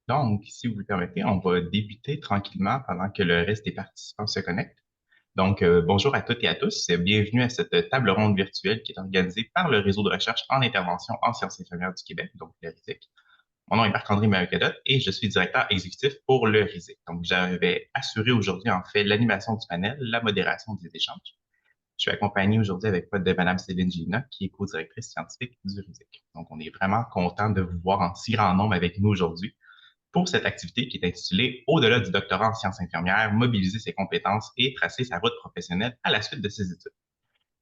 Donc, si vous le permettez, on va débuter tranquillement pendant que le reste des participants se connectent. Donc, bonjour à toutes et à tous. Bienvenue à cette table ronde virtuelle qui est organisée par le Réseau de recherche en intervention en sciences infirmières du Québec, donc le RISIC. Mon nom est Marc-André Maheu-Cadot et je suis directeur exécutif pour le RISIC. Donc, j'avais assuré aujourd'hui, en fait, l'animation du panel, la modération des échanges. Je suis accompagné aujourd'hui avec de Mme Céline Gina, qui est co-directrice scientifique du RISIC. Donc, on est vraiment content de vous voir en si grand nombre avec nous aujourd'hui pour cette activité qui est intitulée Au-delà du doctorat en sciences infirmières, mobiliser ses compétences et tracer sa route professionnelle à la suite de ses études.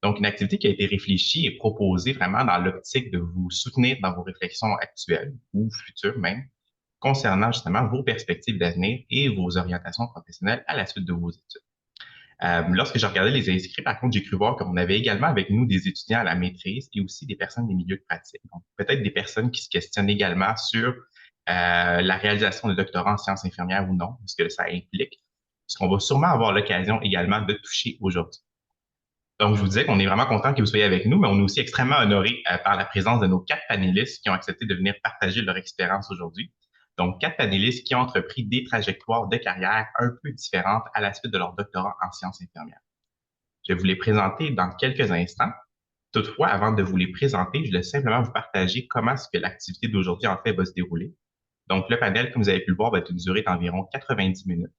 Donc, une activité qui a été réfléchie et proposée vraiment dans l'optique de vous soutenir dans vos réflexions actuelles ou futures même, concernant justement vos perspectives d'avenir et vos orientations professionnelles à la suite de vos études. Lorsque j'ai regardé les inscrits, par contre, j'ai cru voir qu'on avait également avec nous des étudiants à la maîtrise et aussi des personnes des milieux de pratique. Donc, peut-être des personnes qui se questionnent également sur la réalisation de doctorat en sciences infirmières ou non, ce que ça implique, ce qu'on va sûrement avoir l'occasion également de toucher aujourd'hui. Donc, je vous disais qu'on est vraiment content que vous soyez avec nous, mais on est aussi extrêmement honoré par la présence de nos 4 panélistes qui ont accepté de venir partager leur expérience aujourd'hui. Donc, 4 panélistes qui ont entrepris des trajectoires de carrière un peu différentes à la suite de leur doctorat en sciences infirmières. Je vais vous les présenter dans quelques instants. Toutefois, avant de vous les présenter, je vais simplement vous partager comment est-ce que l'activité d'aujourd'hui, en fait, va se dérouler. Donc, le panel, comme vous avez pu le voir, va être une durée d'environ 90 minutes.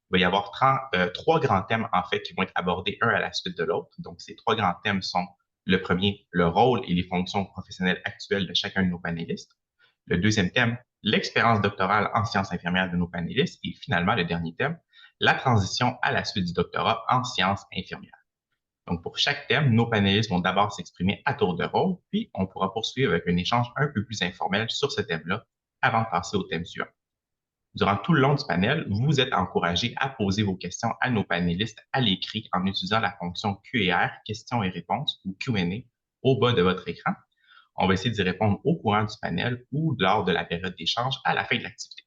Il va y avoir 3 grands thèmes, en fait, qui vont être abordés un à la suite de l'autre. Donc, ces 3 grands thèmes sont le premier, le rôle et les fonctions professionnelles actuelles de chacun de nos panélistes. Le deuxième thème, l'expérience doctorale en sciences infirmières de nos panélistes. Et finalement, le dernier thème, la transition à la suite du doctorat en sciences infirmières. Donc, pour chaque thème, nos panélistes vont d'abord s'exprimer à tour de rôle, puis on pourra poursuivre avec un échange un peu plus informel sur ce thème-là avant de passer au thème suivant. Durant tout le long du panel, vous êtes encouragés à poser vos questions à nos panélistes à l'écrit en utilisant la fonction Q&R, questions et réponses, ou Q&A, au bas de votre écran. On va essayer d'y répondre au courant du panel ou lors de la période d'échange à la fin de l'activité.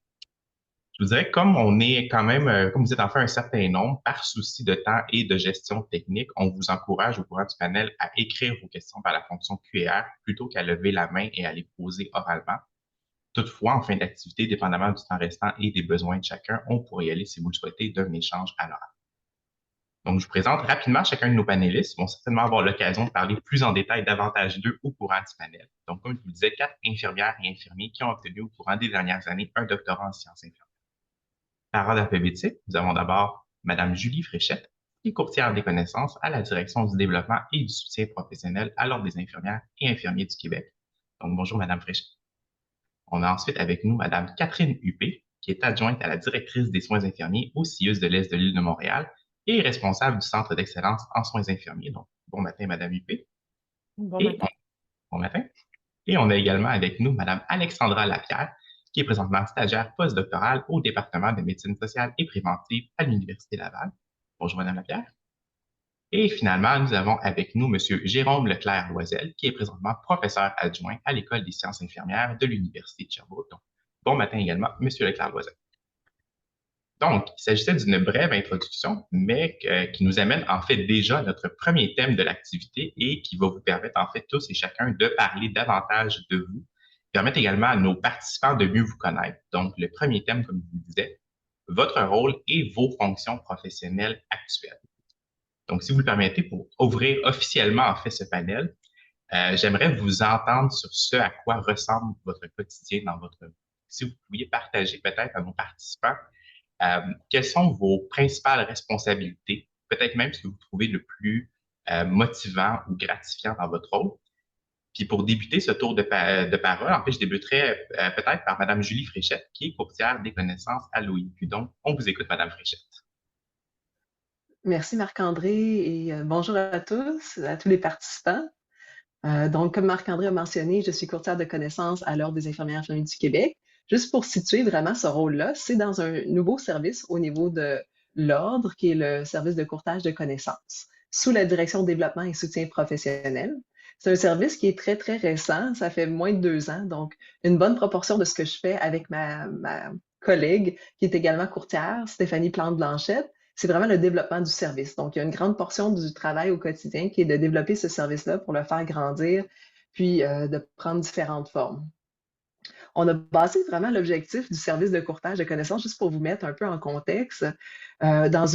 Je vous dirais que comme on est quand même, comme vous êtes en fait un certain nombre, par souci de temps et de gestion technique, on vous encourage au courant du panel à écrire vos questions par la fonction Q&R plutôt qu'à lever la main et à les poser oralement. Toutefois, en fin d'activité, dépendamment du temps restant et des besoins de chacun, on pourrait y aller, si vous le souhaitez, d'un échange à l'oral. Donc, je vous présente rapidement chacun de nos panélistes. Ils vont certainement avoir l'occasion de parler plus en détail davantage d'eux au courant du panel. Donc, comme je vous le disais, 4 infirmières et infirmiers qui ont obtenu au courant des dernières années un doctorat en sciences infirmières. Par ordre alphabétique, nous avons d'abord Madame Julie Fréchette, qui est courtière des connaissances à la Direction du développement et du soutien professionnel à l'Ordre des infirmières et infirmiers du Québec. Donc, bonjour Madame Fréchette. On a ensuite avec nous Madame Catherine Huppé, qui est adjointe à la directrice des soins infirmiers au CIUS de l'Est de l'île de Montréal et responsable du Centre d'excellence en soins infirmiers. Donc, bon matin, Madame Huppé. Bon Et matin. bon matin. Et on a également avec nous Madame Alexandra Lapierre, qui est présentement stagiaire postdoctorale au département de médecine sociale et préventive à l'Université Laval. Bonjour, Madame Lapierre. Et finalement, nous avons avec nous Monsieur Jérôme Leclerc-Loisel, qui est présentement professeur adjoint à l'École des sciences infirmières de l'Université de Sherbrooke. Donc, bon matin également, Monsieur Leclerc-Loisel. Donc, il s'agissait d'une brève introduction, mais qui nous amène en fait déjà à notre premier thème de l'activité et qui va vous permettre en fait tous et chacun de parler davantage de vous, permettre également à nos participants de mieux vous connaître. Donc, le premier thème, comme je vous disais, votre rôle et vos fonctions professionnelles actuelles. Donc, si vous le permettez, pour ouvrir officiellement en fait ce panel, j'aimerais vous entendre sur ce à quoi ressemble votre quotidien dans votre vie. Si vous pouviez partager peut-être à nos participants quelles sont vos principales responsabilités, peut-être même ce que vous trouvez le plus motivant ou gratifiant dans votre rôle. Puis pour débuter ce tour de parole, en fait, je débuterai peut-être par Madame Julie Fréchette, qui est courtière des connaissances à l'OIQ. Donc, on vous écoute, Madame Fréchette. Merci Marc-André et bonjour à tous les participants. Donc, comme Marc-André a mentionné, je suis courtière de connaissances à l'Ordre des infirmières et infirmiers du Québec. Juste pour situer vraiment ce rôle-là, c'est dans un nouveau service au niveau de l'Ordre, qui est le service de courtage de connaissances, sous la direction développement et soutien professionnel. C'est un service qui est très, très récent. Ça fait moins de 2 ans, donc une bonne proportion de ce que je fais avec ma collègue, qui est également courtière, Stéphanie Plante-Blanchette, c'est vraiment le développement du service. Donc, il y a une grande portion du travail au quotidien qui est de développer ce service-là pour le faire grandir, puis de prendre différentes formes. On a basé vraiment l'objectif du service de courtage de connaissances, juste pour vous mettre un peu en contexte, dans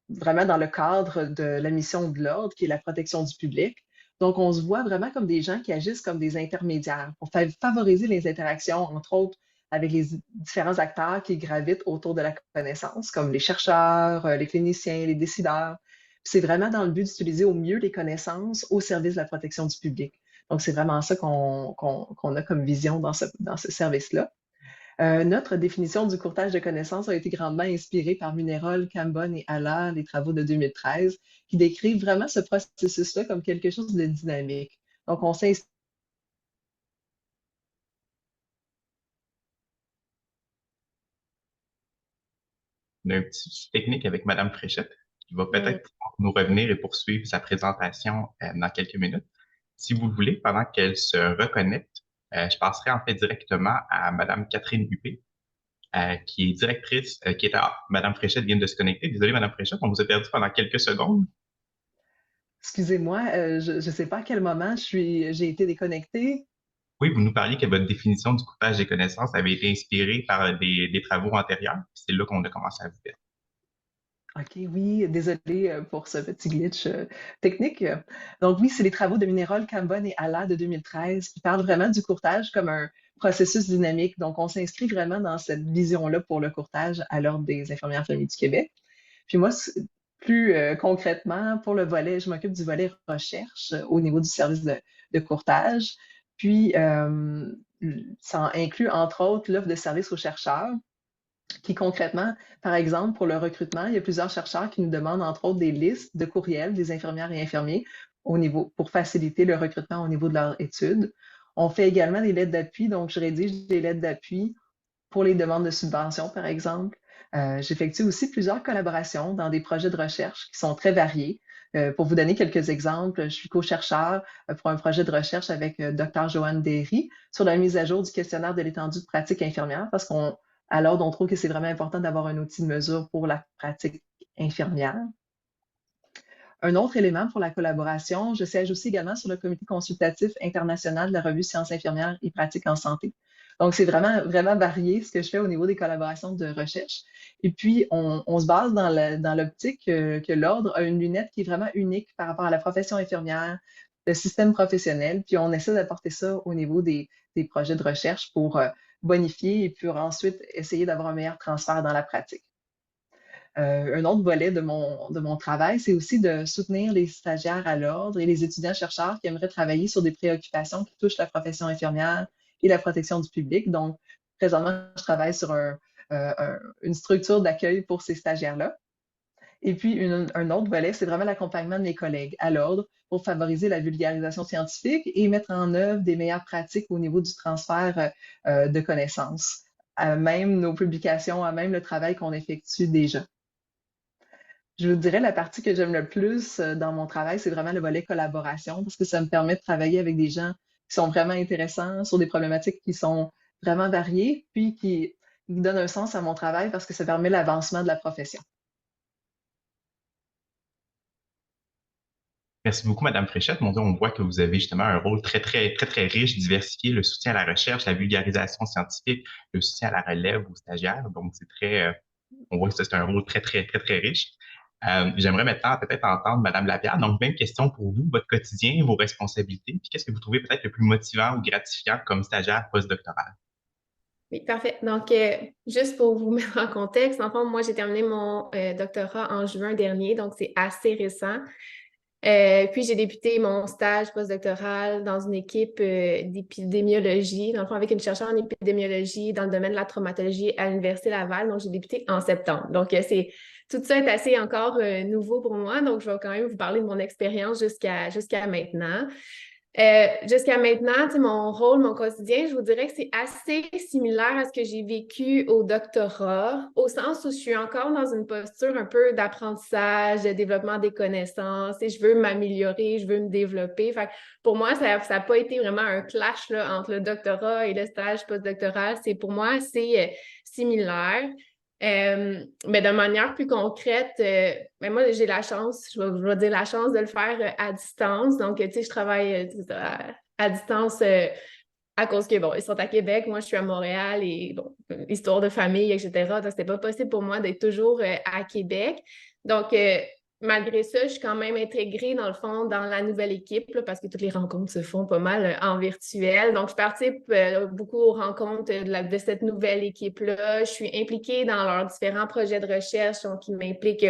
vraiment dans le cadre de la mission de l'ordre, qui est la protection du public. Donc, on se voit vraiment comme des gens qui agissent comme des intermédiaires pour favoriser les interactions, entre autres, avec les différents acteurs qui gravitent autour de la connaissance, comme les chercheurs, les cliniciens, les décideurs. C'est vraiment dans le but d'utiliser au mieux les connaissances au service de la protection du public. Donc, c'est vraiment ça qu'on a comme vision dans ce service-là. Notre définition du courtage de connaissances a été grandement inspirée par Munérol, Cambon et Haller, les travaux de 2013, qui décrivent vraiment ce processus-là comme quelque chose de dynamique. Donc, on s'inspire. On a un petit souci technique avec Madame Fréchette, qui va peut-être pouvoir nous revenir et poursuivre sa présentation dans quelques minutes. Si vous le voulez, pendant qu'elle se reconnecte, je passerai en fait directement à Madame Catherine Huppé, qui est directrice, qui est à Madame Fréchette vient de se connecter. Désolé, Madame Fréchette, on vous a perdu pendant quelques secondes. Excusez-moi, je ne sais pas à quel moment j'ai été déconnectée. Oui, vous nous parliez que votre définition du coupage des connaissances avait été inspirée par des travaux antérieurs. C'est là qu'on a commencé à vous perdre. OK, oui, désolée pour ce petit glitch technique. Donc oui, c'est les travaux de Munérol, Cambon et Haller de 2013 qui parlent vraiment du courtage comme un processus dynamique. Donc, on s'inscrit vraiment dans cette vision-là pour le courtage à l'Ordre des infirmières familles du Québec. Puis moi, plus concrètement, pour le volet, je m'occupe du volet recherche au niveau du service de courtage. Puis, ça inclut entre autres l'offre de services aux chercheurs qui concrètement, par exemple, pour le recrutement, il y a plusieurs chercheurs qui nous demandent entre autres des listes de courriels des infirmières et infirmiers pour faciliter le recrutement au niveau de leur étude. On fait également des lettres d'appui, donc je rédige des lettres d'appui pour les demandes de subventions, par exemple. J'effectue aussi plusieurs collaborations dans des projets de recherche qui sont très variés. Pour vous donner quelques exemples, je suis co-chercheur pour un projet de recherche avec Dr. Joanne Derry sur la mise à jour du questionnaire de l'étendue de pratique infirmière parce qu'à l'ordre, on trouve que c'est vraiment important d'avoir un outil de mesure pour la pratique infirmière. Un autre élément pour la collaboration, je siège aussi également sur le comité consultatif international de la revue Sciences infirmières et pratiques en santé. Donc, c'est vraiment, vraiment varié ce que je fais au niveau des collaborations de recherche. Et puis, on se base dans l'optique que l'Ordre a une lunette qui est vraiment unique par rapport à la profession infirmière, le système professionnel, puis on essaie d'apporter ça au niveau des projets de recherche pour bonifier et puis ensuite essayer d'avoir un meilleur transfert dans la pratique. Un autre volet de mon travail, c'est aussi de soutenir les stagiaires à l'ordre et les étudiants-chercheurs qui aimeraient travailler sur des préoccupations qui touchent la profession infirmière et la protection du public. Donc, présentement, je travaille sur une structure d'accueil pour ces stagiaires-là. Et puis, un autre volet, c'est vraiment l'accompagnement de mes collègues à l'ordre pour favoriser la vulgarisation scientifique et mettre en œuvre des meilleures pratiques au niveau du transfert de connaissances, à même nos publications, à même le travail qu'on effectue déjà. Je vous dirais la partie que j'aime le plus dans mon travail, c'est vraiment le volet collaboration parce que ça me permet de travailler avec des gens qui sont vraiment intéressants sur des problématiques qui sont vraiment variées, puis qui donnent un sens à mon travail parce que ça permet l'avancement de la profession. Merci beaucoup, Madame Fréchette. Mon Dieu, on voit que vous avez justement un rôle très, très, très, très riche, diversifié, le soutien à la recherche, la vulgarisation scientifique, le soutien à la relève aux stagiaires. Donc, c'est très, on voit que c'est un rôle très, très, très, très riche. J'aimerais maintenant peut-être entendre Madame Lapierre. Donc, même question pour vous, votre quotidien, vos responsabilités, puis qu'est-ce que vous trouvez peut-être le plus motivant ou gratifiant comme stagiaire postdoctoral? Oui, parfait. Donc, juste pour vous mettre en contexte, en fait, moi, j'ai terminé mon doctorat en juin dernier, donc c'est assez récent. Puis, j'ai débuté mon stage postdoctoral dans une équipe d'épidémiologie, dans le fond, avec une chercheure en épidémiologie dans le domaine de la traumatologie à l'Université Laval. Donc, j'ai débuté en septembre. Donc, tout ça est assez encore nouveau pour moi. Donc, je vais quand même vous parler de mon expérience jusqu'à maintenant. Jusqu'à maintenant, mon rôle, mon quotidien, je vous dirais que c'est assez similaire à ce que j'ai vécu au doctorat, au sens où je suis encore dans une posture un peu d'apprentissage, de développement des connaissances, et je veux m'améliorer, je veux me développer. Fait que pour moi, ça n'a pas été vraiment un clash là, entre le doctorat et le stage postdoctoral. Pour moi, c'est similaire. Mais de manière plus concrète, moi, j'ai la chance, je vais dire la chance de le faire à distance. Donc, tu sais, je travaille à distance à cause que, bon, ils sont à Québec, moi, je suis à Montréal et, bon, histoire de famille, etc. Donc, c'était pas possible pour moi d'être toujours à Québec. Donc, malgré ça, je suis quand même intégrée, dans le fond, dans la nouvelle équipe, là, parce que toutes les rencontres se font pas mal en virtuel. Donc, je participe beaucoup aux rencontres de cette nouvelle équipe-là. Je suis impliquée dans leurs différents projets de recherche, donc, qui m'impliquent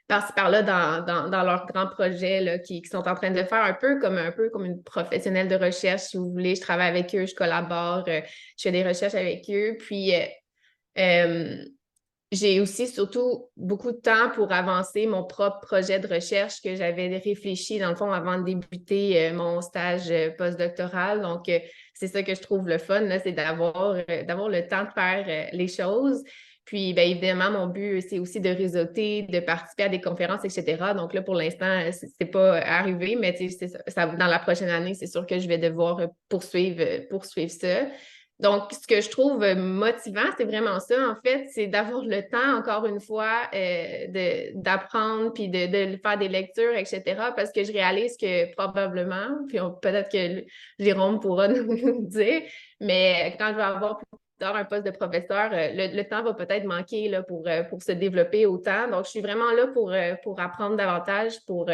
par-ci par-là dans leurs grands projets là, qui sont en train de faire un peu comme une professionnelle de recherche, si vous voulez. Je travaille avec eux, je collabore, je fais des recherches avec eux. Puis, euh, j'ai aussi surtout beaucoup de temps pour avancer mon propre projet de recherche que j'avais réfléchi, dans le fond, avant de débuter mon stage postdoctoral. Donc, c'est ça que je trouve le fun, là, c'est d'avoir le temps de faire les choses. Puis, bien évidemment, mon but, c'est aussi de réseauter, de participer à des conférences, etc. Donc là, pour l'instant, c'est pas arrivé, mais dans la prochaine année, c'est sûr que je vais devoir poursuivre ça. Donc, ce que je trouve motivant, c'est vraiment ça, en fait, c'est d'avoir le temps, encore une fois, d'apprendre puis de faire des lectures, etc. Parce que je réalise que probablement, puis peut-être que Jérôme pourra nous dire, mais quand je vais avoir plus tard un poste de professeur, le temps va peut-être manquer là, pour se développer autant. Donc, je suis vraiment là pour apprendre davantage, pour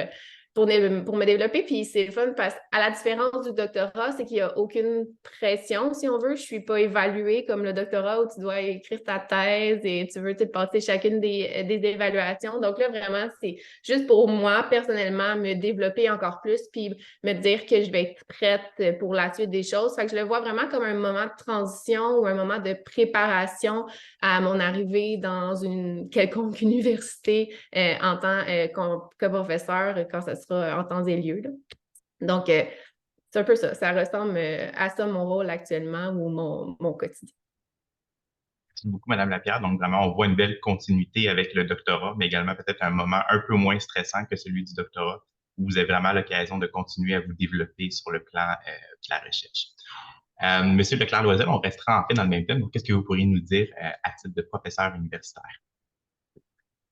me développer. Puis c'est le fun parce qu'à la différence du doctorat, c'est qu'il n'y a aucune pression, si on veut. Je ne suis pas évaluée comme le doctorat où tu dois écrire ta thèse et tu veux passer chacune des évaluations. Donc là, vraiment, c'est juste pour moi, personnellement, me développer encore plus puis me dire que je vais être prête pour la suite des choses. Fait que je le vois vraiment comme un moment de transition ou un moment de préparation à mon arrivée dans une quelconque université en tant que professeur quand ça sera en temps et lieu. Là. Donc, c'est un peu ça. Ça ressemble à ça mon rôle actuellement ou mon quotidien. Merci beaucoup, Madame Lapierre. Donc, vraiment, on voit une belle continuité avec le doctorat, mais également peut-être un moment un peu moins stressant que celui du doctorat, où vous avez vraiment l'occasion de continuer à vous développer sur le plan de la recherche. Monsieur Leclerc-Loisel, on restera en fait dans le même thème. Donc, qu'est-ce que vous pourriez nous dire à titre de professeur universitaire?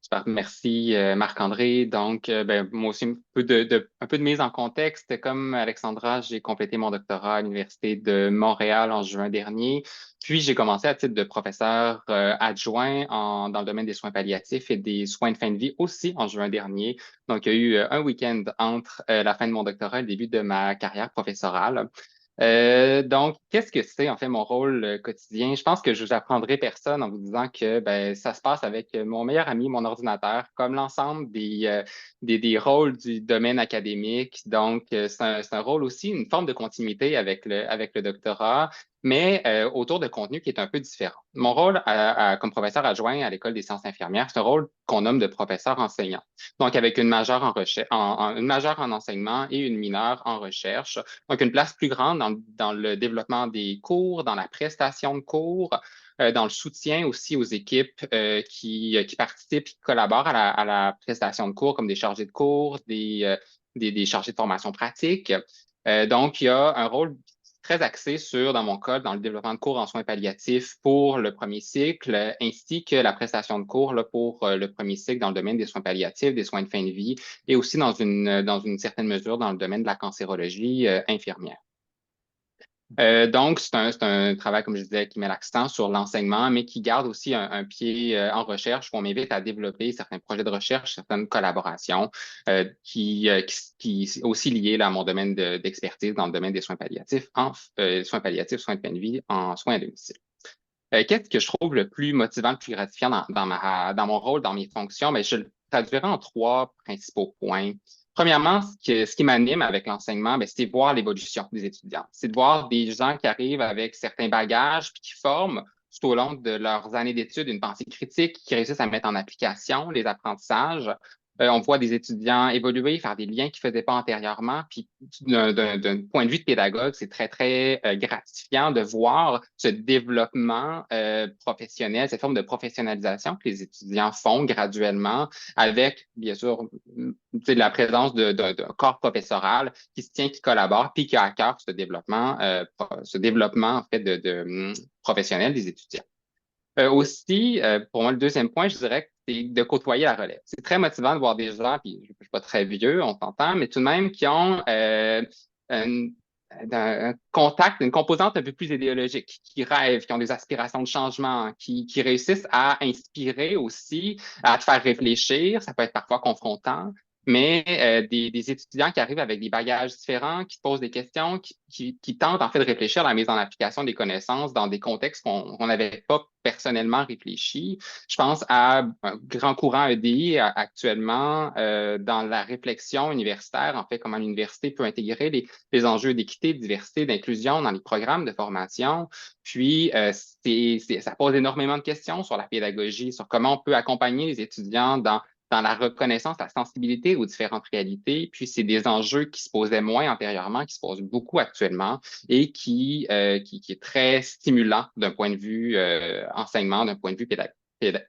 Super, merci Marc-André. Donc, ben, moi aussi, un peu de mise en contexte. Comme Alexandra, j'ai complété mon doctorat à l'Université de Montréal en juin dernier. Puis, j'ai commencé à titre de professeur adjoint dans le domaine des soins palliatifs et des soins de fin de vie aussi en juin dernier. Donc, il y a eu un week-end entre la fin de mon doctorat et le début de ma carrière professorale. Donc, qu'est-ce que c'est en fait mon rôle quotidien? Je pense que je vous apprendrai personne en vous disant que ben, ça se passe avec mon meilleur ami, mon ordinateur, comme l'ensemble des rôles du domaine académique. Donc, c'est un rôle aussi, une forme de continuité avec le doctorat, mais autour de contenu qui est un peu différent. Mon rôle comme professeur adjoint à l'École des sciences infirmières, c'est un rôle qu'on nomme de professeur enseignant. Donc, avec une majeure en recherche, une majeure en enseignement et une mineure en recherche. Donc, une place plus grande dans le développement des cours, dans la prestation de cours, dans le soutien aussi aux équipes qui participent, qui collaborent à la prestation de cours, comme des chargés de cours, des chargés de formation pratique. Donc, il y a un rôle très axé sur, dans mon cas, dans le développement de cours en soins palliatifs pour le premier cycle, ainsi que la prestation de cours là, pour le premier cycle dans le domaine des soins palliatifs, des soins de fin de vie, et aussi dans une certaine mesure dans le domaine de la cancérologie infirmière. Donc, c'est un travail, comme je disais, qui met l'accent sur l'enseignement, mais qui garde aussi un pied en recherche, où on m'invite à développer certains projets de recherche, certaines collaborations qui sont aussi liées là, à mon domaine d'expertise dans le domaine des soins palliatifs, soins palliatifs, soins de fin de vie, en soins à domicile. Qu'est-ce que je trouve le plus motivant, le plus gratifiant dans mon rôle, dans mes fonctions? Mais je le traduirai en trois principaux points. Premièrement, ce qui m'anime avec l'enseignement, c'est voir l'évolution des étudiants. C'est de voir des gens qui arrivent avec certains bagages puis qui forment tout au long de leurs années d'études une pensée critique, qui réussissent à mettre en application les apprentissages. On voit des étudiants évoluer, faire des liens qu'ils ne faisaient pas antérieurement. Puis, d'un point de vue de pédagogue, c'est très, très gratifiant de voir ce développement professionnel, cette forme de professionnalisation que les étudiants font graduellement avec, bien sûr, la présence d'un corps professoral qui se tient, qui collabore, puis qui a à cœur ce développement en fait, professionnel des étudiants. Aussi, pour moi, le deuxième point, je dirais que c'est de côtoyer la relève. C'est très motivant de voir des gens, puis je ne suis pas très vieux, on s'entend, mais tout de même qui ont d'un contact, une composante un peu plus idéologique, qui rêvent, qui ont des aspirations de changement, qui réussissent à inspirer aussi, à te faire réfléchir. Ça peut être parfois confrontant, mais des étudiants qui arrivent avec des bagages différents, qui se posent des questions, qui tentent en fait de réfléchir à la mise en application des connaissances dans des contextes qu'on n'avait pas personnellement réfléchi. Je pense à un grand courant EDI actuellement dans la réflexion universitaire, en fait, comment l'université peut intégrer les enjeux d'équité, de diversité, d'inclusion dans les programmes de formation. Puis, ça pose énormément de questions sur la pédagogie, sur comment on peut accompagner les étudiants dans la reconnaissance, la sensibilité aux différentes réalités. Puis, c'est des enjeux qui se posaient moins antérieurement, qui se posent beaucoup actuellement et qui est très stimulant d'un point de vue enseignement, d'un point de vue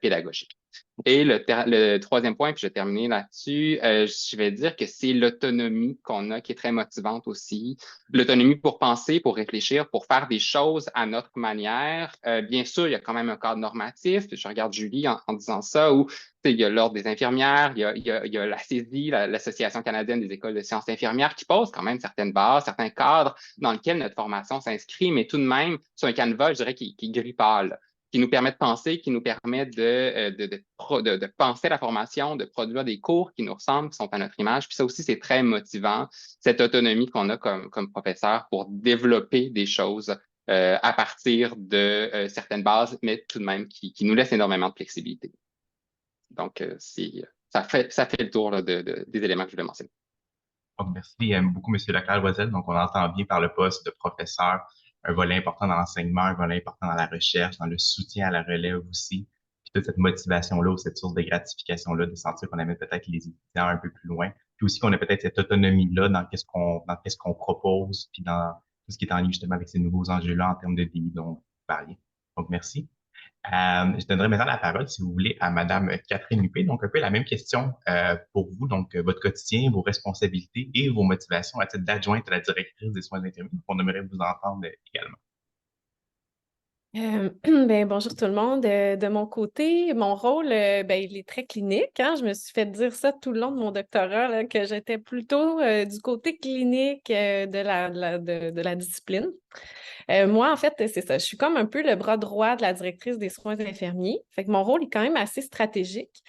pédagogique. Et le troisième point, puis je vais terminer là-dessus, je vais dire que c'est l'autonomie qu'on a qui est très motivante aussi. L'autonomie pour penser, pour réfléchir, pour faire des choses à notre manière. Bien sûr, il y a quand même un cadre normatif. Je regarde Julie en disant ça, où il y a l'Ordre des infirmières, il y a la CESI, l'Association canadienne des écoles de sciences infirmières, qui pose quand même certaines bases, certains cadres dans lesquels notre formation s'inscrit, mais tout de même, c'est un canevas, je dirais, qui est gris pâle, qui nous permet de penser, qui nous permet de penser la formation, de produire des cours qui nous ressemblent, qui sont à notre image. Puis ça aussi, c'est très motivant, cette autonomie qu'on a comme professeur pour développer des choses à partir de certaines bases, mais tout de même qui nous laisse énormément de flexibilité. Donc, ça fait le tour là, des éléments que je voulais mentionner. Donc, merci beaucoup, M. Leclerc-Loisel. Donc, on entend bien par le poste de professeur un volet important dans l'enseignement, un volet important dans la recherche, dans le soutien à la relève aussi, puis toute cette motivation-là ou cette source de gratification-là, de sentir qu'on amène peut-être les étudiants un peu plus loin, puis aussi qu'on a peut-être cette autonomie-là dans qu'est-ce qu'on propose, puis dans tout ce qui est en lien justement avec ces nouveaux enjeux-là en termes de vie dont vous parliez. Donc, merci. Je donnerai maintenant la parole, si vous voulez, à Madame Catherine Huppé. Donc, un peu la même question pour vous. Donc, votre quotidien, vos responsabilités et vos motivations à titre d'adjointe à la directrice des soins infirmiers. On aimerait vous entendre également. Bonjour tout le monde. De mon côté, mon rôle, il est très clinique, hein. Je me suis fait dire ça tout le long de mon doctorat, là, que j'étais plutôt du côté clinique de la discipline. Moi, en fait, c'est ça. Je suis comme un peu le bras droit de la directrice des soins infirmiers. Fait que mon rôle est quand même assez stratégique,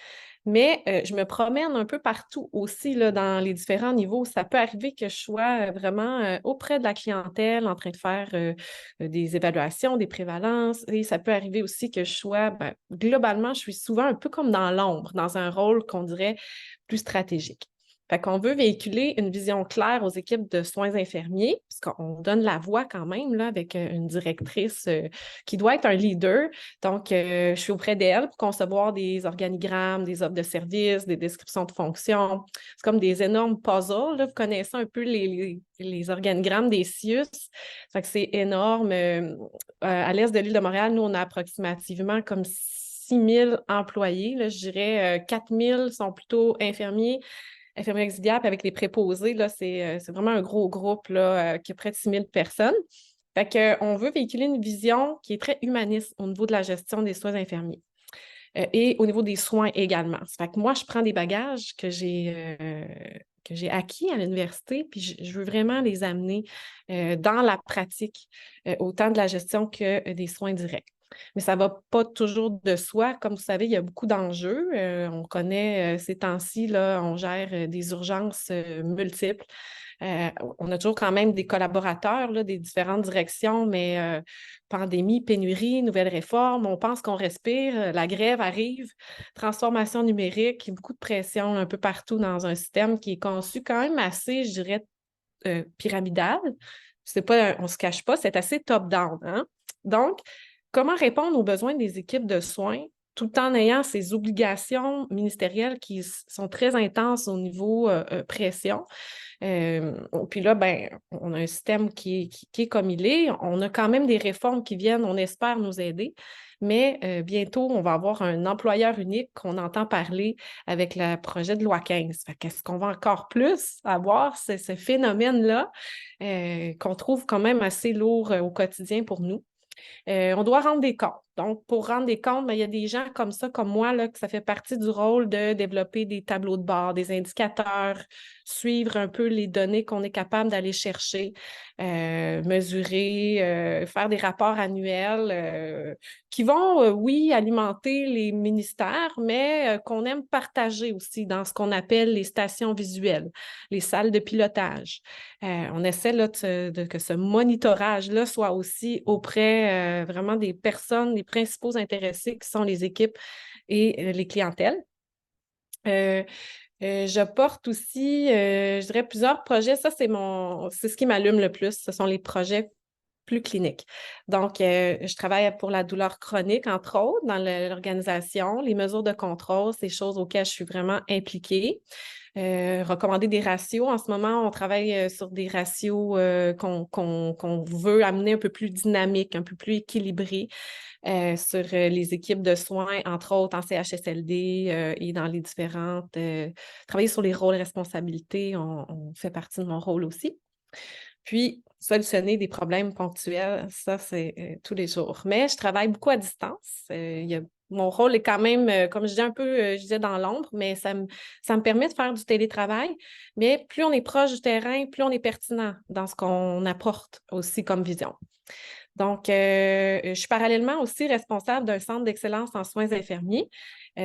mais je me promène un peu partout aussi là, dans les différents niveaux. Ça peut arriver que je sois vraiment auprès de la clientèle en train de faire des évaluations, des prévalences. Et ça peut arriver aussi que je sois, globalement, je suis souvent un peu comme dans l'ombre, dans un rôle qu'on dirait plus stratégique. Fait qu'on veut véhiculer une vision claire aux équipes de soins infirmiers, puisqu'on donne la voix quand même là, avec une directrice qui doit être un leader. Donc, je suis auprès d'elle pour concevoir des organigrammes, des offres de services, des descriptions de fonctions. C'est comme des énormes puzzles, là. Vous connaissez un peu les organigrammes des CIUS. Fait que c'est énorme. À l'est de l'île de Montréal, nous, on a approximativement comme 6 000 employés. Là, je dirais 4 000 sont plutôt infirmiers auxiliaires, puis avec les préposés, là, c'est vraiment un gros groupe là, qui a près de 6 000 personnes. Fait qu'on veut véhiculer une vision qui est très humaniste au niveau de la gestion des soins infirmiers et au niveau des soins également. Fait que moi, je prends des bagages que j'ai acquis à l'université, puis je veux vraiment les amener dans la pratique, autant de la gestion que des soins directs. Mais ça ne va pas toujours de soi. Comme vous savez, il y a beaucoup d'enjeux. On connaît ces temps-ci, là, on gère des urgences multiples. On a toujours quand même des collaborateurs là, des différentes directions, mais pandémie, pénurie, nouvelles réformes, on pense qu'on respire, la grève arrive, transformation numérique, beaucoup de pression un peu partout dans un système qui est conçu quand même assez, je dirais, pyramidal. C'est pas, on ne se cache pas, c'est assez top-down. Hein? Donc, comment répondre aux besoins des équipes de soins tout en ayant ces obligations ministérielles qui sont très intenses au niveau pression? Puis là, on a un système qui est comme il est. On a quand même des réformes qui viennent, on espère nous aider. Mais bientôt, on va avoir un employeur unique qu'on entend parler avec le projet de loi 15. Qu'est-ce qu'on va encore plus avoir, ce phénomène-là qu'on trouve quand même assez lourd au quotidien pour nous. On doit rendre des comptes. Donc, pour rendre des comptes, il y a des gens comme ça, comme moi, là, que ça fait partie du rôle de développer des tableaux de bord, des indicateurs, suivre un peu les données qu'on est capable d'aller chercher, mesurer, faire des rapports annuels qui vont, oui, alimenter les ministères, mais qu'on aime partager aussi dans ce qu'on appelle les stations visuelles, les salles de pilotage. On essaie là, que ce monitorage-là soit aussi auprès vraiment des personnes, les principaux intéressés qui sont les équipes et les clientèles. Je porte aussi, je dirais, plusieurs projets. Ça, c'est ce qui m'allume le plus. Ce sont les projets plus cliniques. Donc, je travaille pour la douleur chronique, entre autres, dans l'organisation. Les mesures de contrôle, c'est des choses auxquelles je suis vraiment impliquée. Recommander des ratios. En ce moment, on travaille sur des ratios qu'on veut amener un peu plus dynamiques, un peu plus équilibrés sur les équipes de soins, entre autres en CHSLD et dans les différentes... travailler sur les rôles et responsabilités, on fait partie de mon rôle aussi. Puis, solutionner des problèmes ponctuels, ça, c'est tous les jours. Mais je travaille beaucoup à distance. Mon rôle est quand même, comme je dis un peu, je disais dans l'ombre, mais ça me permet de faire du télétravail. Mais plus on est proche du terrain, plus on est pertinent dans ce qu'on apporte aussi comme vision. Donc, je suis parallèlement aussi responsable d'un centre d'excellence en soins infirmiers.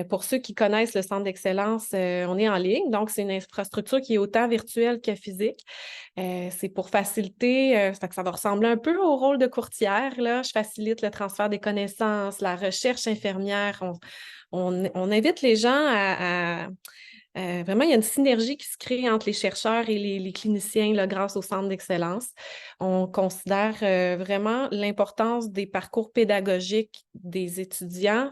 Pour ceux qui connaissent le centre d'excellence, on est en ligne. Donc, c'est une infrastructure qui est autant virtuelle que physique. C'est pour faciliter, ça va ressembler un peu au rôle de courtière, là. Je facilite le transfert des connaissances, la recherche infirmière. On invite les gens vraiment, il y a une synergie qui se crée entre les chercheurs et les cliniciens là, grâce au centre d'excellence. On considère vraiment l'importance des parcours pédagogiques des étudiants.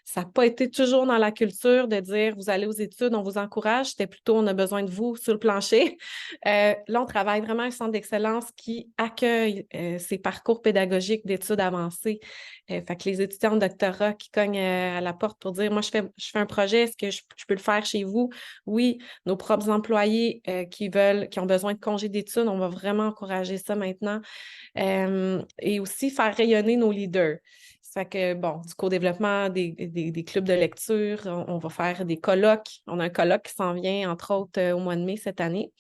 Ça n'a pas été toujours dans la culture de dire vous allez aux études, on vous encourage. C'était plutôt on a besoin de vous sur le plancher. Là, on travaille vraiment un centre d'excellence qui accueille ces parcours pédagogiques d'études avancées. Fait que les étudiants de doctorat qui cognent à la porte pour dire moi, je fais un projet, est-ce que je peux le faire chez vous? Oui, nos propres employés qui ont besoin de congés d'études, on va vraiment encourager ça maintenant. Et aussi faire rayonner nos leaders. Ça fait que, bon, du co-développement des clubs de lecture, on va faire des colloques. On a un colloque qui s'en vient, entre autres, au mois de mai cette année.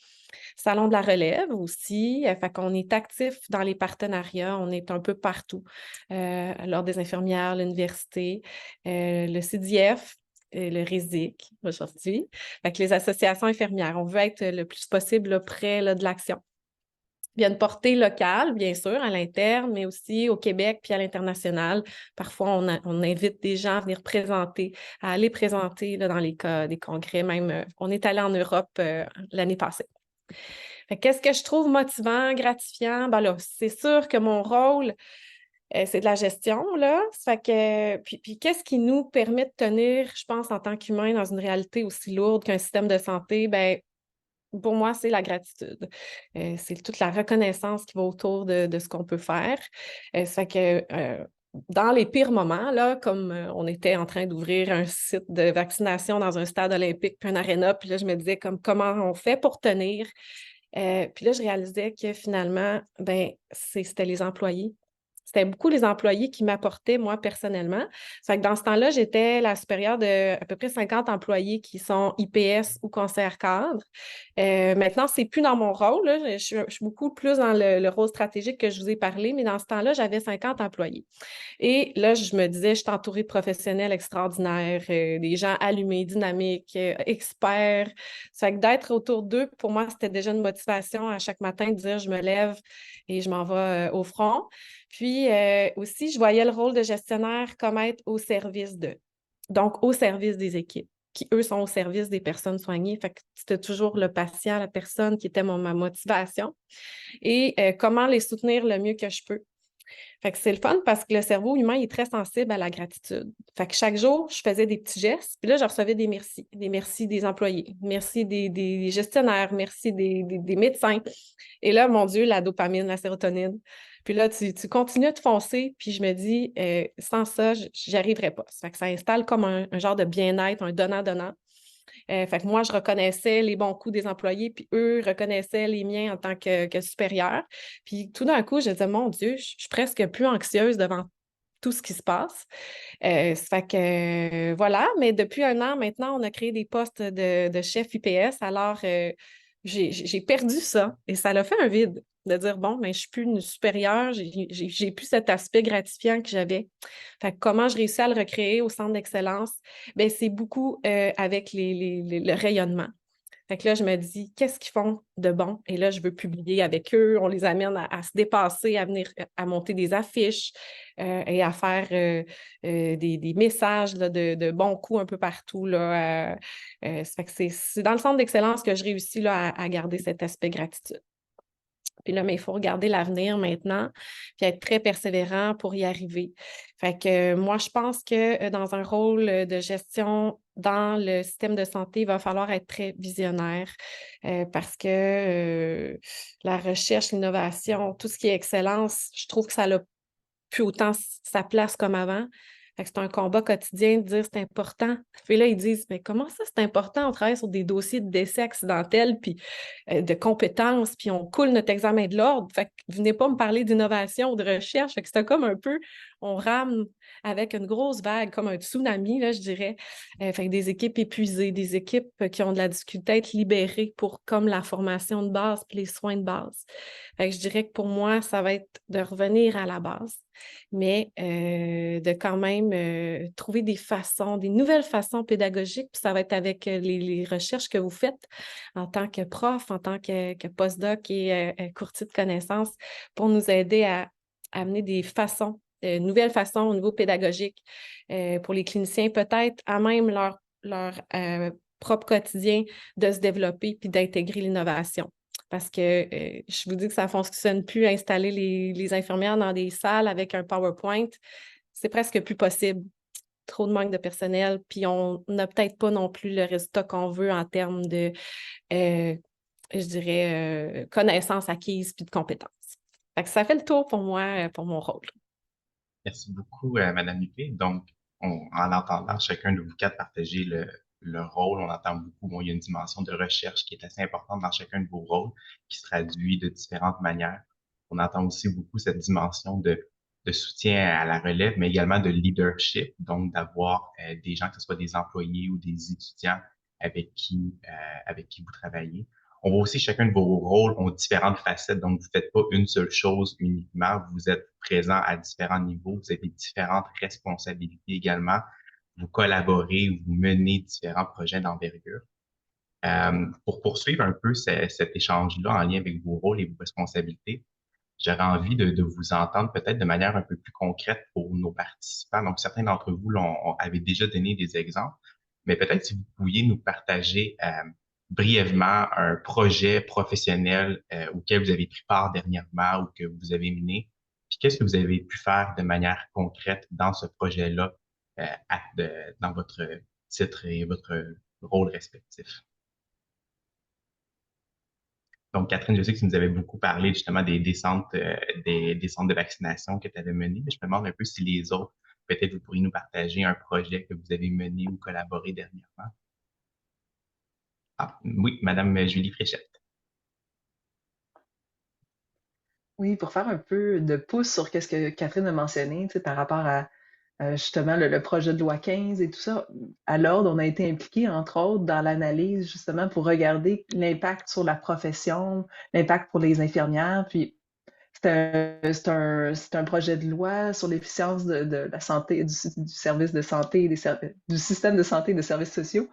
Salon de la relève aussi. Fait qu'on est actif dans les partenariats. On est un peu partout. L'Ordre des infirmières, l'université, le CDF, le RÉSIC aujourd'hui. Fait que les associations infirmières, on veut être le plus possible là, près là, de l'action. Il y a une portée locale, bien sûr, à l'interne, mais aussi au Québec puis à l'international. Parfois, on invite des gens à venir présenter, à aller présenter là, dans les cas des congrès. Même, on est allé en Europe l'année passée. Qu'est-ce que je trouve motivant, gratifiant? Ben là, c'est sûr que mon rôle, c'est de la gestion, là. Ça fait que, puis qu'est-ce qui nous permet de tenir, je pense, en tant qu'humain, dans une réalité aussi lourde qu'un système de santé? Ben, pour moi, c'est la gratitude. C'est toute la reconnaissance qui va autour de ce qu'on peut faire. Ça fait que dans les pires moments, là, comme on était en train d'ouvrir un site de vaccination dans un stade olympique puis un aréna, puis là, je me disais comment on fait pour tenir. Puis là, je réalisais que finalement, ben, c'était les employés. C'était beaucoup les employés qui m'apportaient, moi, personnellement. Ça fait que dans ce temps-là, j'étais la supérieure de à peu près 50 employés qui sont IPS ou conseillers cadres. Maintenant, c'est plus dans mon rôle, là. Je suis beaucoup plus dans le rôle stratégique que je vous ai parlé, mais dans ce temps-là, j'avais 50 employés. Et là, je me disais, je suis entourée de professionnels extraordinaires, des gens allumés, dynamiques, experts. Ça fait que d'être autour d'eux, pour moi, c'était déjà une motivation à chaque matin de dire, je me lève et je m'en vais au front. Puis aussi, je voyais le rôle de gestionnaire comme être au service d'eux. Donc, au service des équipes, qui, eux, sont au service des personnes soignées. Fait que c'était toujours le patient, la personne qui était ma motivation. Et comment les soutenir le mieux que je peux. Fait que c'est le fun parce que le cerveau humain est très sensible à la gratitude. Fait que chaque jour, je faisais des petits gestes, puis là, je recevais des merci des employés, merci des gestionnaires, merci des médecins. Et là, mon Dieu, la dopamine, la sérotonine. Puis là, tu continues de foncer, puis je me dis, sans ça, j'y arriverais pas. Ça fait que ça installe comme un genre de bien-être, un donnant-donnant. Fait que moi, je reconnaissais les bons coups des employés, puis eux reconnaissaient les miens en tant que supérieur. Puis tout d'un coup, je disais, mon Dieu, je suis presque plus anxieuse devant tout ce qui se passe. Ça fait que voilà, mais depuis 1 an maintenant, on a créé des postes de chef IPS. Alors, j'ai perdu ça et ça l'a fait un vide de dire, bon, mais je suis plus une supérieure, j'ai plus cet aspect gratifiant que j'avais. Fait que comment je réussis à le recréer au centre d'excellence? Bien, c'est beaucoup avec le rayonnement. Fait que là, je me dis, qu'est-ce qu'ils font de bon? Et là, je veux publier avec eux. On les amène à se dépasser, à venir, à monter des affiches et à faire des messages là, de bons coups un peu partout. Là, ça fait que c'est dans le centre d'excellence que je réussis là, à garder cet aspect gratitude. Puis là, mais il faut regarder l'avenir maintenant, puis être très persévérant pour y arriver. Fait que moi, je pense que dans un rôle de gestion dans le système de santé, il va falloir être très visionnaire parce que la recherche, l'innovation, tout ce qui est excellence, je trouve que ça n'a plus autant sa place comme avant. Fait que c'est un combat quotidien de dire c'est important. Puis là, ils disent, mais comment ça, c'est important? On travaille sur des dossiers de décès accidentels, puis de compétences, puis on coule notre examen de l'ordre. Fait que venez pas me parler d'innovation ou de recherche. Fait que c'est comme un peu, on rame avec une grosse vague, comme un tsunami, là, je dirais. Fait que des équipes épuisées, des équipes qui ont de la difficulté à être libérées pour comme la formation de base puis les soins de base. Fait que je dirais que pour moi, ça va être de revenir à la base, mais de quand même trouver des façons, des nouvelles façons pédagogiques, puis ça va être avec les recherches que vous faites en tant que prof, en tant que postdoc et courtier de connaissances pour nous aider à amener des façons, nouvelles façons au niveau pédagogique pour les cliniciens, peut-être à même leur propre quotidien de se développer puis d'intégrer l'innovation. Parce que je vous dis que ça ne fonctionne plus, installer les infirmières dans des salles avec un PowerPoint, c'est presque plus possible. Trop de manque de personnel, puis on n'a peut-être pas non plus le résultat qu'on veut en termes de, je dirais, connaissances acquises puis de compétences. Fait que ça fait le tour pour moi, pour mon rôle. Merci beaucoup, Madame Huppé. Donc, en entendant chacun de vous quatre partager le rôle, on entend beaucoup, bon, il y a une dimension de recherche qui est assez importante dans chacun de vos rôles, qui se traduit de différentes manières. On entend aussi beaucoup cette dimension de soutien à la relève, mais également de leadership, donc d'avoir des gens, que ce soit des employés ou des étudiants avec qui vous travaillez. On voit aussi chacun de vos rôles ont différentes facettes, donc vous ne faites pas une seule chose uniquement, vous êtes présent à différents niveaux, vous avez différentes responsabilités également, vous collaborez, vous menez différents projets d'envergure. Pour poursuivre un peu cet échange-là en lien avec vos rôles et vos responsabilités, j'aurais envie de vous entendre peut-être de manière un peu plus concrète pour nos participants. Donc, certains d'entre vous avaient déjà donné des exemples, mais peut-être si vous pouviez nous partager brièvement un projet professionnel auquel vous avez pris part dernièrement ou que vous avez mené, puis qu'est-ce que vous avez pu faire de manière concrète dans ce projet-là, dans votre titre et votre rôle respectif. Donc, Catherine, je sais que tu nous avais beaucoup parlé justement des centres, des centres de vaccination que tu avais menés, mais je me demande un peu si les autres, peut-être vous pourriez nous partager un projet que vous avez mené ou collaboré dernièrement. Ah, oui, Madame Julie Fréchette. Oui, pour faire un peu de pouce sur ce que Catherine a mentionné, tu sais, par rapport à justement le projet de loi 15 et tout ça, à l'Ordre, on a été impliqué, entre autres, dans l'analyse justement pour regarder l'impact sur la profession, l'impact pour les infirmières. Puis c'est un projet de loi sur l'efficience de la santé, du service de santé, du système de santé et des services sociaux.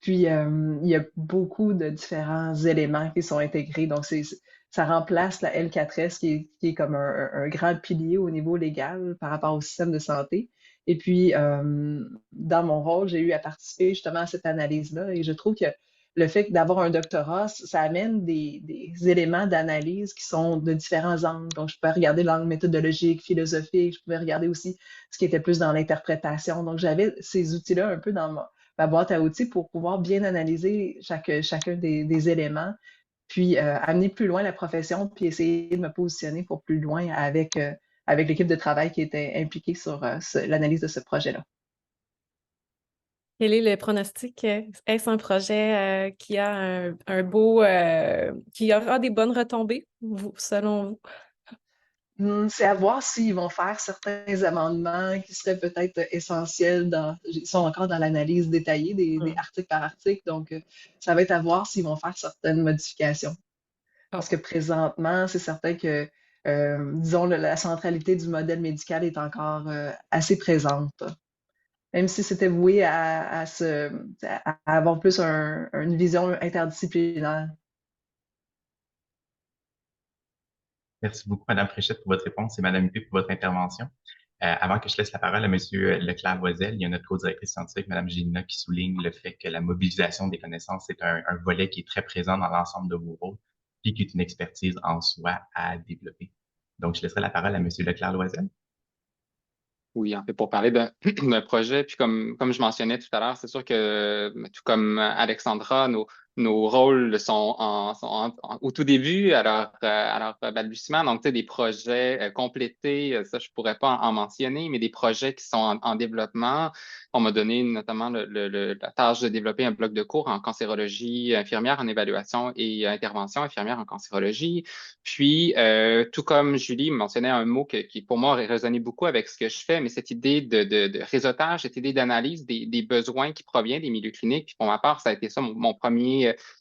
Puis, il y a beaucoup de différents éléments qui sont intégrés. Donc, ça remplace la L4S qui est comme un grand pilier au niveau légal par rapport au système de santé. Et puis, dans mon rôle, j'ai eu à participer justement à cette analyse-là et je trouve que le fait d'avoir un doctorat, ça amène des éléments d'analyse qui sont de différents angles. Donc, je pouvais regarder l'angle méthodologique, philosophique, je pouvais regarder aussi ce qui était plus dans l'interprétation. Donc, j'avais ces outils-là un peu dans ma boîte à outils pour pouvoir bien analyser chacun des éléments, puis amener plus loin la profession, puis essayer de me positionner pour plus loin avec l'équipe de travail qui était impliquée sur l'analyse de ce projet-là. Quel est le pronostic? Est-ce un projet qui a un beau, qui aura des bonnes retombées, selon vous? C'est à voir s'ils vont faire certains amendements qui seraient peut-être essentiels ils sont encore dans l'analyse détaillée des articles par article, donc ça va être à voir s'ils vont faire certaines modifications. Parce que présentement, c'est certain que, disons, la centralité du modèle médical est encore assez présente. Même si c'était voué à avoir plus une vision interdisciplinaire. Merci beaucoup, Madame Fréchette, pour votre réponse et Madame Huppé pour votre intervention. Avant que je laisse la parole à Monsieur Leclerc-Loisel, il y a notre co-directrice scientifique, Madame Gélina, qui souligne le fait que la mobilisation des connaissances est un volet qui est très présent dans l'ensemble de vos rôles, puis qui est une expertise en soi à développer. Donc, je laisserai la parole à Monsieur Leclerc-Loisel. Oui, en fait, pour parler d'un projet, puis comme je mentionnais tout à l'heure, c'est sûr que, tout comme Alexandra, nos rôles sont au tout début, à leur balbutiement. Donc, tu sais, des projets complétés, ça, je pourrais pas en mentionner, mais des projets qui sont en développement. On m'a donné notamment la tâche de développer un bloc de cours en cancérologie infirmière en évaluation et intervention infirmière en cancérologie. Puis, tout comme Julie mentionnait un mot qui pour moi aurait résonné beaucoup avec ce que je fais, mais cette idée de réseautage, cette idée d'analyse des besoins qui proviennent des milieux cliniques. Puis pour ma part, ça a été ça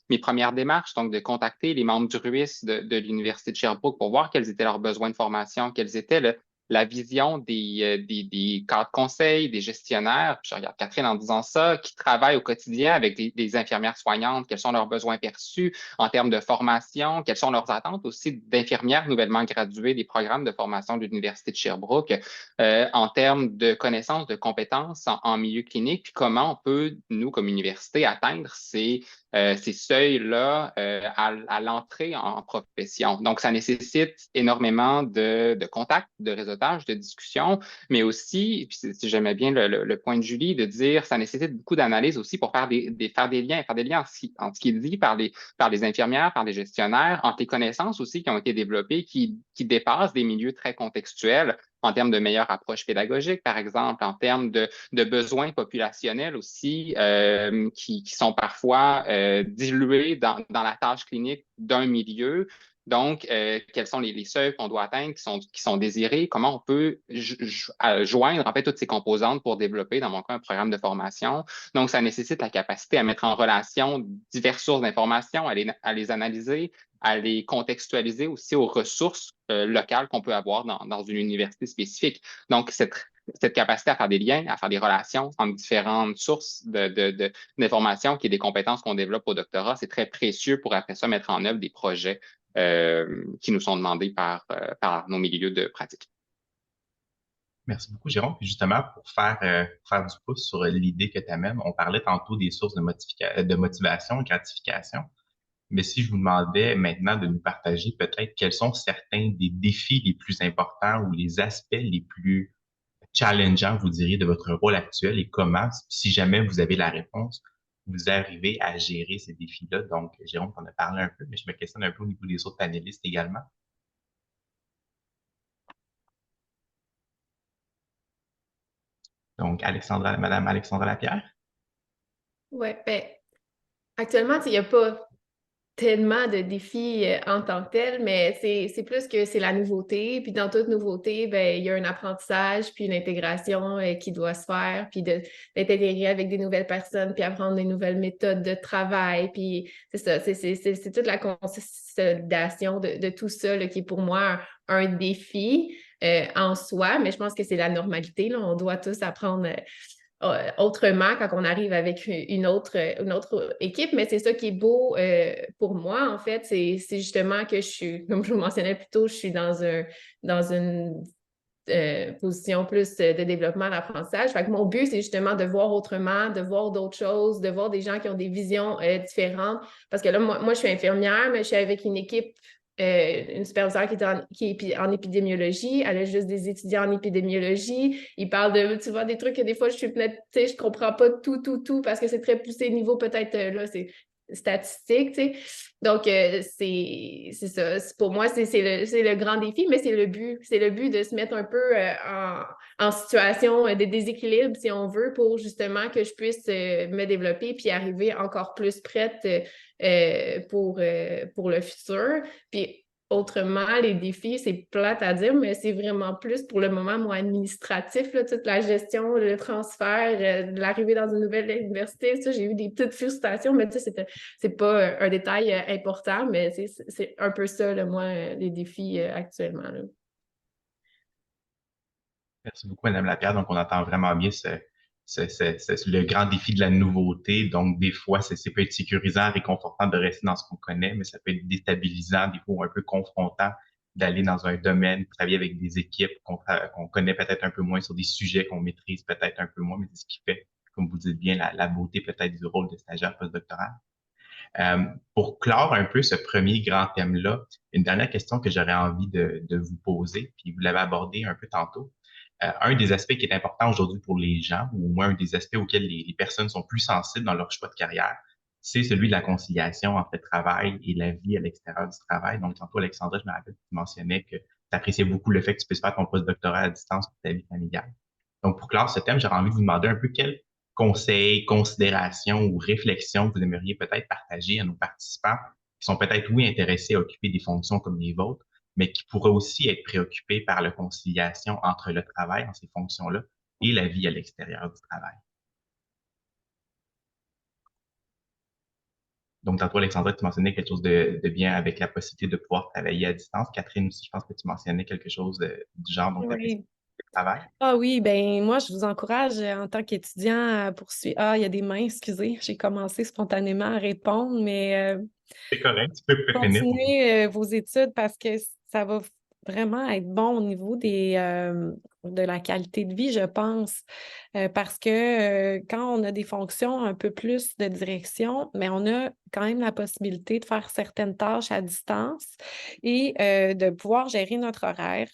mes premières démarches, donc de contacter les membres du RUIS de l'Université de Sherbrooke pour voir quels étaient leurs besoins de formation, quels étaient la vision des cadres conseils, des gestionnaires. Puis je regarde Catherine en disant ça, qui travaillent au quotidien avec des infirmières soignantes, quels sont leurs besoins perçus en termes de formation, quelles sont leurs attentes aussi d'infirmières nouvellement graduées des programmes de formation de l'Université de Sherbrooke, en termes de connaissances, de compétences en milieu clinique, puis comment on peut, nous, comme université, atteindre ces seuils-là à l'entrée en profession. Donc, ça nécessite énormément de contacts, de réseautage, de discussions, mais aussi, puis si j'aimais bien le point de Julie, de dire ça nécessite beaucoup d'analyse aussi pour faire des liens entre ce qui est dit par les infirmières, par les gestionnaires, entre les connaissances aussi qui ont été développées, qui dépassent des milieux très contextuels en termes de meilleure approche pédagogique, par exemple, en termes de besoins populationnels aussi, qui sont parfois dilués dans la tâche clinique d'un milieu. Donc, quels sont les seuils qu'on doit atteindre, qui sont désirés? Comment on peut joindre en fait toutes ces composantes pour développer, dans mon cas, un programme de formation? Donc, ça nécessite la capacité à mettre en relation diverses sources d'informations, à les analyser, à les contextualiser aussi aux ressources locales qu'on peut avoir dans une université spécifique. Donc, cette capacité à faire des liens, à faire des relations entre différentes sources d'informations, qui est des compétences qu'on développe au doctorat, c'est très précieux pour après ça mettre en œuvre des projets qui nous sont demandés par nos milieux de pratique. Merci beaucoup, Jérôme. Puis justement, pour faire du pouce sur l'idée que tu amènes, on parlait tantôt des sources de motivation et gratification. Mais si je vous demandais maintenant de nous partager peut-être quels sont certains des défis les plus importants ou les aspects les plus challengeants, vous diriez, de votre rôle actuel et comment, si jamais vous avez la réponse, vous arrivez à gérer ces défis-là. Donc, Jérôme, on a parlé un peu, mais je me questionne un peu au niveau des autres panélistes également. Donc, Madame Alexandra Lapierre. Oui, bien, actuellement, il n'y a pas tellement de défis en tant que tel, mais c'est plus que c'est la nouveauté. Puis dans toute nouveauté, ben, il y a un apprentissage, puis une intégration qui doit se faire, puis d'être intégré avec des nouvelles personnes, puis apprendre des nouvelles méthodes de travail. Puis c'est ça, c'est toute la consolidation de tout ça là, qui est pour moi un défi en soi, mais je pense que c'est la normalité. Là. On doit tous apprendre autrement quand on arrive avec une autre équipe, mais c'est ça qui est beau pour moi, en fait, c'est justement que je suis, comme je vous mentionnais plus tôt, je suis dans une position plus de développement d'apprentissage. Fait que mon but, c'est justement de voir autrement, de voir d'autres choses, de voir des gens qui ont des visions différentes. Parce que là, moi, je suis infirmière, mais je suis avec une équipe une superviseure qui est en épidémiologie, elle a juste des étudiants en épidémiologie, ils parlent de, tu vois, des trucs que des fois, je comprends pas tout, parce que c'est très poussé niveau peut-être, là, c'est statistique, tu sais. Donc, c'est ça. Pour moi, c'est le grand défi, mais c'est le but. C'est le but de se mettre un peu en situation de déséquilibre, si on veut, pour justement que je puisse me développer puis arriver encore plus prête pour le futur. Puis autrement. Les défis, c'est plate à dire, mais c'est vraiment plus pour le moment, moi, administratif, là, toute la gestion, le transfert, l'arrivée dans une nouvelle université. Ça, j'ai eu des petites frustrations, mais tu sais, c'est pas un détail important, mais c'est un peu ça, là, moi, les défis actuellement, là. Merci beaucoup, Madame Lapierre. Donc, on entend vraiment bien le grand défi de la nouveauté. Donc, des fois, c'est peut être sécurisant, réconfortant de rester dans ce qu'on connaît, mais ça peut être déstabilisant, des fois un peu confrontant d'aller dans un domaine, travailler avec des équipes qu'on connaît peut-être un peu moins sur des sujets qu'on maîtrise peut-être un peu moins, mais c'est ce qui fait, comme vous dites bien, la beauté peut-être du rôle de stagiaire postdoctoral. Pour clore un peu ce premier grand thème-là, une dernière question que j'aurais envie de vous poser, puis vous l'avez abordé un peu tantôt. Un des aspects qui est important aujourd'hui pour les gens, ou au moins un des aspects auxquels les personnes sont plus sensibles dans leur choix de carrière, c'est celui de la conciliation entre le travail et la vie à l'extérieur du travail. Donc, tantôt, Alexandra, je me rappelle que tu mentionnais que tu appréciais beaucoup le fait que tu puisses faire ton postdoctorat à distance pour ta vie familiale. Donc, pour clore ce thème, j'aurais envie de vous demander un peu quels conseils, considérations ou réflexions vous aimeriez peut-être partager à nos participants qui sont peut-être, oui, intéressés à occuper des fonctions comme les vôtres, mais qui pourraient aussi être préoccupés par la conciliation entre le travail dans ces fonctions-là et la vie à l'extérieur du travail. Donc, tantôt, Alexandra, tu mentionnais quelque chose de bien avec la possibilité de pouvoir travailler à distance. Catherine aussi, je pense que tu mentionnais quelque chose du genre, donc tu Oui. le travail. Ah oui, ben moi, je vous encourage en tant qu'étudiant à poursuivre. Ah, il y a des mains, excusez, j'ai commencé spontanément à répondre, mais C'est correct, tu peux finir. continuez vos études parce que ça va vraiment être bon au niveau de la qualité de vie, je pense. Parce que quand on a des fonctions un peu plus de direction, mais on a quand même la possibilité de faire certaines tâches à distance et de pouvoir gérer notre horaire.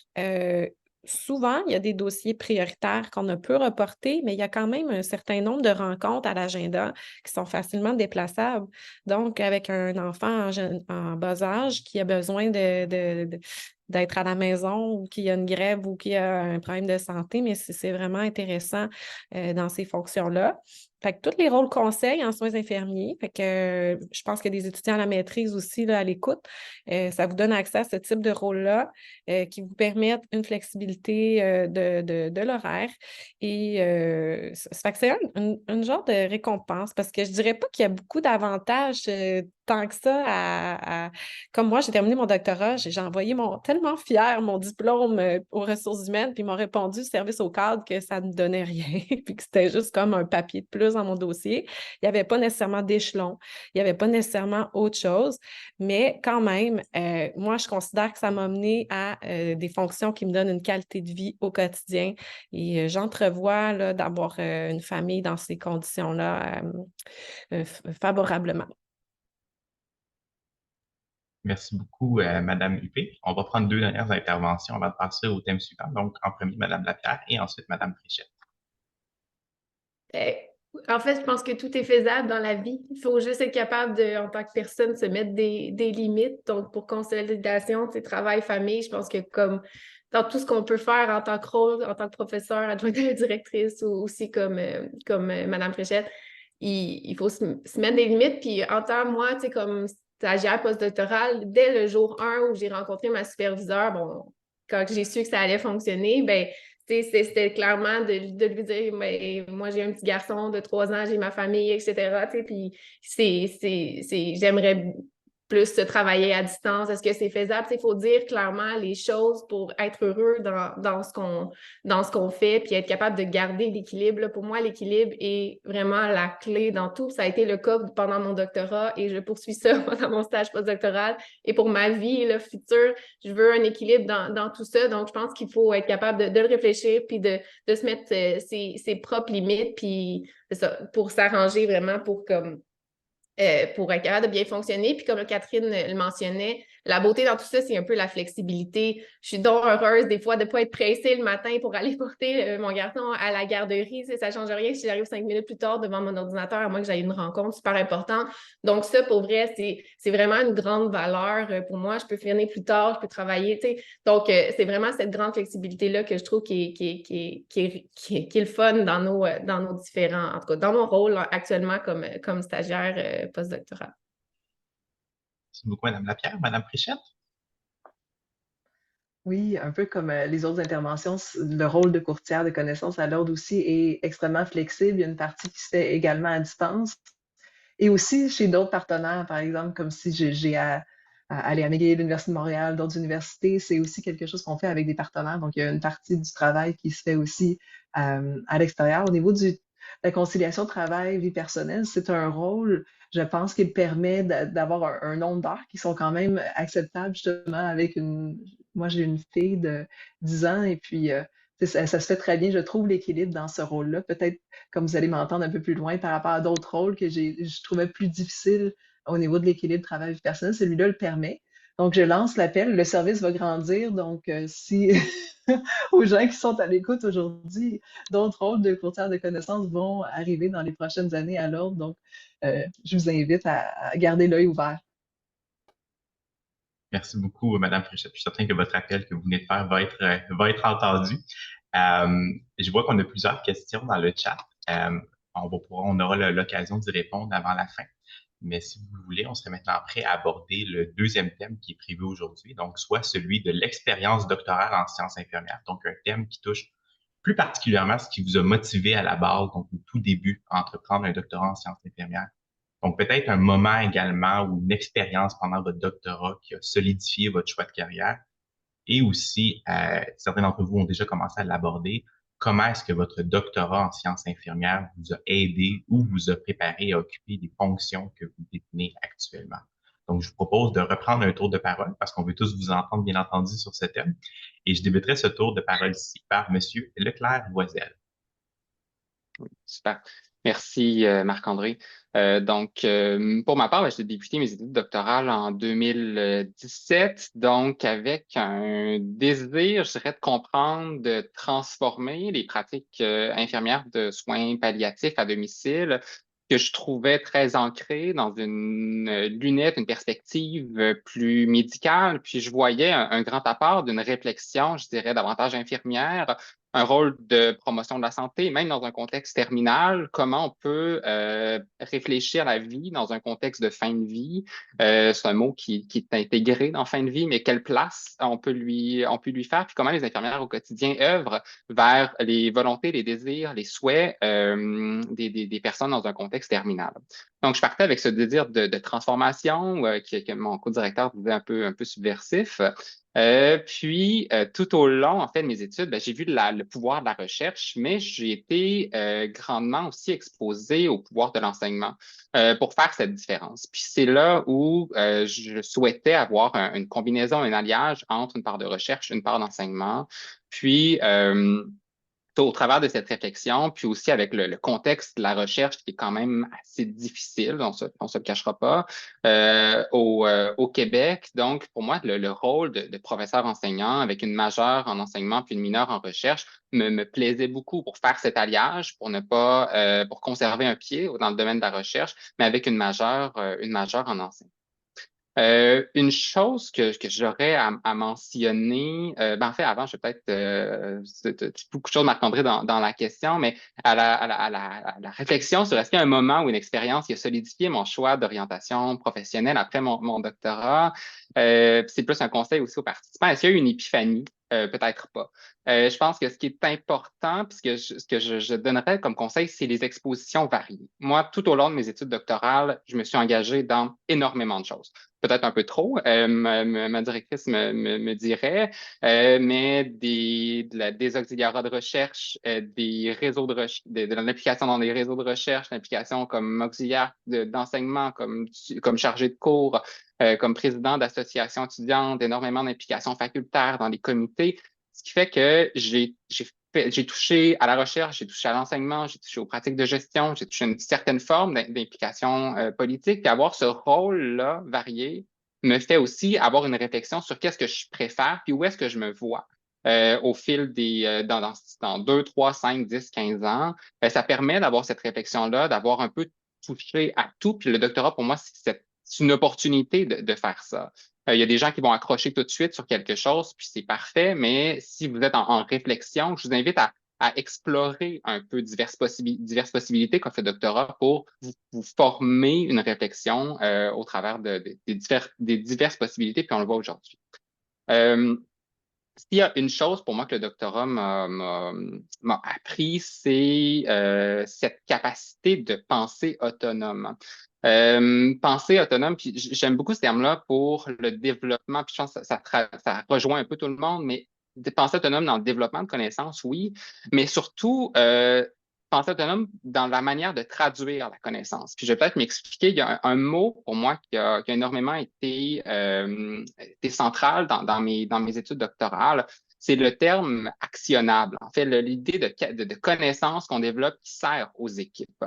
Souvent, il y a des dossiers prioritaires qu'on ne peut reporter, mais il y a quand même un certain nombre de rencontres à l'agenda qui sont facilement déplaçables. Donc, avec un enfant en bas âge qui a besoin d'être à la maison ou qui a une grève ou qui a un problème de santé, mais c'est vraiment intéressant dans ces fonctions-là. Fait que tous les rôles conseils en soins infirmiers, fait que je pense qu'il y a des étudiants à la maîtrise aussi là, à l'écoute. Ça vous donne accès à ce type de rôle-là qui vous permettent une flexibilité de l'horaire. Et ça fait que c'est un genre de récompense parce que je dirais pas qu'il y a beaucoup d'avantages tant que ça Comme moi, j'ai terminé mon doctorat, j'ai envoyé tellement fière mon diplôme aux ressources humaines, puis ils m'ont répondu service au cadre que ça ne donnait rien, puis que c'était juste comme un papier de plus dans mon dossier. Il n'y avait pas nécessairement d'échelon, il n'y avait pas nécessairement autre chose, mais quand même, moi, je considère que ça m'a mené à des fonctions qui me donnent une qualité de vie au quotidien et j'entrevois là, d'avoir une famille dans ces conditions-là favorablement. Merci beaucoup, Madame Huppé. On va prendre deux dernières interventions avant de passer au thème suivant. Donc, en premier, Madame Lapierre et ensuite Madame Fréchette. En fait, je pense que tout est faisable dans la vie. Il faut juste être capable de, en tant que personne, se mettre des limites. Donc, pour consolidation, travail, famille, je pense que comme dans tout ce qu'on peut faire en tant que rôle, en tant que professeur, adjointe à la directrice ou aussi comme Madame Fréchette, il faut se mettre des limites. Puis en tant que moi, comme stagiaire postdoctorale, dès le jour 1 où j'ai rencontré ma superviseure, bon, quand j'ai su que ça allait fonctionner, ben c'était clairement de lui dire, mais moi, j'ai un petit garçon de 3 ans, j'ai ma famille, etc. Puis j'aimerais plus travailler à distance. Est-ce que c'est faisable? Il faut dire clairement les choses pour être heureux dans ce qu'on fait, puis être capable de garder l'équilibre. Pour moi, l'équilibre est vraiment la clé dans tout. Ça a été le cas pendant mon doctorat et je poursuis ça pendant mon stage postdoctoral. Et pour ma vie future, je veux un équilibre dans tout ça. Donc, je pense qu'il faut être capable de le réfléchir puis de se mettre ses propres limites, puis c'est ça, pour s'arranger vraiment pour être capable de bien fonctionner. Puis comme Catherine le mentionnait, la beauté dans tout ça, c'est un peu la flexibilité. Je suis donc heureuse des fois de ne pas être pressée le matin pour aller porter mon garçon à la garderie. Ça ne change rien si j'arrive 5 minutes plus tard devant mon ordinateur, à moins que j'aille une rencontre super importante. Donc ça, pour vrai, c'est vraiment une grande valeur pour moi. Je peux finir plus tard, je peux travailler. Donc, c'est vraiment cette grande flexibilité-là que je trouve qui est le fun dans nos différents, en tout cas, dans mon rôle actuellement comme stagiaire postdoctoral. Merci beaucoup, Madame Lapierre. Madame Fréchette? Oui, un peu comme les autres interventions, le rôle de courtière de connaissances à l'ordre aussi est extrêmement flexible. Il y a une partie qui se fait également à distance. Et aussi chez d'autres partenaires, par exemple, comme si j'ai à aller à McGill, l'Université de Montréal, d'autres universités, c'est aussi quelque chose qu'on fait avec des partenaires. Donc, il y a une partie du travail qui se fait aussi à l'extérieur. Au niveau de la conciliation travail-vie personnelle, c'est un rôle, je pense, qui permet d'avoir un nombre d'heures qui sont quand même acceptables, justement, avec une... Moi, j'ai une fille de 10 ans et puis ça se fait très bien. Je trouve l'équilibre dans ce rôle-là. Peut-être comme vous allez m'entendre un peu plus loin par rapport à d'autres rôles que je trouvais plus difficiles au niveau de l'équilibre travail-vie personnelle, celui-là le permet. Donc, je lance l'appel. Le service va grandir. Donc, si aux gens qui sont à l'écoute aujourd'hui, d'autres rôles de courtière de connaissances vont arriver dans les prochaines années à l'ordre. Donc, je vous invite à garder l'œil ouvert. Merci beaucoup, Madame Fréchette. Je suis certain que votre appel que vous venez de faire va être entendu. Je vois qu'on a plusieurs questions dans le chat. On aura l'occasion d'y répondre avant la fin. Mais si vous voulez, on serait maintenant prêt à aborder le deuxième thème qui est prévu aujourd'hui, donc soit celui de l'expérience doctorale en sciences infirmières, donc un thème qui touche plus particulièrement ce qui vous a motivé à la base, donc au tout début, à entreprendre un doctorat en sciences infirmières. Donc peut-être un moment également ou une expérience pendant votre doctorat qui a solidifié votre choix de carrière. Et aussi, certains d'entre vous ont déjà commencé à l'aborder, comment est-ce que votre doctorat en sciences infirmières vous a aidé ou vous a préparé à occuper des fonctions que vous détenez actuellement. Donc, je vous propose de reprendre un tour de parole parce qu'on veut tous vous entendre, bien entendu, sur ce thème. Et je débuterai ce tour de parole ici par Monsieur Leclerc-Voiselle. Super. Merci, Marc-André. Pour ma part, j'ai débuté mes études doctorales en 2017, donc avec un désir, je dirais, de comprendre, de transformer les pratiques infirmières de soins palliatifs à domicile que je trouvais très ancrées dans une lunette, une perspective plus médicale. Puis je voyais un grand apport d'une réflexion, je dirais, davantage infirmière, un rôle de promotion de la santé, même dans un contexte terminal, comment on peut réfléchir à la vie dans un contexte de fin de vie. C'est un mot qui est intégré dans fin de vie, mais quelle place on peut lui faire, puis comment les infirmières au quotidien œuvrent vers les volontés, les désirs, les souhaits des personnes dans un contexte terminal. Donc, je partais avec ce désir de transformation que mon co-directeur disait un peu subversif. Tout au long, en fait, de mes études, j'ai vu le pouvoir de la recherche, mais j'ai été grandement aussi exposé au pouvoir de l'enseignement pour faire cette différence. Puis c'est là où je souhaitais avoir une combinaison, un alliage entre une part de recherche, une part d'enseignement. Puis, au travers de cette réflexion, puis aussi avec le contexte de la recherche qui est quand même assez difficile, on se le cachera pas, au Québec. Donc, pour moi, le rôle de professeur enseignant avec une majeure en enseignement puis une mineure en recherche me plaisait beaucoup pour faire cet alliage, pour ne pas, pour conserver un pied dans le domaine de la recherche, mais avec une majeure en enseignement. Une chose que j'aurais à mentionner, en fait, avant, je vais peut-être beaucoup de choses Marc-André dans la question, mais à la réflexion sur est-ce qu'il y a un moment ou une expérience qui a solidifié mon choix d'orientation professionnelle après mon doctorat. C'est plus un conseil aussi aux participants. Est-ce qu'il y a eu une épiphanie? Peut-être pas. Je pense que ce qui est important, puis ce que je donnerais comme conseil, c'est les expositions variées. Moi, tout au long de mes études doctorales, je me suis engagé dans énormément de choses. Peut-être un peu trop, ma directrice me dirait, mais des auxiliaires de recherche, des réseaux de recherche, de l'implication dans des réseaux de recherche, l'implication comme auxiliaire d'enseignement, comme chargé de cours, comme président d'associations étudiantes, énormément d'implications facultaires dans les comités, ce qui fait que j'ai touché à la recherche, j'ai touché à l'enseignement, j'ai touché aux pratiques de gestion, j'ai touché à une certaine forme d'implication politique. Puis avoir ce rôle-là varié me fait aussi avoir une réflexion sur qu'est-ce que je préfère, puis où est-ce que je me vois. Au fil dans 2, 3, 5, 10, 15 ans, ça permet d'avoir cette réflexion-là, d'avoir un peu touché à tout. Puis le doctorat, pour moi, c'est une opportunité de faire ça. Il y a des gens qui vont accrocher tout de suite sur quelque chose, puis c'est parfait, mais si vous êtes en réflexion, je vous invite à explorer un peu diverses possibilités qu'offre le doctorat pour vous former une réflexion au travers des diverses possibilités, puis on le voit aujourd'hui. s'il y a une chose pour moi que le doctorat m'a appris, c'est cette capacité de pensée autonome. Pensée autonome, puis j'aime beaucoup ce terme-là pour le développement, puis je pense que ça rejoint un peu tout le monde, mais pensée autonome dans le développement de connaissances, oui, mais surtout pensée autonome dans la manière de traduire la connaissance. Puis je vais peut-être m'expliquer, il y a un mot pour moi qui a énormément été central dans mes études doctorales, c'est le terme actionnable. En fait, l'idée de connaissances qu'on développe qui sert aux équipes,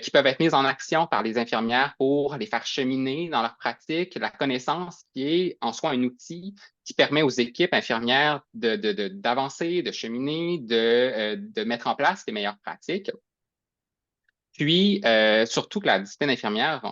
qui peuvent être mises en action par les infirmières pour les faire cheminer dans leur pratique. La connaissance qui est en soi un outil qui permet aux équipes infirmières d'avancer, de cheminer, de mettre en place les meilleures pratiques. Puis, surtout que la discipline infirmière,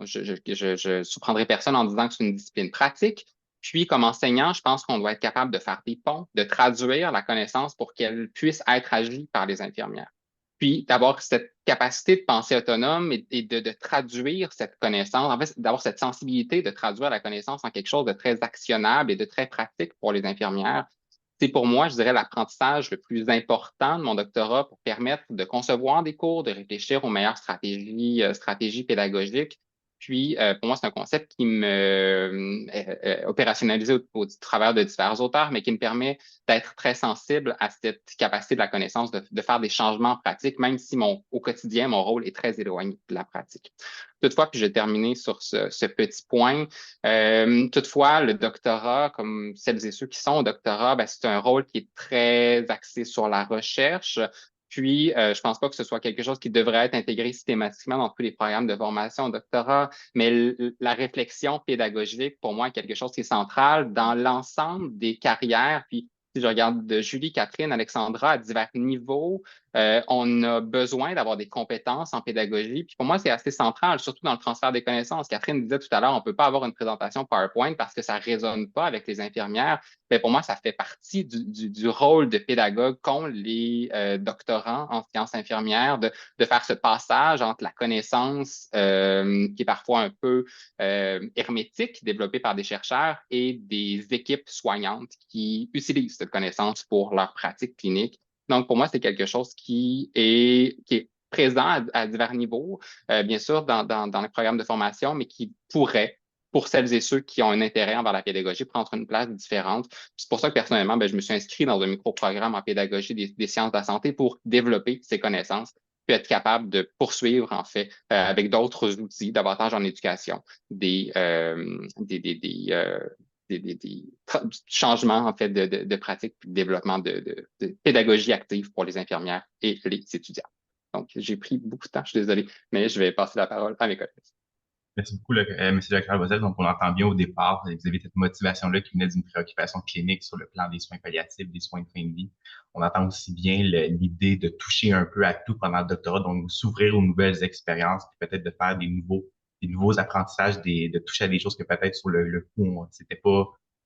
je surprendrai personne en disant que c'est une discipline pratique. Puis, comme enseignant, je pense qu'on doit être capable de faire des ponts, de traduire la connaissance pour qu'elle puisse être agie par les infirmières. Puis, d'avoir cette capacité de pensée autonome et de traduire cette connaissance, en fait, d'avoir cette sensibilité de traduire la connaissance en quelque chose de très actionnable et de très pratique pour les infirmières. C'est pour moi, je dirais, l'apprentissage le plus important de mon doctorat pour permettre de concevoir des cours, de réfléchir aux meilleures stratégies pédagogiques. Puis, pour moi, c'est un concept qui me opérationnalisé au travers de divers auteurs, mais qui me permet d'être très sensible à cette capacité de la connaissance de faire des changements pratiques, même si au quotidien, mon rôle est très éloigné de la pratique. Toutefois, puis je vais terminer sur ce petit point. Toutefois, le doctorat, comme celles et ceux qui sont au doctorat, ben, c'est un rôle qui est très axé sur la recherche. Puis, je pense pas que ce soit quelque chose qui devrait être intégré systématiquement dans tous les programmes de formation au doctorat, mais la réflexion pédagogique, pour moi, est quelque chose qui est central dans l'ensemble des carrières. Puis, si je regarde de Julie, Catherine, Alexandra à divers niveaux, on a besoin d'avoir des compétences en pédagogie. Puis pour moi, c'est assez central, surtout dans le transfert des connaissances. Catherine disait tout à l'heure, on ne peut pas avoir une présentation PowerPoint parce que ça ne résonne pas avec les infirmières. Mais pour moi, ça fait partie du rôle de pédagogue qu'ont les doctorants en sciences infirmières, de faire ce passage entre la connaissance qui est parfois un peu hermétique, développée par des chercheurs, et des équipes soignantes qui utilisent cette connaissance pour leur pratique clinique. Donc, pour moi, c'est quelque chose qui est présent à divers niveaux, bien sûr, dans les programmes de formation, mais qui pourrait, pour celles et ceux qui ont un intérêt envers la pédagogie, prendre une place différente. C'est pour ça que personnellement, je me suis inscrit dans un micro-programme en pédagogie des sciences de la santé pour développer ces connaissances, puis être capable de poursuivre, en fait, avec d'autres outils, davantage en éducation, des changements, en fait, de pratiques, de développement de pédagogie active pour les infirmières et les étudiants. Donc, j'ai pris beaucoup de temps, je suis désolé, mais je vais passer la parole à mes collègues. Merci beaucoup, M. Dr. Boisel. Donc, on entend bien au départ, vous avez cette motivation-là qui venait d'une préoccupation clinique sur le plan des soins palliatifs, des soins de fin de vie. On entend aussi bien l'idée de toucher un peu à tout pendant le doctorat, donc s'ouvrir aux nouvelles expériences, puis peut-être de faire des nouveaux apprentissages, de toucher à des choses que peut-être sur le coup,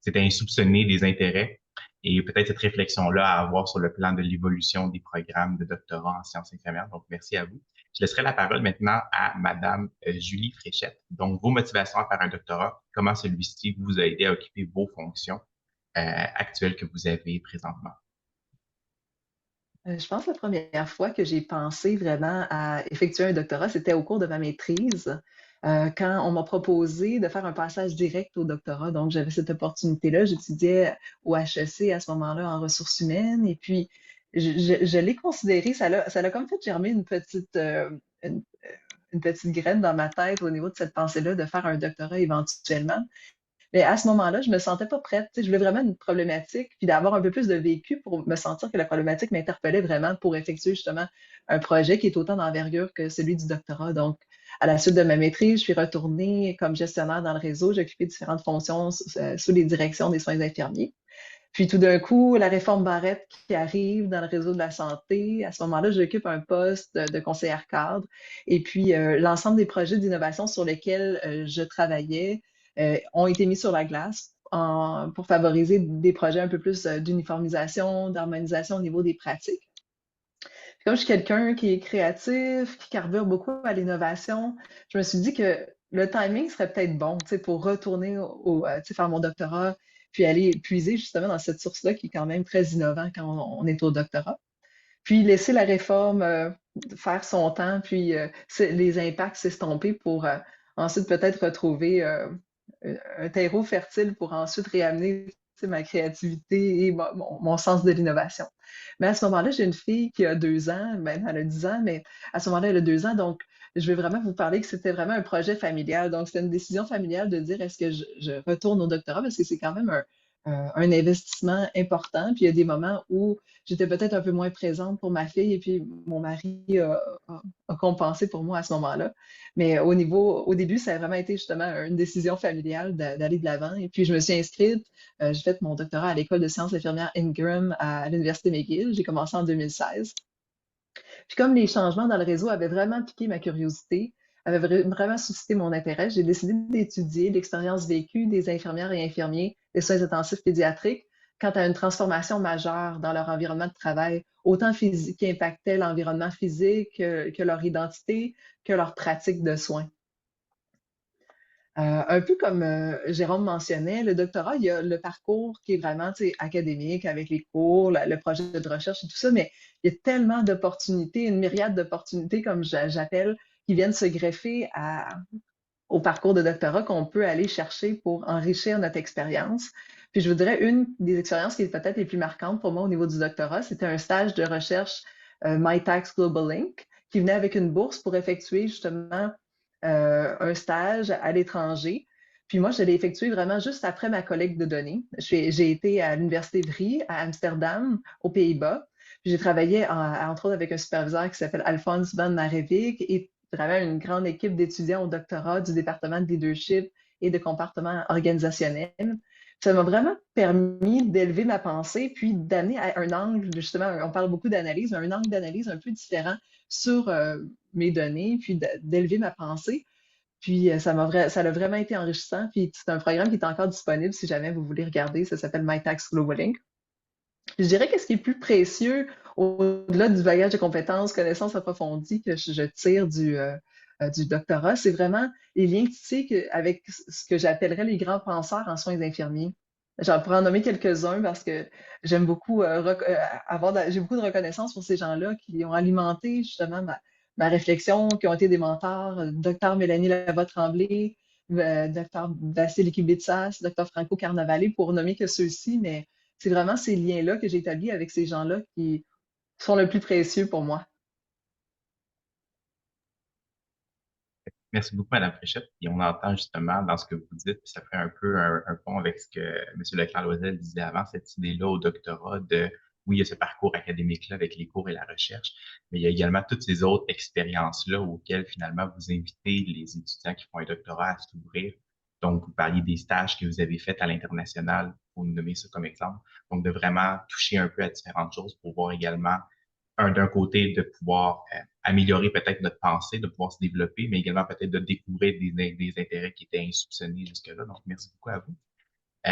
c'était insoupçonné des intérêts. Et peut-être cette réflexion-là à avoir sur le plan de l'évolution des programmes de doctorat en sciences infirmières. Donc, merci à vous. Je laisserai la parole maintenant à Madame Julie Fréchette. Donc, vos motivations à faire un doctorat, comment celui-ci vous a aidé à occuper vos fonctions actuelles que vous avez présentement? Je pense que la première fois que j'ai pensé vraiment à effectuer un doctorat, c'était au cours de ma maîtrise, quand on m'a proposé de faire un passage direct au doctorat. Donc, j'avais cette opportunité-là. J'étudiais au HEC à ce moment-là en ressources humaines. Et puis, je l'ai considéré, ça l'a comme fait germer une, une petite graine dans ma tête au niveau de cette pensée-là de faire un doctorat éventuellement. Mais à ce moment-là, je me sentais pas prête. Je voulais vraiment une problématique, puis d'avoir un peu plus de vécu pour me sentir que la problématique m'interpellait vraiment pour effectuer justement un projet qui est autant d'envergure que celui du doctorat. Donc, à la suite de ma maîtrise, je suis retournée comme gestionnaire dans le réseau. J'ai occupé différentes fonctions sous les directions des soins infirmiers. Puis tout d'un coup, la réforme Barrette qui arrive dans le réseau de la santé. À ce moment-là, j'occupe un poste de conseillère cadre. Et puis, l'ensemble des projets d'innovation sur lesquels je travaillais ont été mis sur la glace pour favoriser des projets un peu plus d'uniformisation, d'harmonisation au niveau des pratiques. Puis comme je suis quelqu'un qui est créatif, qui carbure beaucoup à l'innovation, je me suis dit que le timing serait peut-être bon pour retourner faire mon doctorat, puis aller puiser justement dans cette source-là qui est quand même très innovant quand on est au doctorat. Puis laisser la réforme faire son temps, puis les impacts s'estomper pour ensuite peut-être retrouver un terreau fertile pour ensuite réamener ma créativité et mon sens de l'innovation. Mais à ce moment-là, j'ai une fille qui a 2 ans, même elle a 10 ans, mais à ce moment-là, elle a 2 ans, donc je vais vraiment vous parler que c'était vraiment un projet familial. Donc, c'était une décision familiale de dire est-ce que je retourne au doctorat parce que c'est quand même un investissement important. Puis il y a des moments où j'étais peut-être un peu moins présente pour ma fille et puis mon mari a compensé pour moi à ce moment-là. Mais au début, ça a vraiment été justement une décision familiale d'aller de l'avant. Et puis je me suis inscrite, j'ai fait mon doctorat à l'École de sciences infirmières Ingram à l'Université McGill. J'ai commencé en 2016. Puis comme les changements dans le réseau avaient vraiment piqué ma curiosité, avaient vraiment suscité mon intérêt, j'ai décidé d'étudier l'expérience vécue des infirmières et infirmiers des soins intensifs pédiatriques quant à une transformation majeure dans leur environnement de travail, autant physique qui impactait l'environnement physique que leur identité, que leur pratique de soins. Un peu comme Jérôme mentionnait, le doctorat, il y a le parcours qui est vraiment académique avec les cours, le projet de recherche et tout ça, mais il y a tellement d'opportunités, une myriade d'opportunités, comme j'appelle, qui viennent se greffer au parcours de doctorat qu'on peut aller chercher pour enrichir notre expérience. Puis je vous dirais, une des expériences qui est peut-être les plus marquantes pour moi au niveau du doctorat, c'était un stage de recherche MyTax Global Link qui venait avec une bourse pour effectuer justement un stage à l'étranger. Puis moi, je l'ai effectué vraiment juste après ma collecte de données. J'ai été à l'Université Vrie à Amsterdam, aux Pays-Bas. J'ai travaillé entre autres avec un superviseur qui s'appelle Alphonse Van Marewijk et vraiment une grande équipe d'étudiants au doctorat du département de leadership et de comportement organisationnel. Ça m'a vraiment permis d'élever ma pensée, puis d'amener à un angle, justement, on parle beaucoup d'analyse, un angle d'analyse un peu différent sur mes données, puis d'élever ma pensée. Puis ça a vraiment été enrichissant. Puis c'est un programme qui est encore disponible si jamais vous voulez regarder. Ça s'appelle MyTax Global Link. Je dirais que ce qui est plus précieux au-delà du bagage de compétences, connaissances approfondies que je tire du doctorat, c'est vraiment les liens avec ce que j'appellerais les grands penseurs en soins infirmiers. J'en pourrais en nommer quelques-uns parce que j'aime beaucoup j'ai beaucoup de reconnaissance pour ces gens-là qui ont alimenté justement ma réflexion, qui ont été des mentors, Dr Mélanie Lavoie-Tremblay, Dr Vassili Kibitsas, Dr Franco Carnavalet, pour nommer que ceux-ci, mais c'est vraiment ces liens-là que j'ai établis avec ces gens-là qui sont le plus précieux pour moi. Merci beaucoup, Madame Fréchette. Et on entend justement dans ce que vous dites, puis ça fait un peu un pont avec ce que M. Leclerc-Loisel disait avant, cette idée-là au doctorat de, oui, il y a ce parcours académique-là avec les cours et la recherche, mais il y a également toutes ces autres expériences-là auxquelles finalement vous invitez les étudiants qui font un doctorat à s'ouvrir. Donc, vous parliez des stages que vous avez faits à l'international, pour nous nommer ça comme exemple. Donc, de vraiment toucher un peu à différentes choses pour voir également d'un côté, de pouvoir améliorer peut-être notre pensée, de pouvoir se développer, mais également peut-être de découvrir des intérêts qui étaient insoupçonnés jusque-là. Donc, merci beaucoup à vous.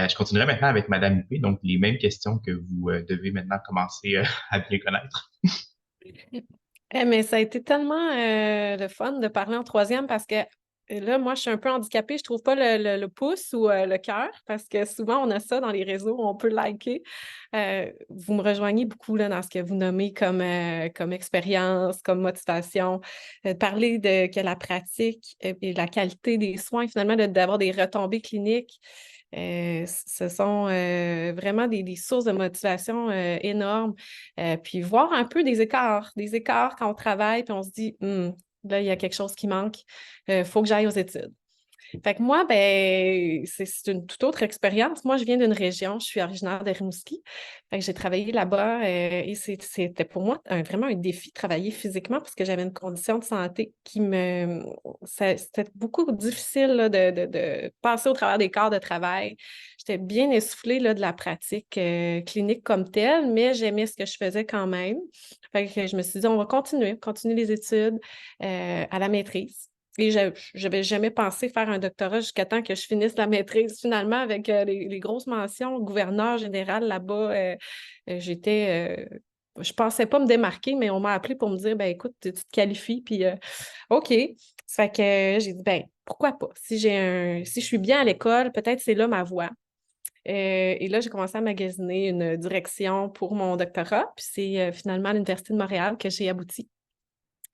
Je continuerai maintenant avec Madame Huppé. Donc, les mêmes questions que vous devez maintenant commencer à bien connaître. Mais ça a été tellement le fun de parler en troisième parce que là, moi, je suis un peu handicapée. Je trouve pas le pouce ou le cœur parce que souvent, on a ça dans les réseaux, on peut liker. Vous me rejoignez beaucoup là, dans ce que vous nommez comme expérience, comme motivation. Parler de que la pratique et la qualité des soins, finalement, d'avoir des retombées cliniques. Ce sont vraiment des sources de motivation énormes. Puis voir un peu des écarts quand on travaille, puis on se dit, là, il y a quelque chose qui manque, faut que j'aille aux études. Fait que moi, ben, c'est une toute autre expérience. Moi, je viens d'une région, je suis originaire de Rimouski. Fait que j'ai travaillé là-bas et c'était pour moi vraiment un défi de travailler physiquement parce que j'avais une condition de santé c'était beaucoup difficile là, de passer au travers des quarts de travail. J'étais bien essoufflée là, de la pratique clinique comme telle, mais j'aimais ce que je faisais quand même. Fait que je me suis dit, on va continuer les études à la maîtrise. Et je n'avais jamais pensé faire un doctorat jusqu'à temps que je finisse la maîtrise. Finalement, avec les grosses mentions, gouverneur général là-bas, je pensais pas me démarquer, mais on m'a appelé pour me dire, ben écoute, tu te qualifies, puis OK. Ça fait que j'ai dit, ben pourquoi pas? Si je suis bien à l'école, peut-être c'est là ma voie. Et là, j'ai commencé à magasiner une direction pour mon doctorat, puis c'est finalement à l'Université de Montréal que j'ai abouti.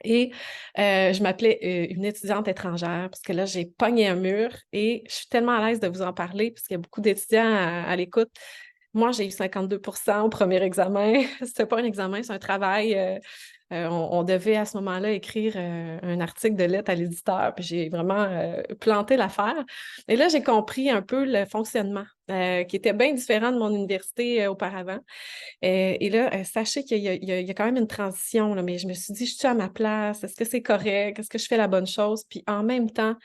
Et je m'appelais une étudiante étrangère parce que là, j'ai pogné un mur et je suis tellement à l'aise de vous en parler parce qu'il y a beaucoup d'étudiants à l'écoute. Moi, j'ai eu 52% au premier examen. C'était pas un examen, c'est un travail. On devait à ce moment-là écrire un article de lettre à l'éditeur, puis j'ai vraiment planté l'affaire. Et là, j'ai compris un peu le fonctionnement qui était bien différent de mon université auparavant. Et là, sachez qu'il y a quand même une transition, là, mais je me suis dit, je suis à ma place? Est-ce que c'est correct? Est-ce que je fais la bonne chose? Puis en même temps,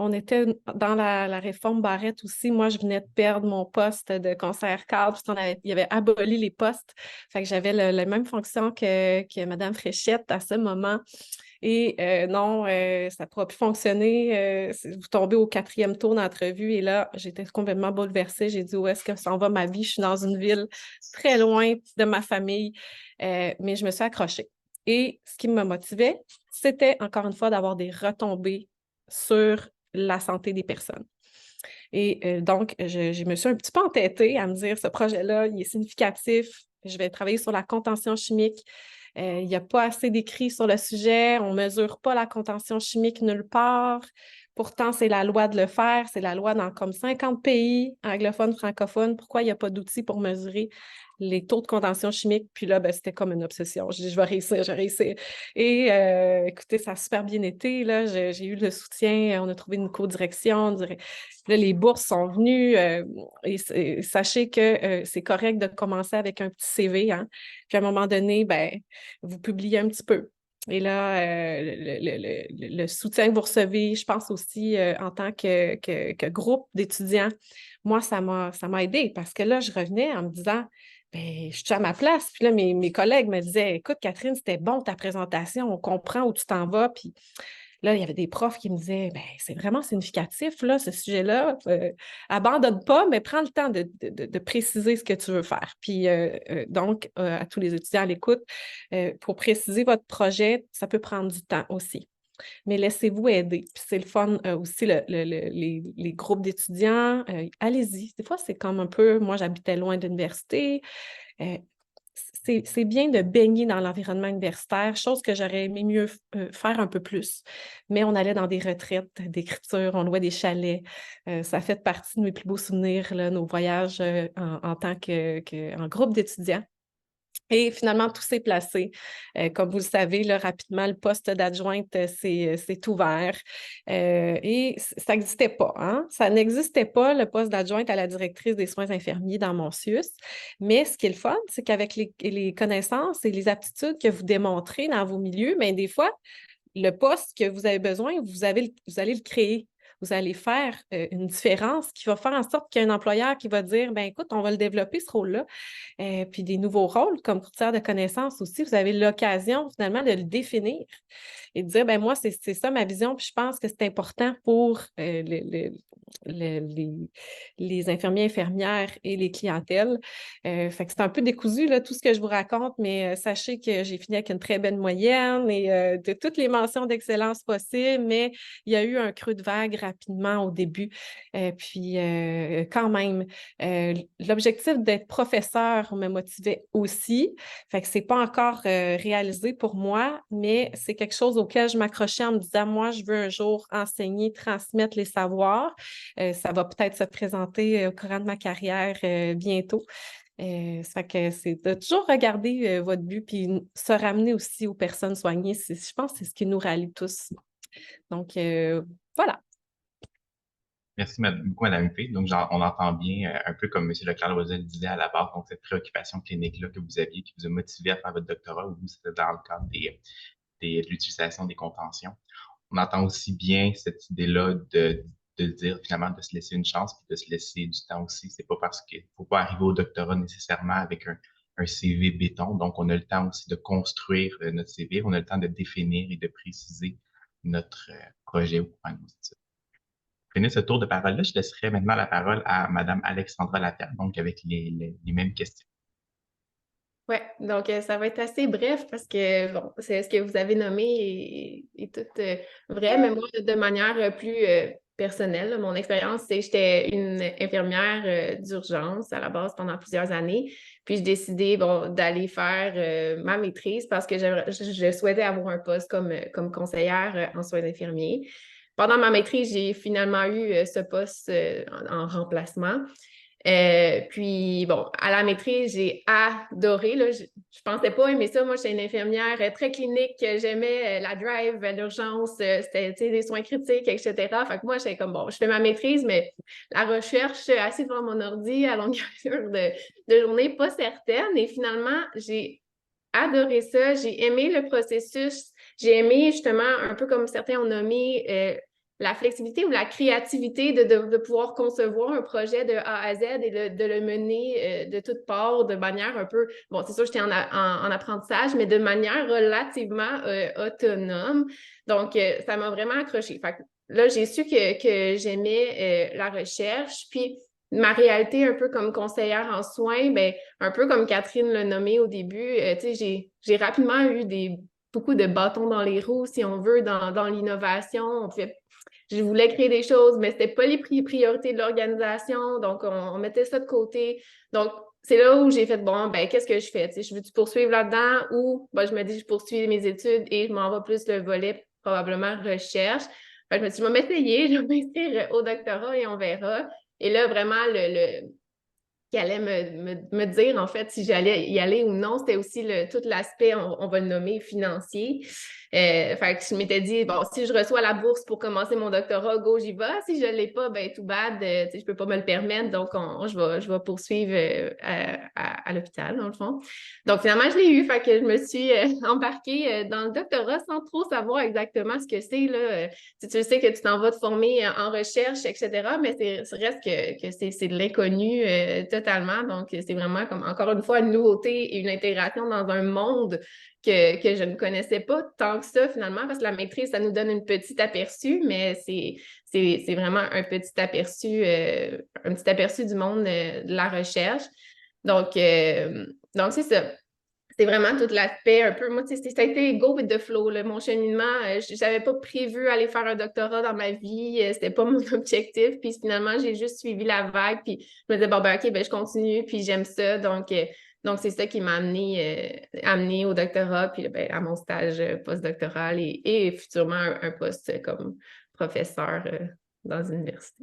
on était dans la réforme Barrette aussi. Moi, je venais de perdre mon poste de conseillère cadre parce il avait aboli les postes. Fait que j'avais la même fonction que Mme Fréchette à ce moment. Et non, ça ne pourra plus fonctionner. Vous tombez au 4e tour d'entrevue et là, j'étais complètement bouleversée. J'ai dit, où est-ce que s'en va ma vie? Je suis dans une ville très loin de ma famille, mais je me suis accrochée. Et ce qui me motivait, c'était encore une fois d'avoir des retombées sur la santé des personnes. Et donc, je me suis un petit peu entêtée à me dire, ce projet-là, il est significatif. Je vais travailler sur la contention chimique. Il n'y a pas assez d'écrits sur le sujet. On ne mesure pas la contention chimique nulle part. Pourtant, c'est la loi de le faire. C'est la loi dans comme 50 pays anglophones, francophones. Pourquoi il n'y a pas d'outils pour mesurer les taux de contention chimique? Puis là, c'était comme une obsession. Je dis, je vais réussir, je vais réussir. Et écoutez, ça a super bien été. Là. J'ai eu le soutien. On a trouvé une co-direction. Là, les bourses sont venues. Et sachez que c'est correct de commencer avec un petit CV. Hein? Puis à un moment donné, vous publiez un petit peu. Et là, le soutien que vous recevez, je pense aussi en tant que groupe d'étudiants, moi, ça m'a aidé parce que là, je revenais en me disant, je suis à ma place. Puis là, mes collègues me disaient, écoute, Catherine, c'était bon ta présentation, on comprend où tu t'en vas. Puis là, il y avait des profs qui me disaient, c'est vraiment significatif, là, ce sujet-là. Abandonne pas, mais prends le temps de préciser ce que tu veux faire. Puis donc, à tous les étudiants à l'écoute, pour préciser votre projet, ça peut prendre du temps aussi. Mais laissez-vous aider. Puis c'est le fun aussi, les groupes d'étudiants. Allez-y. Des fois, c'est comme un peu, moi, j'habitais loin de l'université. C'est bien de baigner dans l'environnement universitaire, chose que j'aurais aimé mieux faire un peu plus. Mais on allait dans des retraites d'écriture, on louait des chalets. Ça fait partie de mes plus beaux souvenirs, là, nos voyages en tant en groupe d'étudiants. Et finalement, tout s'est placé. Comme vous le savez, là, rapidement, le poste d'adjointe s'est ouvert. Et ça n'existait pas. Hein? Ça n'existait pas, le poste d'adjointe à la directrice des soins infirmiers dans mon CIUS. Mais ce qui est le fun, c'est qu'avec les connaissances et les aptitudes que vous démontrez dans vos milieux, des fois, le poste que vous avez besoin, vous allez le créer. Vous allez faire une différence qui va faire en sorte qu'il y a un employeur qui va dire, écoute, on va le développer, ce rôle-là. Puis des nouveaux rôles comme courtière de connaissances aussi, vous avez l'occasion finalement de le définir et de dire, moi, c'est ça ma vision, puis je pense que c'est important pour les infirmiers, infirmières et les clientèles. Fait que c'est un peu décousu, là, tout ce que je vous raconte, mais sachez que j'ai fini avec une très belle moyenne et de toutes les mentions d'excellence possibles, mais il y a eu un creux de vague rapidement au début. Puis quand même, l'objectif d'être professeur me motivait aussi. Fait que c'est pas encore réalisé pour moi, mais c'est quelque chose auquel je m'accrochais en me disant, moi, je veux un jour enseigner, transmettre les savoirs. Ça va peut-être se présenter au courant de ma carrière bientôt. Ça fait que c'est de toujours regarder votre but puis se ramener aussi aux personnes soignées. Je pense que c'est ce qui nous rallie tous. Donc, voilà. Merci beaucoup, Mme P. Donc, on entend bien, un peu comme M. Leclerc-Loisel disait à la base, donc cette préoccupation clinique-là que vous aviez, qui vous a motivé à faire votre doctorat, ou c'était dans le cadre de l'utilisation des contentions. On entend aussi bien cette idée-là de dire finalement de se laisser une chance puis de se laisser du temps aussi. C'est pas parce qu'il faut pas arriver au doctorat nécessairement avec un CV béton. Donc, on a le temps aussi de construire notre CV. On a le temps de définir et de préciser notre projet au cours de nos études. Finir ce tour de parole-là, je laisserai maintenant la parole à Mme Alexandra Laferre, donc avec les mêmes questions. Oui, donc ça va être assez bref parce que, bon, c'est ce que vous avez nommé est tout vrai, mais moi, de manière plus personnel, là. Mon expérience, c'est que j'étais une infirmière d'urgence à la base pendant plusieurs années. Puis, j'ai décidé d'aller faire ma maîtrise parce que je souhaitais avoir un poste comme conseillère en soins infirmiers. Pendant ma maîtrise, j'ai finalement eu ce poste en remplacement. Puis, à la maîtrise, j'ai adoré. Là, je pensais pas aimer ça. Moi, j'étais une infirmière très clinique. J'aimais la drive, l'urgence, c'était des soins critiques, etc. Fait que moi, j'étais comme, je fais ma maîtrise, mais la recherche, assis devant mon ordi à longueur de journée, pas certaine. Et finalement, j'ai adoré ça. J'ai aimé le processus. J'ai aimé justement, un peu comme certains ont nommé, la flexibilité ou la créativité de pouvoir concevoir un projet de A à Z et de le mener de toutes parts, de manière un peu, c'est sûr, j'étais en apprentissage, mais de manière relativement autonome. Donc, ça m'a vraiment accroché. Fait que là, j'ai su que j'aimais la recherche. Puis, ma réalité, un peu comme conseillère en soins, un peu comme Catherine l'a nommé au début, j'ai rapidement eu beaucoup de bâtons dans les roues, si on veut, dans l'innovation. Je voulais créer des choses, mais ce n'était pas les priorités de l'organisation, donc on mettait ça de côté. Donc, c'est là où j'ai fait, qu'est-ce que je fais? Je veux-tu poursuivre là-dedans ou je me dis, je poursuis mes études et je m'en vais plus le volet, probablement, recherche. Fait que je me suis dit, je vais m'essayer, je vais m'inscrire au doctorat et on verra. Et là, vraiment, qui allait me dire, en fait, si j'allais y aller ou non, c'était aussi tout l'aspect, on va le nommer, financier. Fait que je m'étais dit, si je reçois la bourse pour commencer mon doctorat, go, j'y vais. Si je ne l'ai pas, tout bad, je ne peux pas me le permettre, donc je vais poursuivre à l'hôpital, dans le fond. Donc, finalement, je l'ai eu, fait que je me suis embarquée dans le doctorat sans trop savoir exactement ce que c'est, là. Tu sais que tu t'en vas te former en recherche, etc., mais ça reste que c'est de l'inconnu totalement. Donc, c'est vraiment comme, encore une fois, une nouveauté et une intégration dans un monde que je ne connaissais pas tant que ça, finalement, parce que la maîtrise, ça nous donne un petit aperçu, mais c'est vraiment un petit aperçu du monde de la recherche. Donc c'est ça. C'est vraiment tout l'aspect un peu, moi, ça a été go with the flow, là, mon cheminement. Je n'avais pas prévu aller faire un doctorat dans ma vie, c'était pas mon objectif. Puis finalement, j'ai juste suivi la vague, puis je me disais, OK, je continue, puis j'aime ça. Donc c'est ça qui m'a amené au doctorat, puis à mon stage postdoctoral et futurement un poste comme professeur dans une université.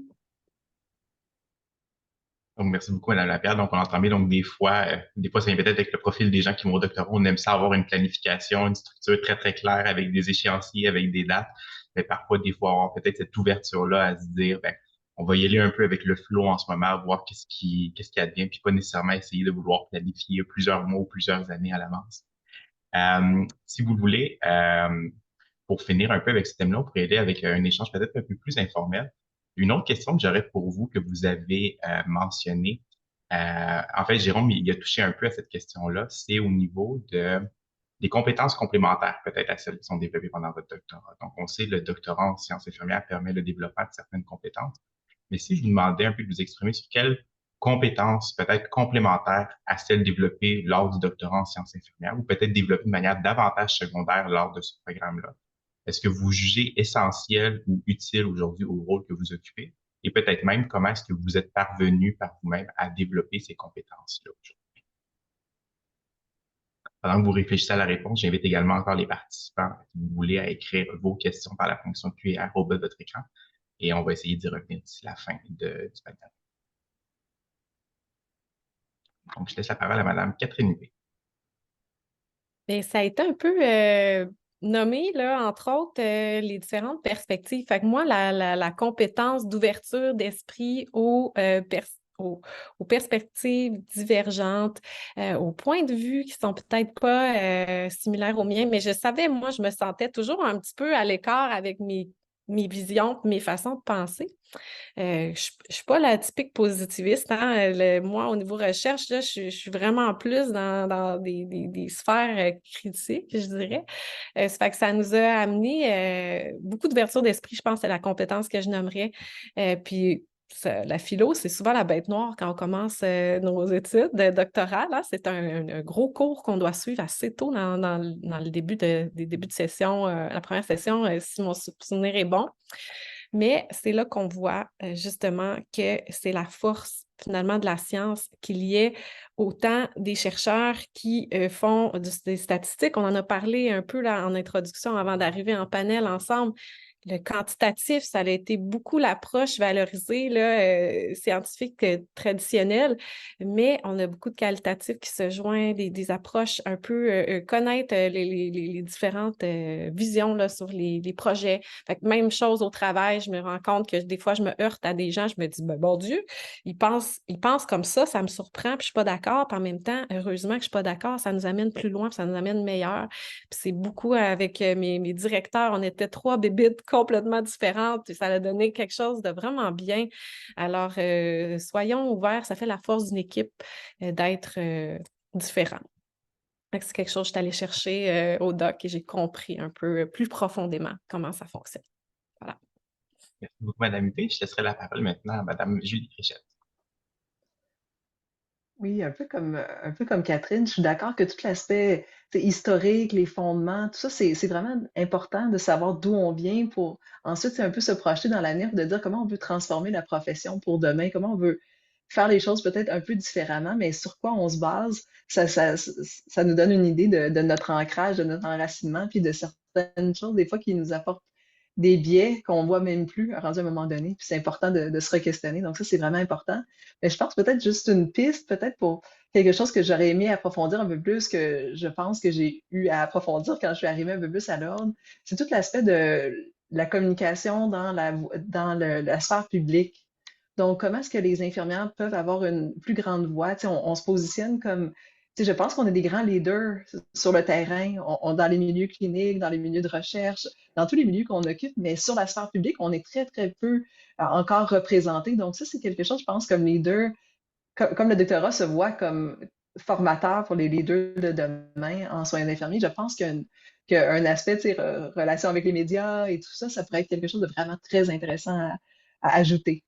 Donc, merci beaucoup, Mme Lapierre. Donc, on entend bien, donc, des fois, ça vient peut-être avec le profil des gens qui vont au doctorat. On aime ça avoir une planification, une structure très, très claire avec des échéanciers, avec des dates. Mais parfois, des fois, avoir peut-être cette ouverture-là à se dire, on va y aller un peu avec le flow en ce moment, voir qu'est-ce qui advient, puis pas nécessairement essayer de vouloir planifier plusieurs mois ou plusieurs années à l'avance. Si vous le voulez, pour finir un peu avec ce thème-là, on pourrait aller avec un échange peut-être un peu plus informel. Une autre question que j'aurais pour vous, que vous avez mentionnée, en fait, Jérôme, il a touché un peu à cette question-là, c'est au niveau des compétences complémentaires, peut-être à celles qui sont développées pendant votre doctorat. Donc, on sait que le doctorat en sciences infirmières permet le développement de certaines compétences. Mais si je vous demandais un peu de vous exprimer sur quelles compétences peut-être complémentaires à celles développées lors du doctorat en sciences infirmières ou peut-être développées de manière davantage secondaire lors de ce programme-là, est-ce que vous jugez essentiel ou utile aujourd'hui au rôle que vous occupez? Et peut-être même comment est-ce que vous êtes parvenu par vous-même à développer ces compétences-là aujourd'hui? Pendant que vous réfléchissez à la réponse, j'invite également encore les participants, si vous voulez, à écrire vos questions par la fonction QR au bas de votre écran. Et on va essayer d'y revenir d'ici la fin du panel. Donc, je laisse la parole à Mme Catherine Huet. Bien, ça a été un peu nommé, là, entre autres, les différentes perspectives. Fait que moi, la compétence d'ouverture d'esprit aux perspectives divergentes, aux points de vue qui sont peut-être pas similaires aux miens, mais je savais, moi, je me sentais toujours un petit peu à l'écart avec mes visions, mes façons de penser. Je ne suis pas la typique positiviste. Hein? Moi, au niveau recherche, là, je suis vraiment plus dans des sphères critiques, je dirais. Ça fait que ça nous a amené beaucoup d'ouverture d'esprit, je pense, c'est la compétence que je nommerais. Puis, la philo, c'est souvent la bête noire quand on commence nos études doctorales. Hein? C'est un gros cours qu'on doit suivre assez tôt dans le début des débuts de session, la première session, si mon souvenir est bon. Mais c'est là qu'on voit justement que c'est la force finalement de la science qu'il y ait autant des chercheurs qui font des statistiques. On en a parlé un peu là en introduction avant d'arriver en panel ensemble. Le quantitatif, ça a été beaucoup l'approche valorisée, là, scientifique traditionnelle, mais on a beaucoup de qualitatifs qui se joignent, des approches un peu connaître les différentes visions là, sur les projets. Fait que même chose au travail, je me rends compte que des fois, je me heurte à des gens, je me dis, ben, bon Dieu, ils pensent comme ça me surprend, puis je suis pas d'accord, puis en même temps, heureusement que je suis pas d'accord, ça nous amène plus loin, puis ça nous amène meilleur. Puis c'est beaucoup avec mes directeurs, on était 3 bébites complètement différentes, puis ça a donné quelque chose de vraiment bien. Alors, soyons ouverts, ça fait la force d'une équipe d'être différent. C'est quelque chose que je suis allée chercher au doc et j'ai compris un peu plus profondément comment ça fonctionne. Voilà. Merci beaucoup, Madame Huppé. Je laisserai la parole maintenant à Madame Julie Fréchette. Oui, un peu comme Catherine, je suis d'accord que tout l'aspect historique, les fondements, tout ça, c'est vraiment important de savoir d'où on vient pour ensuite c'est un peu se projeter dans l'avenir, de dire comment on veut transformer la profession pour demain, comment on veut faire les choses peut-être un peu différemment, mais sur quoi on se base, ça nous donne une idée de notre ancrage, de notre enracinement, puis de certaines choses, des fois, qui nous apportent des biais qu'on voit même plus rendu à un moment donné. Puis c'est important de se re-questionner. Donc ça, c'est vraiment important. Mais je pense peut-être juste une piste, peut-être pour quelque chose que j'aurais aimé approfondir un peu plus, que je pense que j'ai eu à approfondir quand je suis arrivée un peu plus à l'ordre. C'est tout l'aspect de la communication dans la sphère publique. Donc, comment est-ce que les infirmières peuvent avoir une plus grande voix? Tu sais, on se positionne comme, tu sais, je pense qu'on est des grands leaders sur le terrain, dans les milieux cliniques, dans les milieux de recherche, dans tous les milieux qu'on occupe, mais sur la sphère publique, on est très, très peu encore représentés. Donc, ça, c'est quelque chose, je pense, comme leader, comme le doctorat se voit comme formateur pour les leaders de demain en soins infirmiers, je pense qu'un aspect, tu sais, relation avec les médias et tout ça, ça pourrait être quelque chose de vraiment très intéressant à ajouter.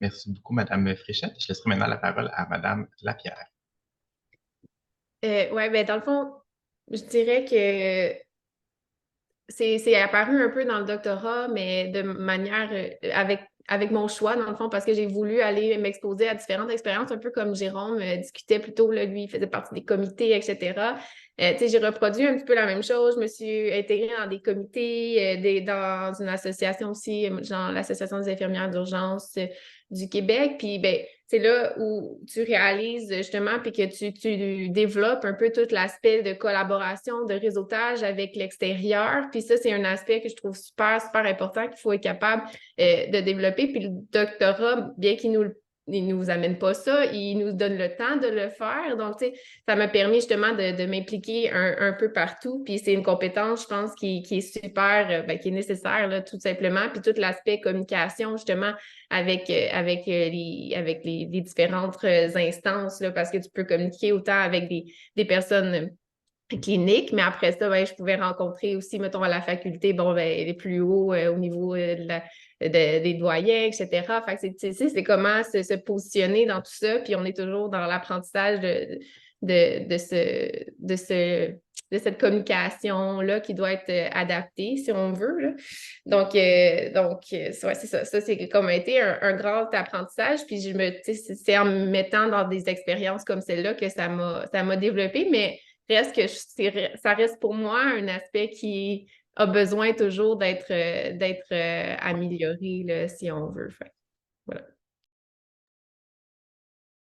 Merci beaucoup, Madame Fréchette. Je laisserai maintenant la parole à Madame Lapierre. Ouais, ben dans le fond, je dirais que c'est apparu un peu dans le doctorat, mais de manière avec mon choix, dans le fond, parce que j'ai voulu aller m'exposer à différentes expériences, un peu comme Jérôme discutait plus tôt, là, lui, il faisait partie des comités, etc. Tu sais, j'ai reproduit un petit peu la même chose. Je me suis intégrée dans des comités, dans une association aussi, genre l'Association des infirmières d'urgence du Québec. Puis, ben, c'est là où tu réalises justement, puis que tu développes un peu tout l'aspect de collaboration, de réseautage avec l'extérieur. Puis ça, c'est un aspect que je trouve super, super important qu'il faut être capable de développer. Puis le doctorat, bien qu'il nous amène pas ça, il nous donne le temps de le faire. Donc, tu sais, ça m'a permis justement de m'impliquer un peu partout. Puis c'est une compétence, je pense, qui est super, qui est nécessaire, là, tout simplement. Puis tout l'aspect communication, justement, avec les différentes instances, là, parce que tu peux communiquer autant avec des personnes cliniques, mais après ça, ben, je pouvais rencontrer aussi, mettons, à la faculté, bon, ben, les plus hauts au niveau des doyens, etc. Fait que c'est comment se positionner dans tout ça, puis on est toujours dans l'apprentissage de cette communication-là qui doit être adaptée, si on veut, là. Donc ouais, c'est ça. Ça, c'est comme été un grand apprentissage. Puis c'est en me mettant dans des expériences comme celle-là que ça m'a développé, mais reste que ça reste pour moi un aspect qui a besoin toujours d'être amélioré, là, si on veut. Fait, voilà.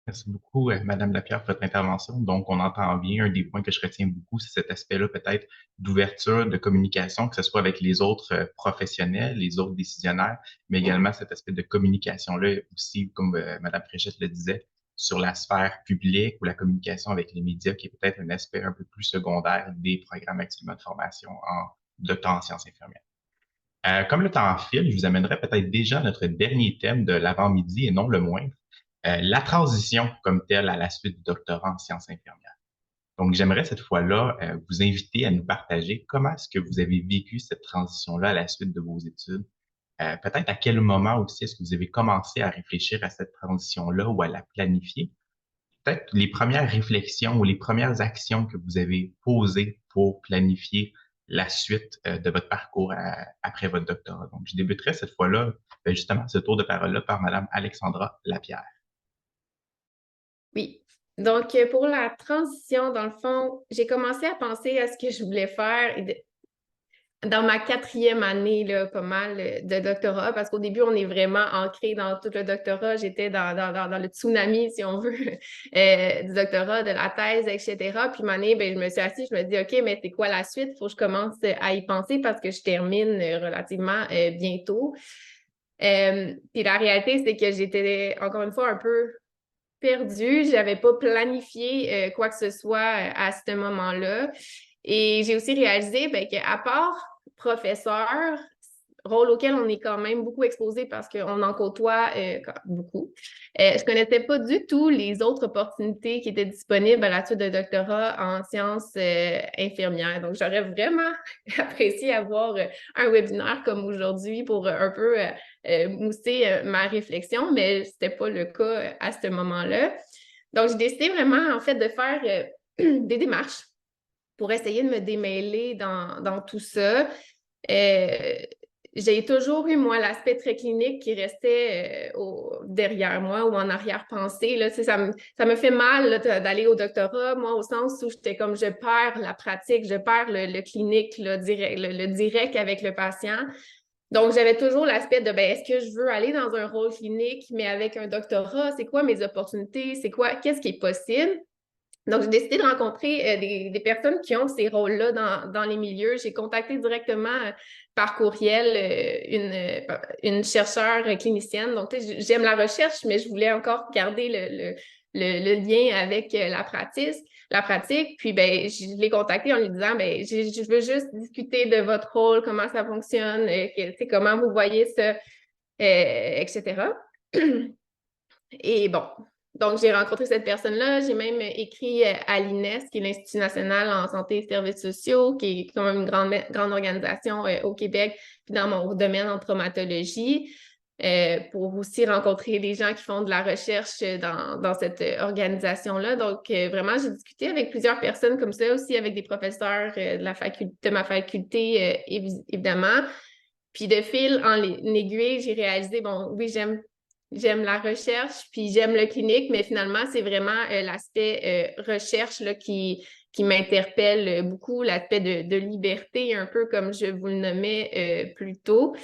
Merci beaucoup, Madame Lapierre, pour votre intervention. Donc, on entend bien, un des points que je retiens beaucoup, c'est cet aspect-là peut-être d'ouverture, de communication, que ce soit avec les autres professionnels, les autres décisionnaires, mais également cet aspect de communication-là aussi, comme Madame Fréchette le disait, sur la sphère publique ou la communication avec les médias, qui est peut-être un aspect un peu plus secondaire des programmes actuellement de formation en doctorat en sciences infirmières. Comme le temps file, je vous amènerai peut-être déjà à notre dernier thème de l'avant-midi et non le moindre, la transition comme telle à la suite du doctorat en sciences infirmières. Donc, j'aimerais cette fois-là vous inviter à nous partager comment est-ce que vous avez vécu cette transition-là à la suite de vos études. Peut-être à quel moment aussi est-ce que vous avez commencé à réfléchir à cette transition-là ou à la planifier. Peut-être les premières réflexions ou les premières actions que vous avez posées pour planifier la suite de votre parcours après votre doctorat. Donc, je débuterai cette fois-là, justement, ce tour de parole-là par Madame Alexandra Lapierre. Oui. Donc, pour la transition, dans le fond, j'ai commencé à penser à ce que je voulais faire dans ma 4e année, là, pas mal de doctorat, parce qu'au début, on est vraiment ancré dans tout le doctorat. J'étais dans le tsunami, si on veut, du doctorat, de la thèse, etc. Puis, une année, ben, je me suis assise, je me dis, OK, mais c'est quoi la suite? Il faut que je commence à y penser parce que je termine relativement bientôt. Puis, la réalité, c'est que j'étais, encore une fois, un peu perdue. Je n'avais pas planifié quoi que ce soit à ce moment-là. Et j'ai aussi réalisé qu'à part professeur, rôle auquel on est quand même beaucoup exposé parce qu'on en côtoie beaucoup. Je ne connaissais pas du tout les autres opportunités qui étaient disponibles à la suite de doctorat en sciences infirmières. Donc, j'aurais vraiment apprécié avoir un webinaire comme aujourd'hui pour un peu mousser ma réflexion, mais ce n'était pas le cas à ce moment-là. Donc, j'ai décidé vraiment, en fait, de faire des démarches pour essayer de me démêler dans tout ça. J'ai toujours eu, moi, l'aspect très clinique qui restait derrière moi ou en arrière-pensée. Là, ça me fait mal là, d'aller au doctorat, moi, au sens où j'étais comme je perds la pratique, je perds le clinique, le direct avec le patient. Donc, j'avais toujours l'aspect de est-ce que je veux aller dans un rôle clinique, mais avec un doctorat, c'est quoi mes opportunités, qu'est-ce qui est possible? Donc, j'ai décidé de rencontrer des personnes qui ont ces rôles-là dans les milieux. J'ai contacté directement par courriel une chercheure clinicienne. Donc, j'aime la recherche, mais je voulais encore garder le lien avec la pratique. Puis, je l'ai contactée en lui disant, je veux juste discuter de votre rôle, comment ça fonctionne, comment vous voyez ça, etc. Et bon, donc j'ai rencontré cette personne-là. J'ai même écrit à l'INES, qui est l'Institut national en santé et services sociaux, qui est quand même une grande organisation au Québec, puis dans mon domaine en traumatologie, pour aussi rencontrer des gens qui font de la recherche dans cette organisation-là. Donc, vraiment, j'ai discuté avec plusieurs personnes comme ça, aussi avec des professeurs de ma faculté, évidemment. Puis de fil en aiguille, j'ai réalisé, bon, oui, j'aime la recherche, puis j'aime le clinique, mais finalement, c'est vraiment l'aspect recherche là, qui m'interpelle beaucoup, l'aspect de liberté, un peu comme je vous le nommais plus tôt.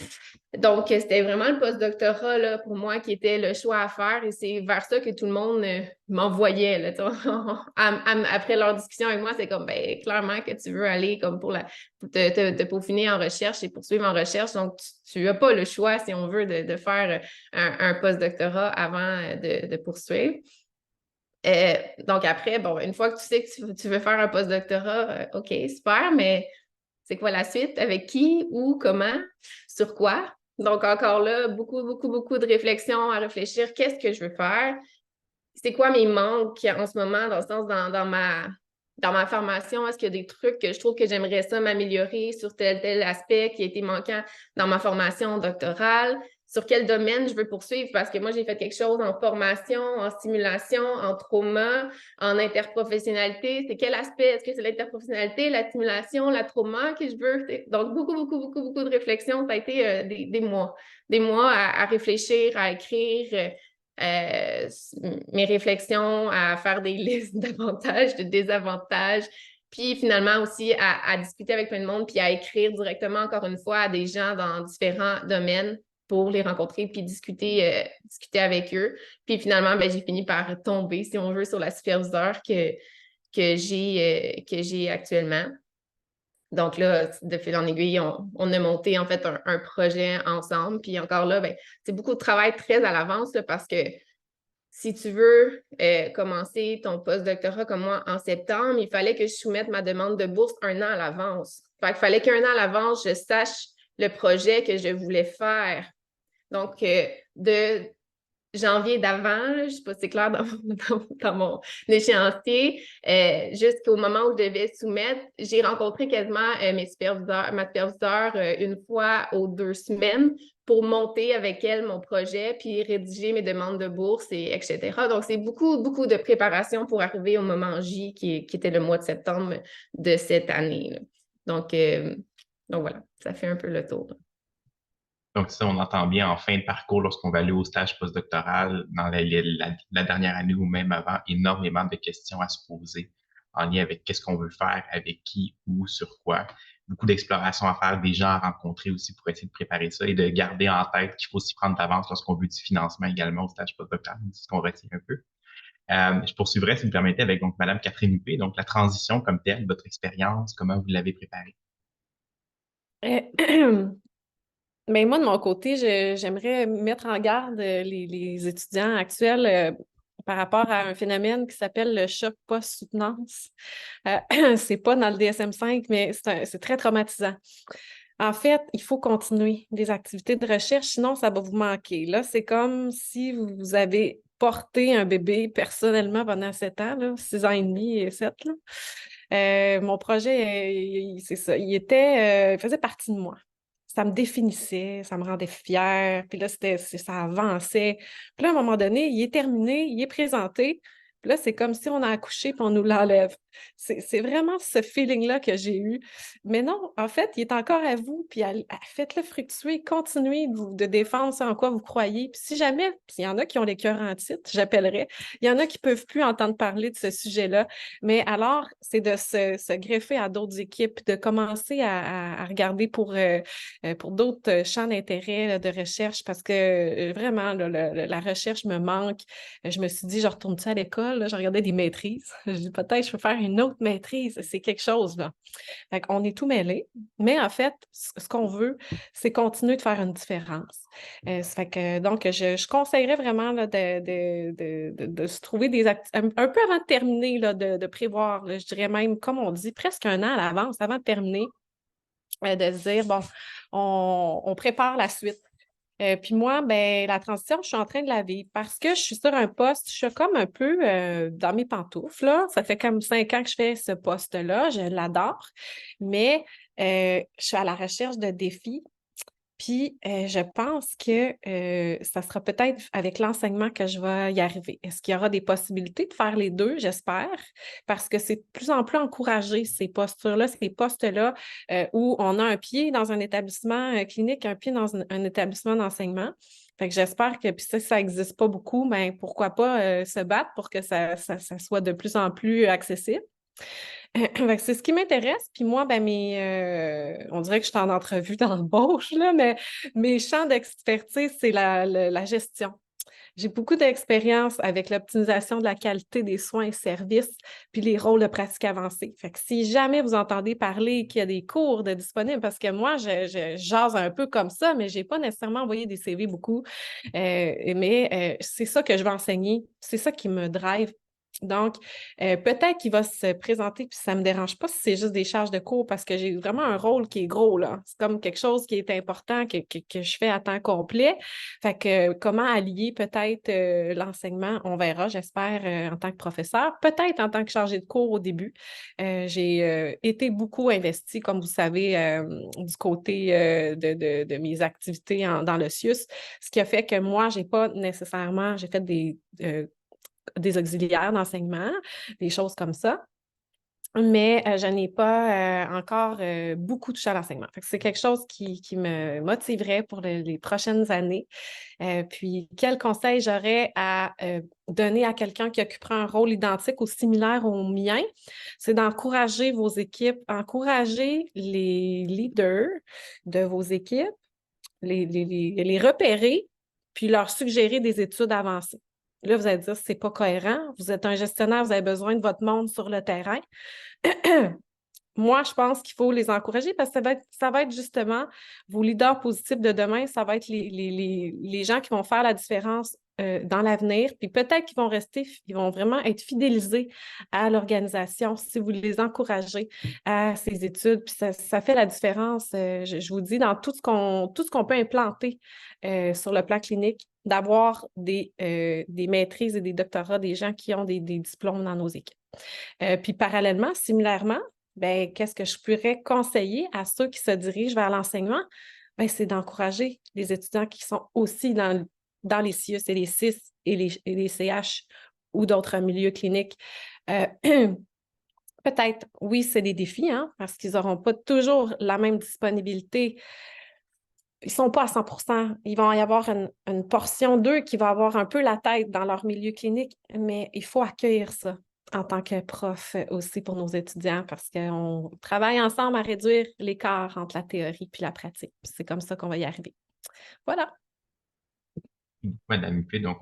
Donc, c'était vraiment le postdoctorat là, pour moi qui était le choix à faire et c'est vers ça que tout le monde m'envoyait. Là, après leur discussion avec moi, c'est comme, clairement que tu veux aller comme pour te peaufiner en recherche et poursuivre en recherche. Donc, tu n'as pas le choix, si on veut, de faire un postdoctorat avant de poursuivre. Donc, après, bon, une fois que tu sais que tu veux faire un postdoctorat, OK, super, mais c'est quoi la suite? Avec qui? Où? Comment? Sur quoi? Donc, encore là, beaucoup de réflexion à réfléchir. Qu'est-ce que je veux faire? C'est quoi mes manques en ce moment, dans le sens dans ma formation? Est-ce qu'il y a des trucs que je trouve que j'aimerais ça m'améliorer sur tel aspect qui a été manquant dans ma formation doctorale? Sur quel domaine je veux poursuivre? Parce que moi, j'ai fait quelque chose en formation, en stimulation, en trauma, en interprofessionnalité. C'est quel aspect? Est-ce que c'est l'interprofessionnalité, la stimulation, la trauma que je veux? Donc, beaucoup de réflexions. Ça a été des mois à réfléchir, à écrire mes réflexions, à faire des listes d'avantages, de désavantages, puis finalement aussi à discuter avec plein de monde, puis à écrire directement, encore une fois, à des gens dans différents domaines pour les rencontrer, puis discuter avec eux. Puis finalement, j'ai fini par tomber, si on veut, sur la superviseure que j'ai actuellement. Donc là, de fil en aiguille, on a monté en fait un projet ensemble. Puis encore là, c'est beaucoup de travail très à l'avance là, parce que si tu veux commencer ton postdoctorat comme moi en septembre, il fallait que je soumette ma demande de bourse 1 an à l'avance. Fait qu'il fallait qu'un an à l'avance, je sache le projet que je voulais faire. Donc, de janvier d'avant, je ne sais pas si c'est clair dans mon échéancier, jusqu'au moment où je devais soumettre, j'ai rencontré quasiment ma superviseure une fois aux 2 semaines pour monter avec elle mon projet, puis rédiger mes demandes de bourse, etc. Donc, c'est beaucoup de préparation pour arriver au moment J, qui était le mois de septembre de cette année, là. Donc voilà, ça fait un peu le tour. Donc, ça, on entend bien en fin de parcours, lorsqu'on va aller au stage postdoctoral, dans la dernière année ou même avant, énormément de questions à se poser en lien avec qu'est-ce qu'on veut faire, avec qui, où, sur quoi. Beaucoup d'exploration à faire, des gens à rencontrer aussi pour essayer de préparer ça et de garder en tête qu'il faut s'y prendre d'avance lorsqu'on veut du financement également au stage postdoctoral. C'est ce qu'on retient un peu. Je poursuivrai, si vous me permettez, avec donc Madame Catherine Huppé. Donc, la transition comme telle, votre expérience, comment vous l'avez préparée? Mais moi, de mon côté, j'aimerais mettre en garde les étudiants actuels par rapport à un phénomène qui s'appelle le choc post-soutenance. C'est pas dans le DSM-5, mais c'est très traumatisant. En fait, il faut continuer des activités de recherche, sinon ça va vous manquer. Là, c'est comme si vous avez porté un bébé personnellement pendant 7 ans, là, 6 ans et demi et 7. Là. Mon projet, c'est ça, il faisait partie de moi. Ça me définissait, ça me rendait fière. Puis là, ça avançait. Puis là, à un moment donné, il est terminé, il est présenté. Puis là, c'est comme si on a accouché puis on nous l'enlève. C'est vraiment ce feeling-là que j'ai eu. Mais non, en fait, il est encore à vous. Puis faites-le fructuer, continuez de défendre ce en quoi vous croyez. Puis si jamais, puis il y en a qui ont les cœurs en titre, j'appellerais. Il y en a qui ne peuvent plus entendre parler de ce sujet-là. Mais alors, c'est de se greffer à d'autres équipes, de commencer à regarder pour d'autres champs d'intérêt là, de recherche parce que vraiment, là, la recherche me manque. Je me suis dit, je retourne-tu à l'école? Là, je regardais des maîtrises. Je dis, peut-être je peux faire une autre maîtrise. C'est quelque chose, là. Fait qu'on est tout mêlés. Mais en fait, ce qu'on veut, c'est continuer de faire une différence. Ça fait que, donc, je conseillerais vraiment là, de se trouver un peu avant de terminer, là, de prévoir, là, je dirais même, comme on dit, presque un an à l'avance, avant de terminer, de se dire, bon, on prépare la suite. Puis moi, ben, la transition, je suis en train de la vivre parce que je suis sur un poste, je suis comme un peu dans mes pantoufles, là. Ça fait comme 5 ans que je fais ce poste-là, je l'adore, mais je suis à la recherche de défis. Puis, je pense que ça sera peut-être avec l'enseignement que je vais y arriver. Est-ce qu'il y aura des possibilités de faire les deux? J'espère, parce que c'est de plus en plus encouragé, ces postures-là, ces postes-là, où on a un pied dans un établissement clinique, un pied dans un établissement d'enseignement. Fait que j'espère que, puis ça n'existe pas beaucoup, mais pourquoi pas se battre pour que ça soit de plus en plus accessible. C'est ce qui m'intéresse. Puis moi, ben, on dirait que je suis en entrevue d'embauche, là, mais mes champs d'expertise, c'est la gestion. J'ai beaucoup d'expérience avec l'optimisation de la qualité des soins et services, puis les rôles de pratique avancée. Fait que si jamais vous entendez parler qu'il y a des cours de disponibles, parce que moi, je jase un peu comme ça, mais je n'ai pas nécessairement envoyé des CV beaucoup. Mais c'est ça que je vais enseigner. C'est ça qui me drive. Donc, peut-être qu'il va se présenter, puis ça ne me dérange pas si c'est juste des charges de cours parce que j'ai vraiment un rôle qui est gros, là. C'est comme quelque chose qui est important que je fais à temps complet. Fait que comment allier peut-être l'enseignement, on verra, j'espère, en tant que professeur, peut-être en tant que chargé de cours au début. J'ai été beaucoup investie, comme vous savez, du côté de mes activités dans le CIUS, ce qui a fait que moi, j'ai pas nécessairement, j'ai fait des auxiliaires d'enseignement, des choses comme ça. Mais je n'ai pas encore beaucoup touché à l'enseignement. C'est quelque chose qui me motiverait pour les prochaines années. Puis, quel conseil j'aurais à donner à quelqu'un qui occupera un rôle identique ou similaire au mien? C'est d'encourager vos équipes, encourager les leaders de vos équipes, les repérer, puis leur suggérer des études avancées. Là, vous allez dire, c'est pas cohérent. Vous êtes un gestionnaire, vous avez besoin de votre monde sur le terrain. Moi, je pense qu'il faut les encourager parce que ça va être justement vos leaders positifs de demain, ça va être les gens qui vont faire la différence dans l'avenir. Puis peut-être qu'ils vont rester, ils vont vraiment être fidélisés à l'organisation si vous les encouragez à ces études. Puis ça fait la différence, je vous dis, dans tout ce qu'on peut implanter sur le plan clinique, d'avoir des maîtrises et des doctorats, des gens qui ont des diplômes dans nos équipes. Puis parallèlement, similairement, ben, qu'est-ce que je pourrais conseiller à ceux qui se dirigent vers l'enseignement? Ben, c'est d'encourager les étudiants qui sont aussi dans les CIUS et les CIS et les CH ou d'autres milieux cliniques. Peut-être, oui, c'est des défis, hein, parce qu'ils n'auront pas toujours la même disponibilité. Ils ne sont pas à 100%. Il va y avoir une portion d'eux qui va avoir un peu la tête dans leur milieu clinique, mais il faut accueillir ça en tant que prof aussi pour nos étudiants parce qu'on travaille ensemble à réduire l'écart entre la théorie et la pratique. C'est comme ça qu'on va y arriver. Voilà. Madame Huppé, donc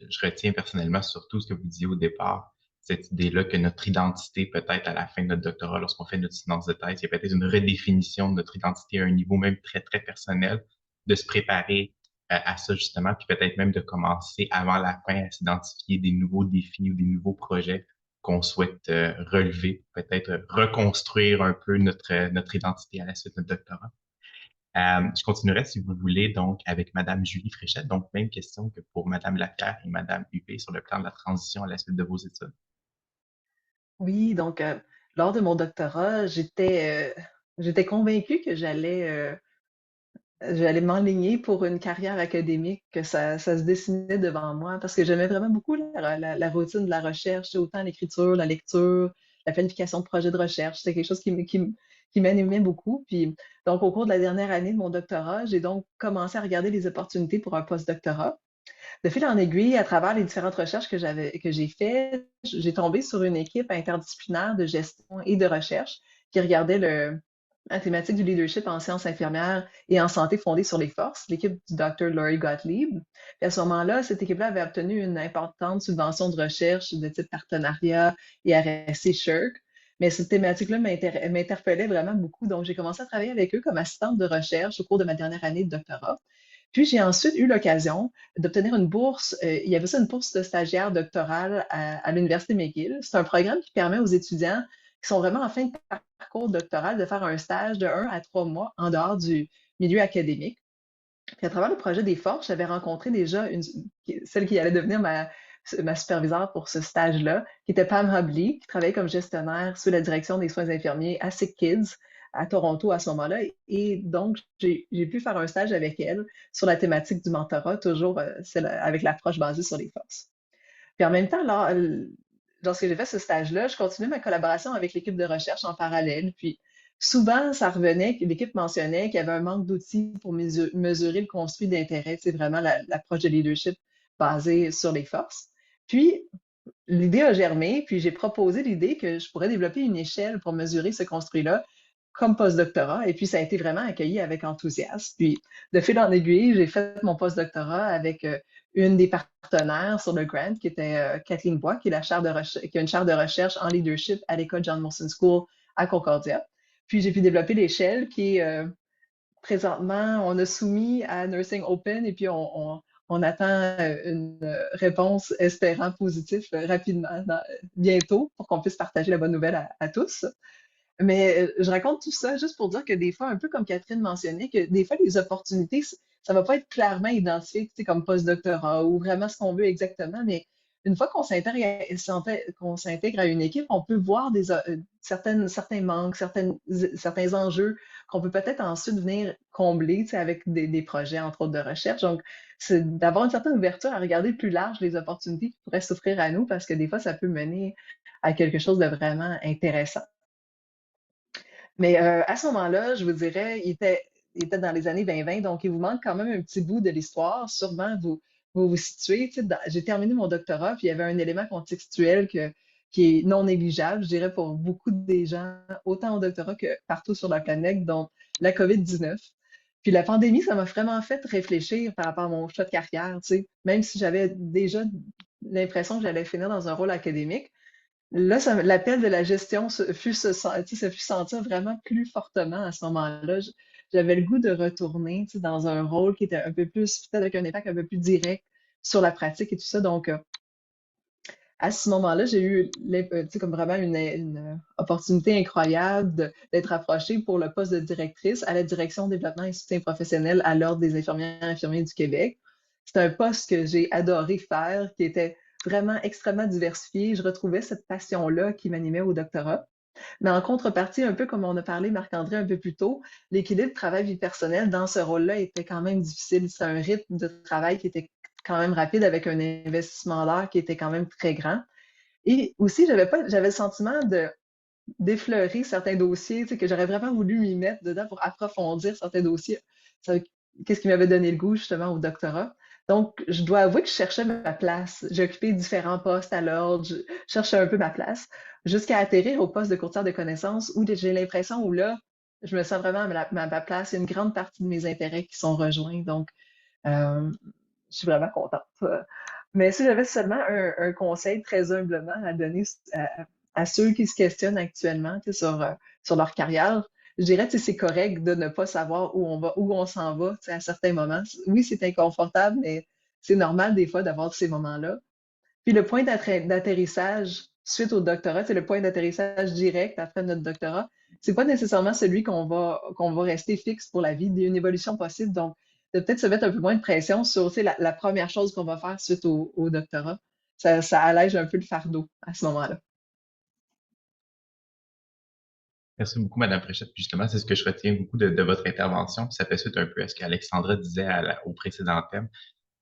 je retiens personnellement surtout ce que vous disiez au départ, cette idée-là que notre identité, peut-être à la fin de notre doctorat, lorsqu'on fait notre soutenance de thèse, il y a peut-être une redéfinition de notre identité à un niveau même très, très personnel, de se préparer à ça justement, puis peut-être même de commencer avant la fin à s'identifier des nouveaux défis ou des nouveaux projets qu'on souhaite relever, peut-être reconstruire un peu notre identité à la suite de notre doctorat. Je continuerai, si vous voulez, donc, avec Madame Julie Fréchette. Donc, même question que pour Madame Lapierre et Madame Huppé sur le plan de la transition à la suite de vos études. Oui, donc lors de mon doctorat, j'étais convaincue que j'allais m'enligner pour une carrière académique, que ça se dessinait devant moi, parce que j'aimais vraiment beaucoup la routine de la recherche, autant l'écriture, la lecture, la planification de projets de recherche. C'était quelque chose qui m'animait beaucoup. Puis, donc, au cours de la dernière année de mon doctorat, j'ai donc commencé à regarder les opportunités pour un post-doctorat. De fil en aiguille, à travers les différentes recherches que j'ai faites, j'ai tombé sur une équipe interdisciplinaire de gestion et de recherche qui regardait la thématique du leadership en sciences infirmières et en santé fondée sur les forces, l'équipe du Dr. Laurie Gottlieb. Puis à ce moment-là, cette équipe-là avait obtenu une importante subvention de recherche de type partenariat et RSC SHIRC. Mais cette thématique-là m'interpellait vraiment beaucoup. Donc, j'ai commencé à travailler avec eux comme assistante de recherche au cours de ma dernière année de doctorat. Puis j'ai ensuite eu l'occasion d'obtenir une bourse. Il y avait ça, une bourse de stagiaire doctorale à l'Université McGill. C'est un programme qui permet aux étudiants qui sont vraiment en fin de parcours doctoral de faire un stage de 1 à 3 mois en dehors du milieu académique. Puis à travers le projet des forces, j'avais rencontré déjà celle qui allait devenir ma superviseure pour ce stage-là, qui était Pam Hubley, qui travaillait comme gestionnaire sous la direction des soins infirmiers à Sick Kids à Toronto à ce moment-là. Et donc, j'ai pu faire un stage avec elle sur la thématique du mentorat, toujours avec l'approche basée sur les forces. Puis en même temps, lorsque j'ai fait ce stage-là, je continuais ma collaboration avec l'équipe de recherche en parallèle. Puis souvent, ça revenait, l'équipe mentionnait qu'il y avait un manque d'outils pour mesurer le construit d'intérêt. C'est vraiment l'approche de leadership basée sur les forces. Puis, l'idée a germé, puis j'ai proposé l'idée que je pourrais développer une échelle pour mesurer ce construit-là comme postdoctorat. Et puis, ça a été vraiment accueilli avec enthousiasme. Puis, de fil en aiguille, j'ai fait mon postdoctorat avec une des partenaires sur le grant, qui était Kathleen Bois, qui, est qui a une chaire de recherche en leadership à l'école John Molson School à Concordia. Puis, j'ai pu développer l'échelle qui est présentement, on a soumis à Nursing Open et puis on attend une réponse espérant positif rapidement, bientôt, pour qu'on puisse partager la bonne nouvelle à tous. Mais je raconte tout ça juste pour dire que des fois, un peu comme Catherine mentionnait, que des fois, les opportunités, ça ne va pas être clairement identifié comme post-doctorat ou vraiment ce qu'on veut exactement, mais une fois qu'on s'intègre à une équipe, on peut voir certains manques, certains enjeux qu'on peut peut-être ensuite venir combler avec des projets, entre autres, de recherche. Donc, c'est d'avoir une certaine ouverture à regarder plus large les opportunités qui pourraient s'offrir à nous parce que des fois, ça peut mener à quelque chose de vraiment intéressant. Mais à ce moment-là, je vous dirais, il était dans les années 2020, donc il vous manque quand même un petit bout de l'histoire. Sûrement, vous situez. J'ai terminé mon doctorat, puis il y avait un élément contextuel qui est non négligeable, je dirais, pour beaucoup des gens, autant au doctorat que partout sur la planète, donc la COVID-19. Puis la pandémie, ça m'a vraiment fait réfléchir par rapport à mon choix de carrière. Même si j'avais déjà l'impression que j'allais finir dans un rôle académique, là, l'appel de la gestion se fut sentir vraiment plus fortement à ce moment-là. J'avais le goût de retourner dans un rôle qui était un peu plus, peut-être avec un impact un peu plus direct sur la pratique et tout ça. Donc, à ce moment-là, j'ai eu comme vraiment une opportunité incroyable d'être approchée pour le poste de directrice à la direction développement et soutien professionnel à l'Ordre des infirmières et infirmiers du Québec. C'est un poste que j'ai adoré faire, qui était vraiment extrêmement diversifié. Je retrouvais cette passion-là qui m'animait au doctorat. Mais en contrepartie, un peu comme on a parlé, Marc-André, un peu plus tôt, l'équilibre travail-vie personnelle dans ce rôle-là était quand même difficile. C'est un rythme de travail qui était quand même rapide avec un investissement d'heures qui était quand même très grand. Et aussi, j'avais le sentiment d'effleurer certains dossiers, tu sais, que j'aurais vraiment voulu m'y mettre dedans pour approfondir certains dossiers. Ça- Qu'est-ce qui m'avait donné le goût justement au doctorat. Donc, je dois avouer que je cherchais ma place. J'ai occupé différents postes à l'ordre, je cherchais un peu ma place, jusqu'à atterrir au poste de courtière de connaissances où j'ai l'impression où là, je me sens vraiment à ma place. Il y a une grande partie de mes intérêts qui sont rejoints. Donc, euh, je suis vraiment contente. Mais si j'avais seulement un conseil très humblement à donner à ceux qui se questionnent actuellement, tu sais, sur leur carrière, je dirais que c'est correct de ne pas savoir où on va, où on s'en va, tu sais, à certains moments. Oui, c'est inconfortable, mais c'est normal des fois d'avoir ces moments-là. Puis le point d'atterrissage suite au doctorat, c'est le point d'atterrissage direct après notre doctorat. C'est pas nécessairement celui qu'on va rester fixe pour la vie. Il y a une évolution possible. Donc, de peut-être se mettre un peu moins de pression sur, tu sais, la première chose qu'on va faire suite au doctorat. Ça allège un peu le fardeau à ce moment-là. Merci beaucoup, Madame Fréchette. Puis justement, c'est ce que je retiens beaucoup de votre intervention. Puis ça fait suite un peu à ce qu'Alexandra disait au précédent thème,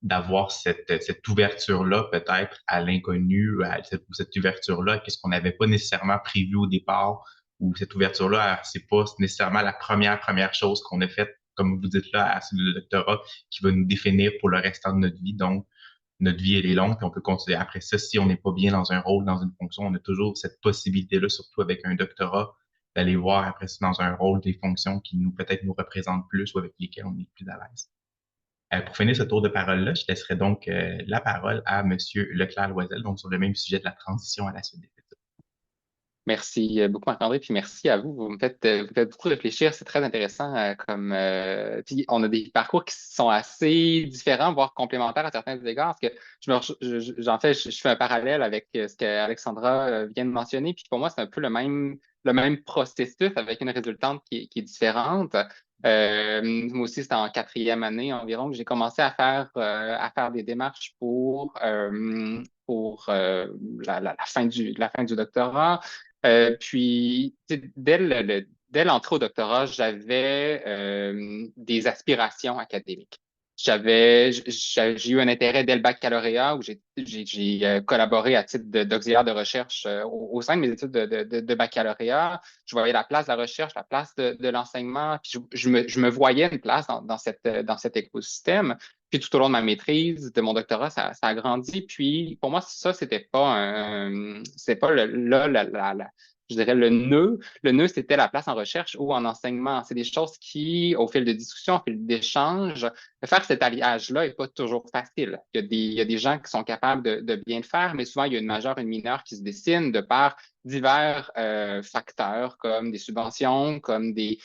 d'avoir cette ouverture-là peut-être à l'inconnu, cette ouverture-là, qu'est-ce qu'on n'avait pas nécessairement prévu au départ, ou cette ouverture-là, c'est pas nécessairement la première chose qu'on a faite, comme vous dites là, à le doctorat, qui va nous définir pour le restant de notre vie. Donc, notre vie, elle est longue, puis on peut continuer. Après ça, si on n'est pas bien dans un rôle, dans une fonction, on a toujours cette possibilité-là, surtout avec un doctorat, d'aller voir après ça dans un rôle des fonctions qui nous peut-être nous représentent plus ou avec lesquelles on est plus à l'aise. Pour finir ce tour de parole-là, je laisserai donc la parole à Monsieur Leclerc-Loisel, donc sur le même sujet de la transition à la suite des études. Merci beaucoup, Marc-André, puis merci à vous. Vous me faites beaucoup réfléchir, c'est très intéressant. Puis on a des parcours qui sont assez différents, voire complémentaires à certains égards. Parce que j'en fais, je fais un parallèle avec ce qu'Alexandra vient de mentionner. Puis pour moi, c'est un peu le même processus avec une résultante qui est différente. Moi aussi, c'était en 4e année environ que j'ai commencé à faire des démarches pour la fin du doctorat. Puis, tu sais, dès l'entrée au doctorat, j'avais des aspirations académiques. J'ai eu un intérêt dès le baccalauréat où j'ai collaboré à titre d'auxiliaire de recherche au sein de mes études de baccalauréat. Je voyais la place de la recherche, la place de l'enseignement, puis je me voyais une place dans cet écosystème. Puis tout au long de ma maîtrise, de mon doctorat, ça a grandi. Puis pour moi, ça, c'était pas je dirais le nœud. Le nœud, c'était la place en recherche ou en enseignement. C'est des choses qui, au fil de discussion, au fil d'échanges, faire cet alliage-là n'est pas toujours facile. Il y a des gens qui sont capables de bien le faire, mais souvent, il y a une majeure et une mineure qui se dessinent de par divers facteurs comme des subventions, comme des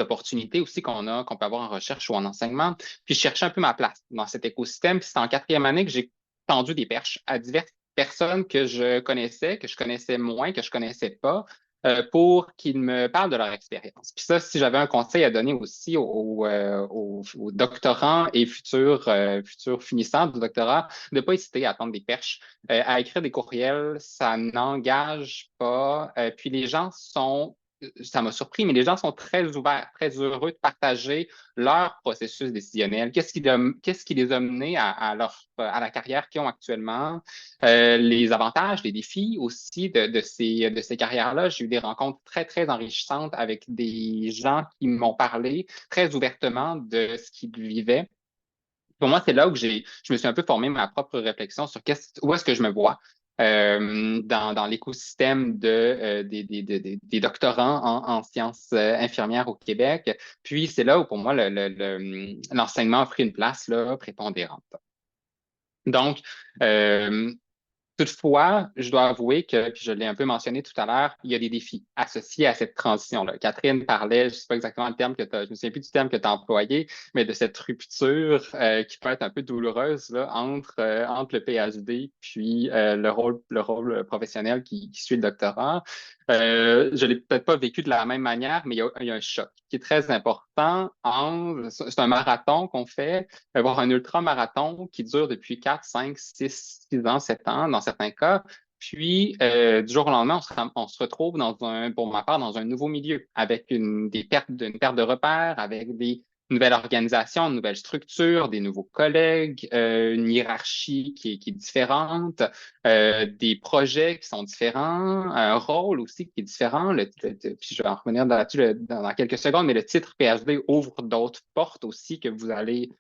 opportunités aussi qu'on peut avoir en recherche ou en enseignement. Puis je cherchais un peu ma place dans cet écosystème. Puis c'est en 4e année que j'ai tendu des perches à diverses personnes que je connaissais moins, que je connaissais pas, pour qu'ils me parlent de leur expérience. Puis ça, si j'avais un conseil à donner aussi aux doctorants et futurs finissants du doctorat, de ne pas hésiter à tendre des perches, à écrire des courriels, ça n'engage pas. Puis les gens ça m'a surpris, mais les gens sont très ouverts, très heureux de partager leur processus décisionnel. Qu'est-ce qui les a menés à la carrière qu'ils ont actuellement, les avantages, les défis aussi de ces carrières-là. J'ai eu des rencontres très, très enrichissantes avec des gens qui m'ont parlé très ouvertement de ce qu'ils vivaient. Pour moi, c'est là où je me suis un peu formé ma propre réflexion sur où est-ce que je me vois dans l'écosystème des doctorants en sciences infirmières au Québec. Puis, c'est là où, pour moi, l'enseignement a pris une place là, prépondérante. Donc, toutefois, je dois avouer que, puis je l'ai un peu mentionné tout à l'heure, il y a des défis associés à cette transition-là. Catherine parlait, je ne sais pas exactement le terme je me souviens plus du terme que tu as employé, mais de cette rupture qui peut être un peu douloureuse là, entre le PhD puis le rôle professionnel qui suit le doctorat. Je l'ai peut-être pas vécu de la même manière, mais il y a un choc qui est très important. C'est un marathon qu'on fait, voire un ultramarathon qui dure depuis 4, 5, 6 ans, 7 ans dans certains cas. Puis, du jour au lendemain, on se retrouve pour ma part, dans un nouveau milieu avec une perte de repères, avec nouvelle organisation, une nouvelle structure, des nouveaux collègues, une hiérarchie qui est différente, des projets qui sont différents, un rôle aussi qui est différent. Puis je vais en revenir là-dessus dans quelques secondes, mais le titre PhD ouvre d'autres portes aussi que vous allez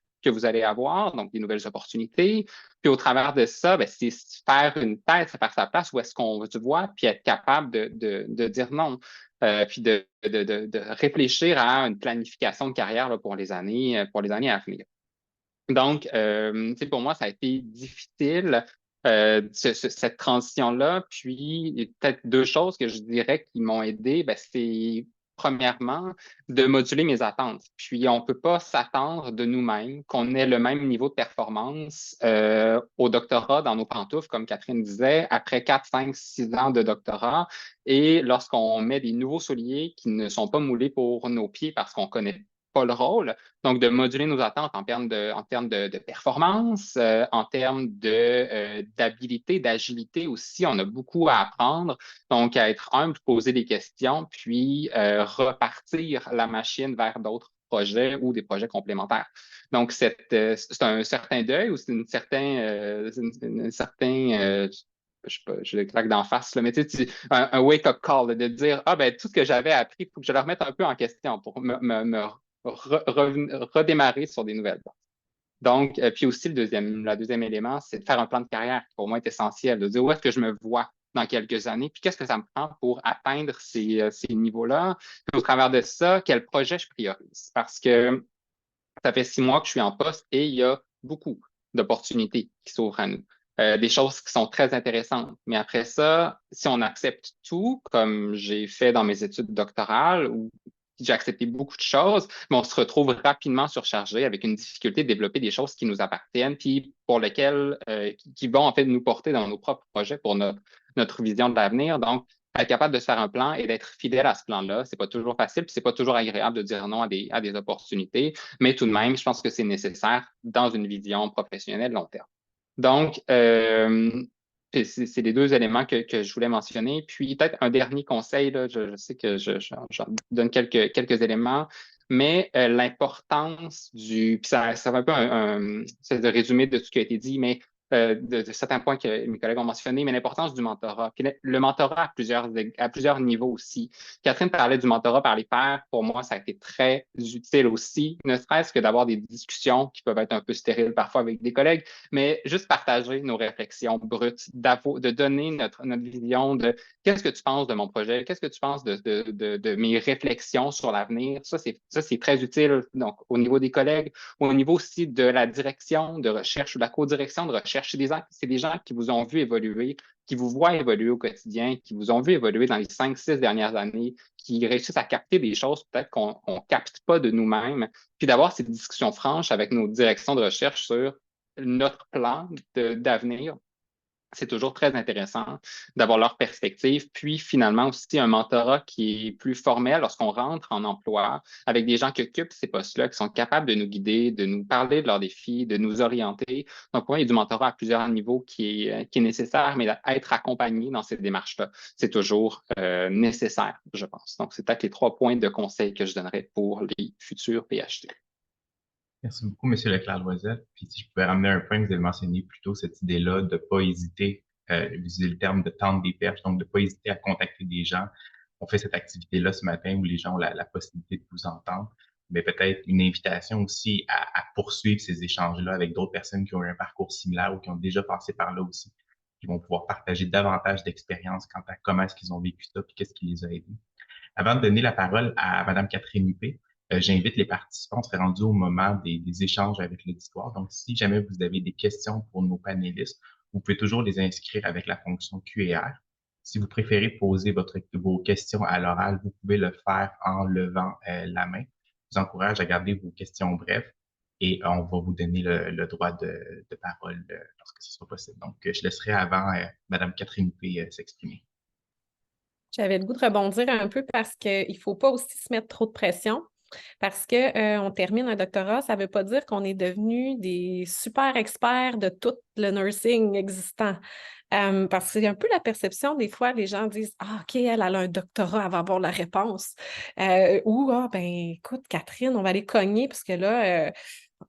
avoir, donc des nouvelles opportunités. Puis au travers de ça, ben, c'est faire une thèse, faire sa place où est-ce qu'on se voit, puis être capable de dire non. Puis de réfléchir à une planification de carrière là, pour les années à venir. Donc, pour moi, ça a été difficile, cette transition-là. Puis, peut-être deux choses que je dirais qui m'ont aidé, ben, c'est premièrement de moduler mes attentes. Puis, on ne peut pas s'attendre de nous-mêmes qu'on ait le même niveau de performance au doctorat dans nos pantoufles, comme Catherine disait, après 4, 5, 6 ans de doctorat. Et lorsqu'on met des nouveaux souliers qui ne sont pas moulés pour nos pieds parce qu'on connaît pas le rôle, donc, de moduler nos attentes en termes de performance, en termes d'habilité, d'agilité aussi. On a beaucoup à apprendre. Donc, à être humble, poser des questions, puis repartir la machine vers d'autres projets ou des projets complémentaires. Donc, c'est un certain deuil ou c'est une certain, je sais pas, je le claque d'en face, là, mais tu sais, un wake-up call là, de dire, ah ben tout ce que j'avais appris, il faut que je le remette un peu en question pour me redémarrer sur des nouvelles bases. Donc, puis aussi, le deuxième élément, c'est de faire un plan de carrière qui pour moi est essentiel, de dire où est-ce que je me vois dans quelques années, puis qu'est-ce que ça me prend pour atteindre ces niveaux-là. Puis au travers de ça, quel projet je priorise? Parce que ça fait 6 mois que je suis en poste et il y a beaucoup d'opportunités qui s'ouvrent à nous. Des choses qui sont très intéressantes. Mais après ça, si on accepte tout, comme j'ai fait dans mes études doctorales, où j'ai accepté beaucoup de choses, mais on se retrouve rapidement surchargé avec une difficulté de développer des choses qui nous appartiennent, puis pour lesquelles, qui vont en fait nous porter dans nos propres projets pour notre vision de l'avenir. Donc, être capable de se faire un plan et d'être fidèle à ce plan-là, c'est pas toujours facile, puis c'est pas toujours agréable de dire non à des opportunités, mais tout de même, je pense que c'est nécessaire dans une vision professionnelle long terme. Donc, c'est les deux éléments que je voulais mentionner. Puis peut-être un dernier conseil, là, je sais que j'en donne quelques éléments, mais l'importance puis ça va un peu c'est le résumé de tout ce qui a été dit, mais de certains points que mes collègues ont mentionnés, mais l'importance du mentorat. Puis le mentorat à plusieurs niveaux aussi. Catherine parlait du mentorat par les pairs. Pour moi, ça a été très utile aussi, ne serait-ce que d'avoir des discussions qui peuvent être un peu stériles parfois avec des collègues, mais juste partager nos réflexions brutes, de donner notre vision de qu'est-ce que tu penses de mon projet, qu'est-ce que tu penses de mes réflexions sur l'avenir. Ça, c'est très utile donc, au niveau des collègues, au niveau aussi de la direction de recherche ou de la co-direction de recherche. C'est des gens qui vous ont vu évoluer, qui vous voient évoluer au quotidien, qui vous ont vu évoluer dans les 5-6 dernières années, qui réussissent à capter des choses peut-être qu'on ne capte pas de nous-mêmes, puis d'avoir ces discussions franches avec nos directions de recherche sur notre plan d'avenir. C'est toujours très intéressant d'avoir leur perspective. Puis finalement aussi un mentorat qui est plus formel lorsqu'on rentre en emploi avec des gens qui occupent ces postes-là, qui sont capables de nous guider, de nous parler de leurs défis, de nous orienter. Donc, pour moi, il y a du mentorat à plusieurs niveaux qui est nécessaire, mais être accompagné dans cette démarche-là, c'est toujours nécessaire, je pense. Donc, c'est peut-être les 3 points de conseil que je donnerais pour les futurs PhD. Merci beaucoup, M. Leclerc-Loisel. Puis si je pouvais ramener un point que vous avez mentionné plus tôt, cette idée-là de ne pas hésiter, utiliser le terme de tendre des perches, donc de ne pas hésiter à contacter des gens. On fait cette activité-là ce matin où les gens ont la possibilité de vous entendre, mais peut-être une invitation aussi à poursuivre ces échanges-là avec d'autres personnes qui ont eu un parcours similaire ou qui ont déjà passé par là aussi, qui vont pouvoir partager davantage d'expériences quant à comment est-ce qu'ils ont vécu ça puis qu'est-ce qui les a aidés. Avant de donner la parole à Mme Catherine Huppé, j'invite les participants, on serait rendu au moment des échanges avec l'auditoire. Donc, si jamais vous avez des questions pour nos panélistes, vous pouvez toujours les inscrire avec la fonction Q&R. Si vous préférez poser vos questions à l'oral, vous pouvez le faire en levant la main. Je vous encourage à garder vos questions brèves et on va vous donner le droit de parole lorsque ce sera possible. Donc, je laisserai avant Mme Catherine Huppé s'exprimer. J'avais le goût de rebondir un peu parce qu'il ne faut pas aussi se mettre trop de pression. Parce que on termine un doctorat, ça ne veut pas dire qu'on est devenu des super experts de tout le nursing existant. Parce que c'est un peu la perception, des fois, les gens disent Ah, OK, elle a un doctorat, elle va avoir la réponse. Ou Ah, ben écoute, Catherine, on va aller cogner, parce que là,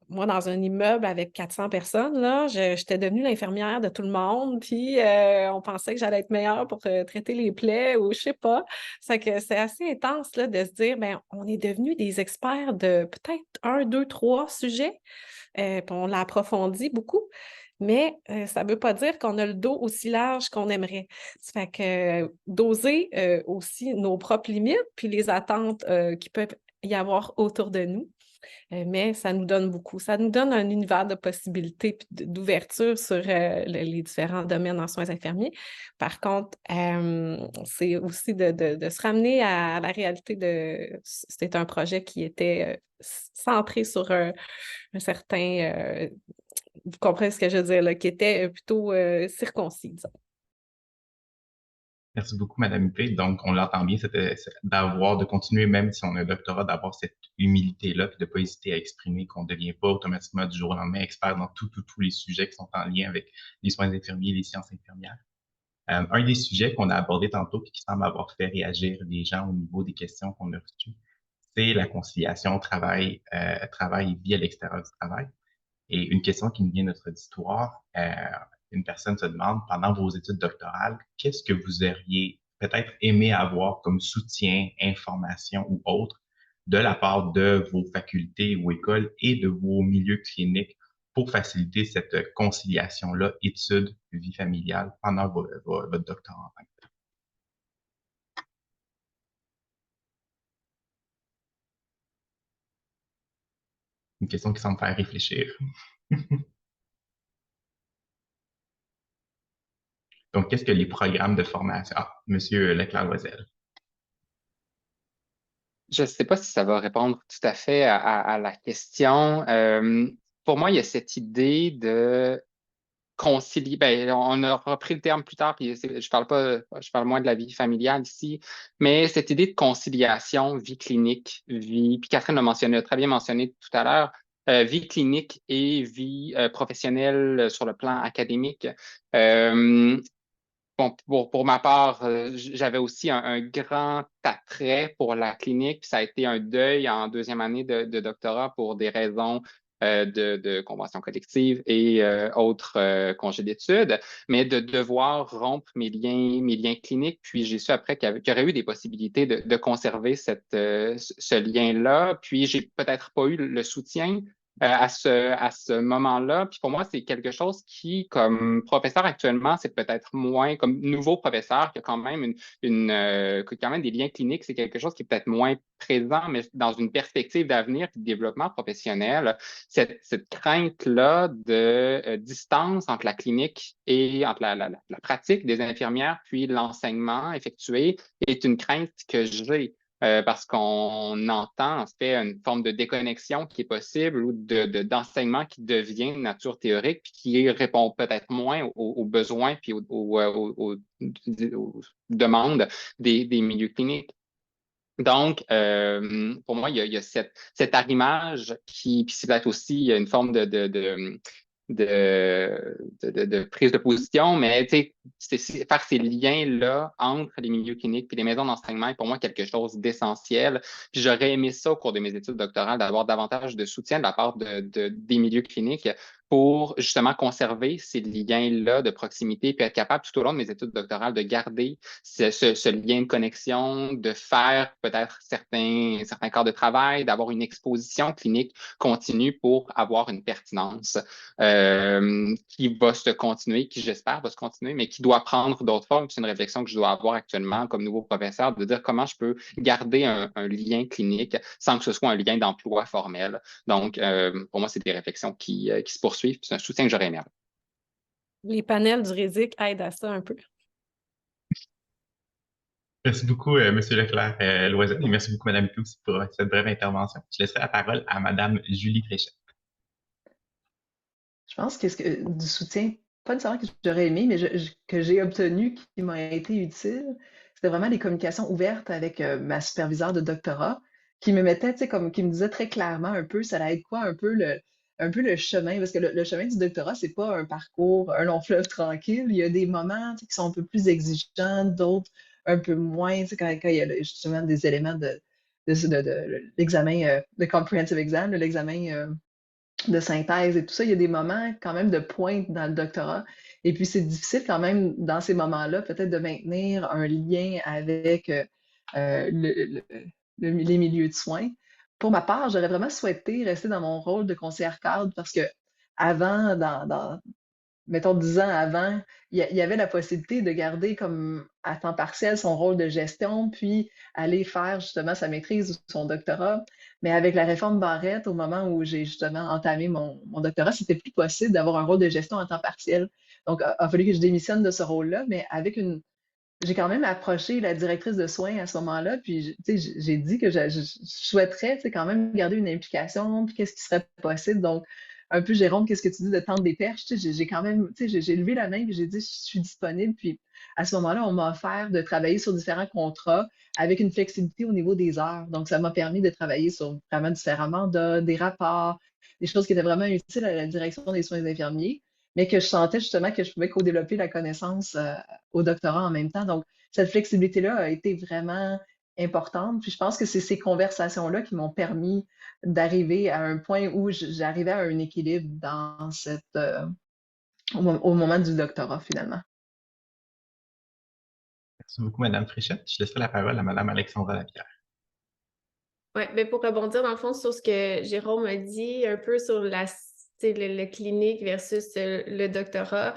moi, dans un immeuble avec 400 personnes, là, j'étais devenue l'infirmière de tout le monde, puis on pensait que j'allais être meilleure pour traiter les plaies ou je sais pas. C'est assez intense là, de se dire, ben, on est devenus des experts de peut-être un, deux, trois sujets, puis on l'a approfondi beaucoup, mais ça ne veut pas dire qu'on a le dos aussi large qu'on aimerait. Ça fait que d'oser aussi nos propres limites, puis les attentes qui peuvent y avoir autour de nous. Mais ça nous donne beaucoup. Ça nous donne un univers de possibilités puis d'ouverture sur les différents domaines en soins infirmiers. Par contre, c'est aussi de se ramener à la réalité de... C'était un projet qui était centré sur un certain... vous comprenez ce que je veux dire, là, qui était plutôt circoncis, disons. Merci beaucoup, Madame Huppé. Donc, on l'entend bien, de continuer, même si on a un doctorat, d'avoir cette humilité-là, puis de ne pas hésiter à exprimer qu'on ne devient pas automatiquement du jour au lendemain expert dans tous les sujets qui sont en lien avec les soins infirmiers, les sciences infirmières. Un des sujets qu'on a abordé tantôt et qui semble avoir fait réagir les gens au niveau des questions qu'on a reçues, c'est la conciliation travail et vie à l'extérieur du travail. Et une question qui nous vient de notre auditoire, une personne se demande, pendant vos études doctorales, qu'est-ce que vous auriez peut-être aimé avoir comme soutien, information ou autre de la part de vos facultés ou écoles et de vos milieux cliniques pour faciliter cette conciliation-là, études, vie familiale, pendant votre doctorat? Une question qui semble faire réfléchir. Donc, qu'est-ce que les programmes de formation? Ah, Monsieur Leclerc-Loisel. Je ne sais pas si ça va répondre tout à fait à la question. Pour moi, il y a cette idée de concilier. Ben, on a repris le terme plus tard, puis je parle moins de la vie familiale ici, mais cette idée de conciliation, vie clinique, puis Catherine l'a très bien mentionné tout à l'heure, vie clinique et vie professionnelle sur le plan académique. Bon, pour ma part, j'avais aussi un grand attrait pour la clinique, puis ça a été un deuil en deuxième année de doctorat pour des raisons de convention collective et autres congés d'études, mais de devoir rompre mes liens cliniques. Puis j'ai su après qu'il y aurait eu des possibilités de conserver ce lien-là. Puis j'ai peut-être pas eu le soutien à ce moment-là. Puis pour moi, c'est quelque chose qui, comme professeur actuellement, c'est peut-être moins, comme nouveau professeur, qui a quand même qui a quand même des liens cliniques, c'est quelque chose qui est peut-être moins présent, mais dans une perspective d'avenir et de développement professionnel, cette crainte-là de distance entre la clinique et entre la pratique des infirmières, puis l'enseignement effectué, est une crainte que j'ai. Parce qu'on entend en fait une forme de déconnexion qui est possible ou d'enseignement qui devient de nature théorique puis qui répond peut-être moins aux besoins puis aux demandes des milieux cliniques. Donc, pour moi, il y a cet arrimage puis c'est peut-être aussi une forme de prise de position, mais faire ces liens-là entre les milieux cliniques et les maisons d'enseignement est pour moi quelque chose d'essentiel. Puis j'aurais aimé ça au cours de mes études doctorales, d'avoir davantage de soutien de la part des milieux cliniques pour justement conserver ces liens-là de proximité, puis être capable tout au long de mes études doctorales de garder ce lien de connexion, de faire peut-être certains corps de travail, d'avoir une exposition clinique continue pour avoir une pertinence qui va se continuer, qui j'espère va se continuer, mais qui doit prendre d'autres formes. C'est une réflexion que je dois avoir actuellement comme nouveau professeur, de dire comment je peux garder un lien clinique sans que ce soit un lien d'emploi formel. Donc, pour moi, c'est des réflexions qui se poursuivent. C'est un soutien que j'aurais aimé avoir. Les panels du RÉSIC aident à ça un peu. Merci beaucoup, Monsieur Leclerc-Loisel, et merci beaucoup, Madame Huppé, aussi pour cette brève intervention. Je laisserai la parole à Madame Julie Fréchette. Je pense que du soutien, pas nécessairement que j'aurais aimé, mais que j'ai obtenu, qui m'a été utile, c'était vraiment des communications ouvertes avec ma superviseure de doctorat, qui me mettait, tu sais, comme qui me disait très clairement un peu, ça allait être quoi un peu le chemin, parce que le chemin du doctorat, c'est pas un parcours, un long fleuve tranquille. Il y a des moments, tu sais, qui sont un peu plus exigeants, d'autres un peu moins, tu sais, quand il y a justement des éléments de l'examen, de comprehensive exam, de l'examen de synthèse et tout ça, il y a des moments quand même de pointe dans le doctorat. Et puis, c'est difficile quand même dans ces moments-là, peut-être de maintenir un lien avec euh, le- le- les milieux de soins. Pour ma part, j'aurais vraiment souhaité rester dans mon rôle de conseillère cadre parce que avant, mettons 10 ans avant, il y avait la possibilité de garder comme à temps partiel son rôle de gestion, puis aller faire justement sa maîtrise ou son doctorat. Mais avec la réforme Barrette, au moment où j'ai justement entamé mon doctorat, c'était plus possible d'avoir un rôle de gestion à temps partiel. Donc, il a fallu que je démissionne de ce rôle-là, mais j'ai quand même approché la directrice de soins à ce moment-là, puis tu sais, j'ai dit que je souhaiterais tu sais, quand même garder une implication, puis qu'est-ce qui serait possible. Donc, un peu, Jérôme, qu'est-ce que tu dis de tendre des perches? Tu sais, j'ai quand même, tu sais, j'ai levé la main, puis j'ai dit, je suis disponible. Puis à ce moment-là, on m'a offert de travailler sur différents contrats avec une flexibilité au niveau des heures. Donc, ça m'a permis de travailler sur vraiment différents mandats, des rapports, des choses qui étaient vraiment utiles à la direction des soins infirmiers, mais que je sentais justement que je pouvais co-développer la connaissance au doctorat en même temps. Donc, cette flexibilité-là a été vraiment importante. Puis je pense que c'est ces conversations-là qui m'ont permis d'arriver à un point où j'arrivais à un équilibre dans au moment du doctorat, finalement. Merci beaucoup, Madame Fréchette. Je laisserai la parole à Madame Alexandra Lapierre. Oui, mais pour rebondir dans le fond sur ce que Jérôme a dit, un peu sur le clinique versus le doctorat,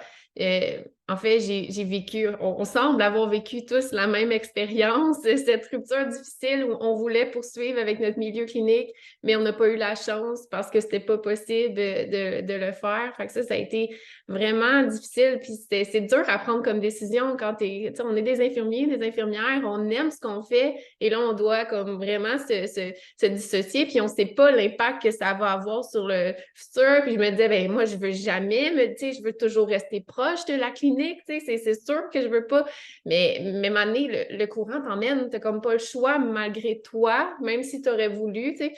en fait, j'ai vécu, on semble avoir vécu tous la même expérience, cette rupture difficile où on voulait poursuivre avec notre milieu clinique, mais on n'a pas eu la chance parce que c'était pas possible de le faire. Fait que ça a été vraiment difficile. Puis c'est dur à prendre comme décision quand on est des infirmiers, des infirmières, on aime ce qu'on fait et là, on doit comme vraiment se dissocier, puis on ne sait pas l'impact que ça va avoir sur le futur. Puis je me disais, ben moi, je veux jamais, mais tu sais, je veux toujours rester proche de la clinique, tu sais, c'est sûr que je veux pas. Mais Mané, le courant t'emmène, t'as comme pas le choix malgré toi, même si tu aurais voulu, tu sais.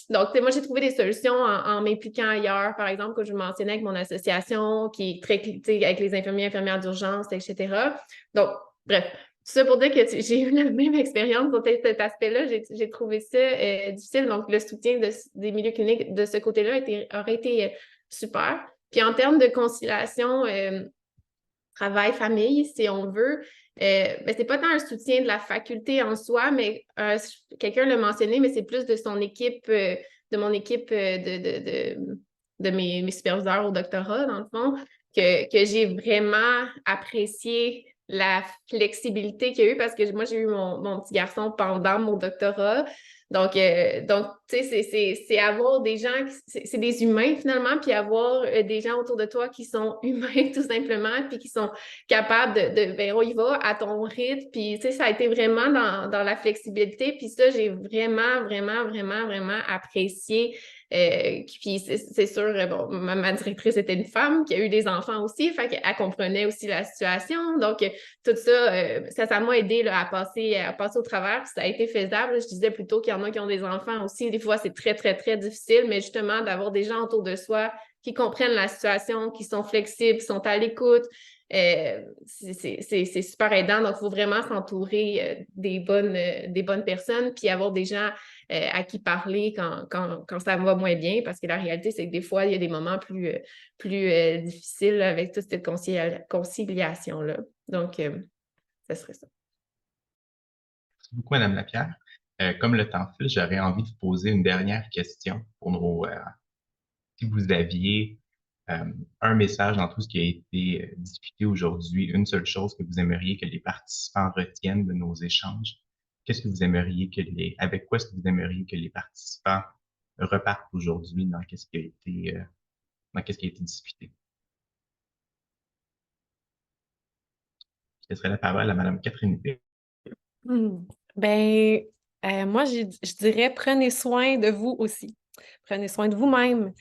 Donc, moi, j'ai trouvé des solutions en m'impliquant ailleurs. Par exemple, que je mentionnais avec mon association qui est très, tu sais, avec les infirmières d'urgence, etc. Donc, bref, tout ça pour dire que j'ai eu la même expérience sur cet aspect-là. J'ai trouvé ça difficile. Donc, le soutien des milieux cliniques de ce côté-là aurait été super. Puis, en termes de conciliation travail-famille, si on veut, ben, c'est pas tant un soutien de la faculté en soi, mais quelqu'un l'a mentionné, mais c'est plus de son équipe, de mon équipe de mes superviseurs au doctorat, dans le fond, que j'ai vraiment apprécié la flexibilité qu'il y a eu parce que moi, j'ai eu mon petit garçon pendant mon doctorat. Donc tu sais, c'est avoir des gens, c'est des humains finalement, puis avoir des gens autour de toi qui sont humains tout simplement, puis qui sont capables ben on y va à ton rythme, puis tu sais, ça a été vraiment dans la flexibilité, puis ça, j'ai vraiment, vraiment, vraiment, vraiment apprécié. Puis c'est sûr, bon, ma directrice était une femme qui a eu des enfants aussi, fait qu'elle comprenait aussi la situation. Donc, tout ça, ça m'a aidé là, à passer au travers. Puis ça a été faisable. Je disais plutôt qu'il y en a qui ont des enfants aussi. Des fois, c'est très, très, très difficile, mais justement, d'avoir des gens autour de soi qui comprennent la situation, qui sont flexibles, qui sont à l'écoute. C'est super aidant. Donc, il faut vraiment s'entourer des bonnes personnes, puis avoir des gens à qui parler quand ça va moins bien, parce que la réalité, c'est que des fois, il y a des moments plus difficiles avec toute cette conciliation-là. Donc, ça serait ça. Merci beaucoup, Madame Lapierre. Comme le temps file, j'aurais envie de vous poser une dernière question pour nos, si vous aviez un message dans tout ce qui a été discuté aujourd'hui, une seule chose que vous aimeriez que les participants retiennent de nos échanges, qu'est-ce que vous aimeriez avec quoi est-ce que vous aimeriez que les participants repartent aujourd'hui dans qu'est-ce qui a été discuté? Je laisserai la parole à Madame Catherine Épée. Ben, moi, je dirais prenez soin de vous aussi. Prenez soin de vous-même.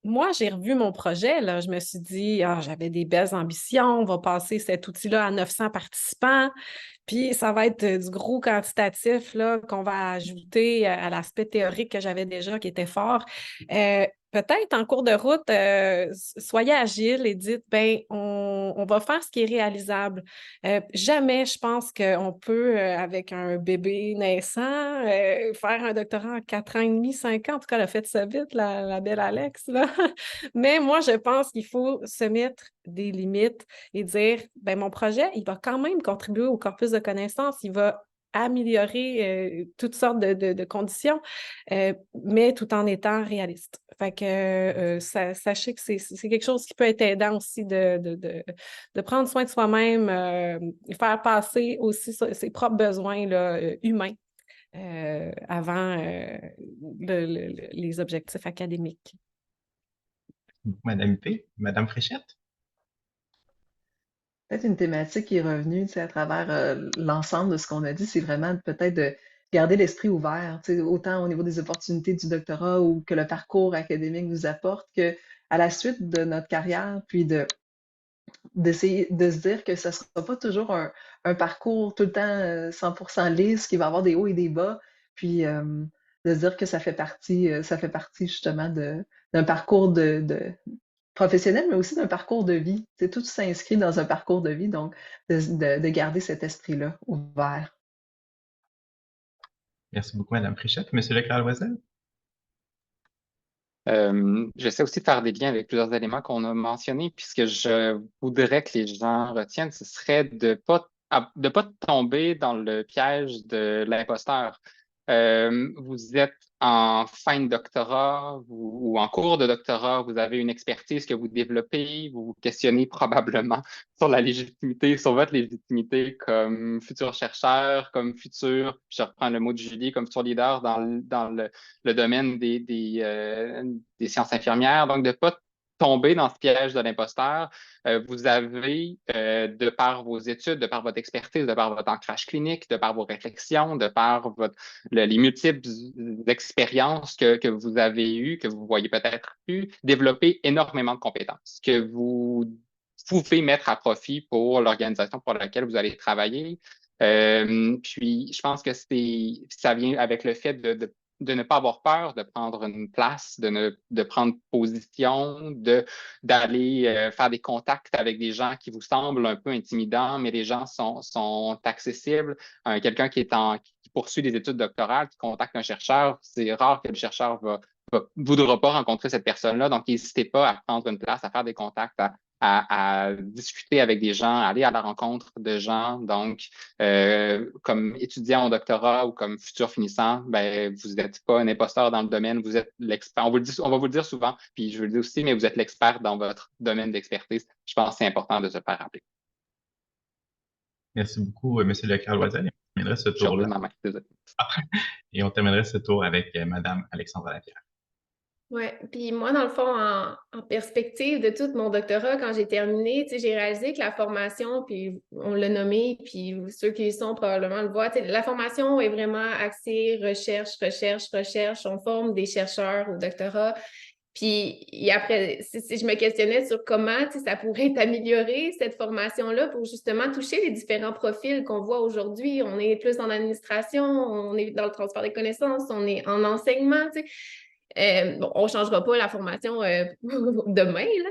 Moi, j'ai revu mon projet, là. Je me suis dit, j'avais des belles ambitions, on va passer cet outil-là à 900 participants. Puis, ça va être du gros quantitatif là, qu'on va ajouter à l'aspect théorique que j'avais déjà, qui était fort. Peut-être en cours de route, soyez agile et dites, ben, on va faire ce qui est réalisable. Jamais, je pense qu'on peut, avec un bébé naissant, faire un doctorat en 4 ans et demi, 5 ans. En tout cas, elle a fait ça vite, la belle Alex, là. Mais moi, je pense qu'il faut se mettre des limites et dire, ben, mon projet, il va quand même contribuer au corpus de connaissances, il va améliorer toutes sortes de conditions, mais tout en étant réaliste. Fait que sachez que c'est quelque chose qui peut être aidant aussi de prendre soin de soi-même, faire passer aussi ses propres besoins là, humains avant les objectifs académiques. Madame P, Madame Fréchette? Peut-être une thématique qui est revenue, tu sais, à travers l'ensemble de ce qu'on a dit, c'est vraiment peut-être de garder l'esprit ouvert, tu sais, autant au niveau des opportunités du doctorat ou que le parcours académique nous apporte, que à la suite de notre carrière, puis d'essayer de se dire que ça sera pas toujours un parcours tout le temps 100% lisse, qui va avoir des hauts et des bas, puis de se dire que ça fait partie justement d'un parcours professionnel, mais aussi d'un parcours de vie. C'est tout s'inscrit dans un parcours de vie, donc de garder cet esprit-là ouvert. Merci beaucoup, Madame Fréchette. Monsieur Leclerc-Loisel? J'essaie aussi de faire des liens avec plusieurs éléments qu'on a mentionnés, puisque je voudrais que les gens retiennent, ce serait de pas tomber dans le piège de l'imposteur. Vous êtes en fin de doctorat ou en cours de doctorat, vous avez une expertise que vous développez, vous vous questionnez probablement sur la légitimité, sur votre légitimité comme futur chercheur, comme futur, je reprends le mot de Julie, comme futur leader dans le domaine des sciences infirmières. Donc, de ne pas tomber dans ce piège de l'imposteur. Vous avez, de par vos études, de par votre expertise, de par votre ancrage clinique, de par vos réflexions, de par les multiples expériences que vous avez eues, que vous voyez peut-être plus, développer énormément de compétences que vous pouvez mettre à profit pour l'organisation pour laquelle vous allez travailler. Puis, je pense que ça vient avec le fait de ne pas avoir peur de prendre une place, de prendre position, d'aller faire des contacts avec des gens qui vous semblent un peu intimidants, mais les gens sont accessibles. Quelqu'un qui poursuit des études doctorales, qui contacte un chercheur, c'est rare que le chercheur voudra pas rencontrer cette personne-là. Donc, n'hésitez pas à prendre une place, à faire des contacts, à discuter avec des gens, à aller à la rencontre de gens. Donc, comme étudiant au doctorat ou comme futur finissant, ben, vous n'êtes pas un imposteur dans le domaine, vous êtes l'expert. On va vous le dire souvent, puis je veux le dire aussi, mais vous êtes l'expert dans votre domaine d'expertise. Je pense que c'est important de se faire rappeler. Merci beaucoup, Monsieur Leclerc-Loisel. On terminerait ce tour-là. Et on terminerait ce tour avec Madame Alexandra Lapierre. Oui, puis moi, dans le fond, en perspective de tout mon doctorat, quand j'ai terminé, j'ai réalisé que la formation, puis on l'a nommé, puis ceux qui y sont probablement le voient, la formation est vraiment axée recherche, recherche, recherche. On forme des chercheurs au doctorat. Puis après, je me questionnais sur comment ça pourrait être amélioré, cette formation-là, pour justement toucher les différents profils qu'on voit aujourd'hui. On est plus en administration, on est dans le transfert des connaissances, on est en enseignement, tu sais. Bon, on ne changera pas la formation demain, là.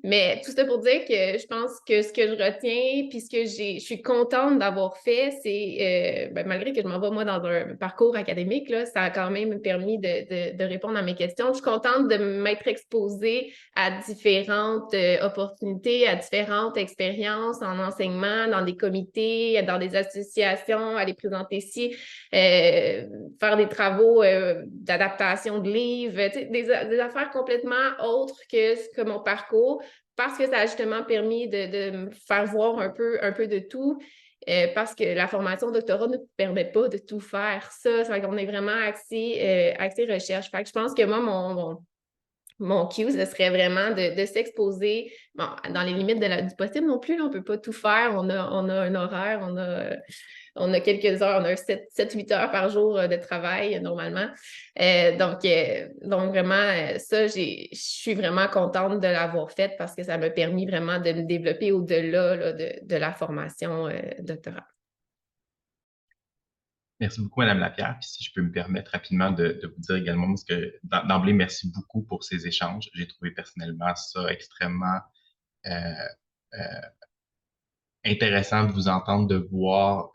Mais tout ça pour dire que je pense que ce que je retiens, puis ce que je suis contente d'avoir fait, c'est, malgré que je m'en vais, moi, dans un parcours académique, là, ça a quand même permis de répondre à mes questions. Je suis contente de m'être exposée à différentes opportunités, à différentes expériences en enseignement, dans des comités, dans des associations, aller présenter ici, faire des travaux d'adaptation de livres, des affaires complètement autres que mon parcours, parce que ça a justement permis de me faire voir un peu de tout, parce que la formation doctorat ne permet pas de tout faire. Ça fait qu'on est vraiment axé recherche. Fait que je pense que moi, mon cue, ce serait vraiment de s'exposer, bon, dans les limites du possible non plus, là, on ne peut pas tout faire, on a un horaire, on a quelques heures, on a 7-8 heures par jour de travail normalement. Donc vraiment, ça, je suis vraiment contente de l'avoir fait parce que ça m'a permis vraiment de me développer au-delà là, de la formation doctorale. Merci beaucoup, Madame Lapierre. Puis si je peux me permettre rapidement de vous dire également, parce que d'emblée, merci beaucoup pour ces échanges. J'ai trouvé personnellement ça extrêmement euh, euh, intéressant de vous entendre, de voir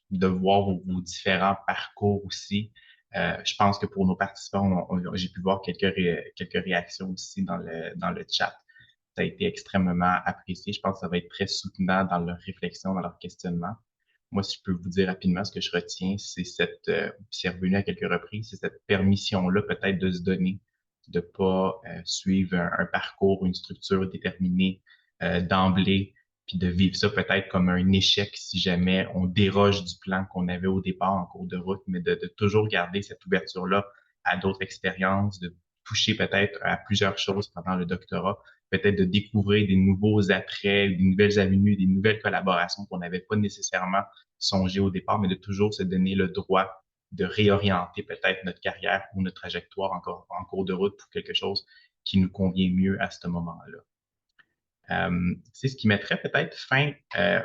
vos différents parcours aussi. Je pense que pour nos participants, j'ai pu voir quelques réactions aussi dans le chat. Ça a été extrêmement apprécié. Je pense que ça va être très soutenant dans leur réflexion, dans leur questionnement. Moi, si je peux vous dire rapidement ce que je retiens, c'est revenu à quelques reprises, c'est cette permission-là peut-être de se donner, de pas suivre un parcours, une structure déterminée d'emblée, puis de vivre ça peut-être comme un échec si jamais on déroge du plan qu'on avait au départ en cours de route, mais de toujours garder cette ouverture-là à d'autres expériences, de toucher peut-être à plusieurs choses pendant le doctorat, peut-être de découvrir des nouveaux attraits, des nouvelles avenues, des nouvelles collaborations qu'on n'avait pas nécessairement songé au départ, mais de toujours se donner le droit de réorienter peut-être notre carrière ou notre trajectoire encore en cours de route pour quelque chose qui nous convient mieux à ce moment-là. C'est ce qui mettrait peut-être fin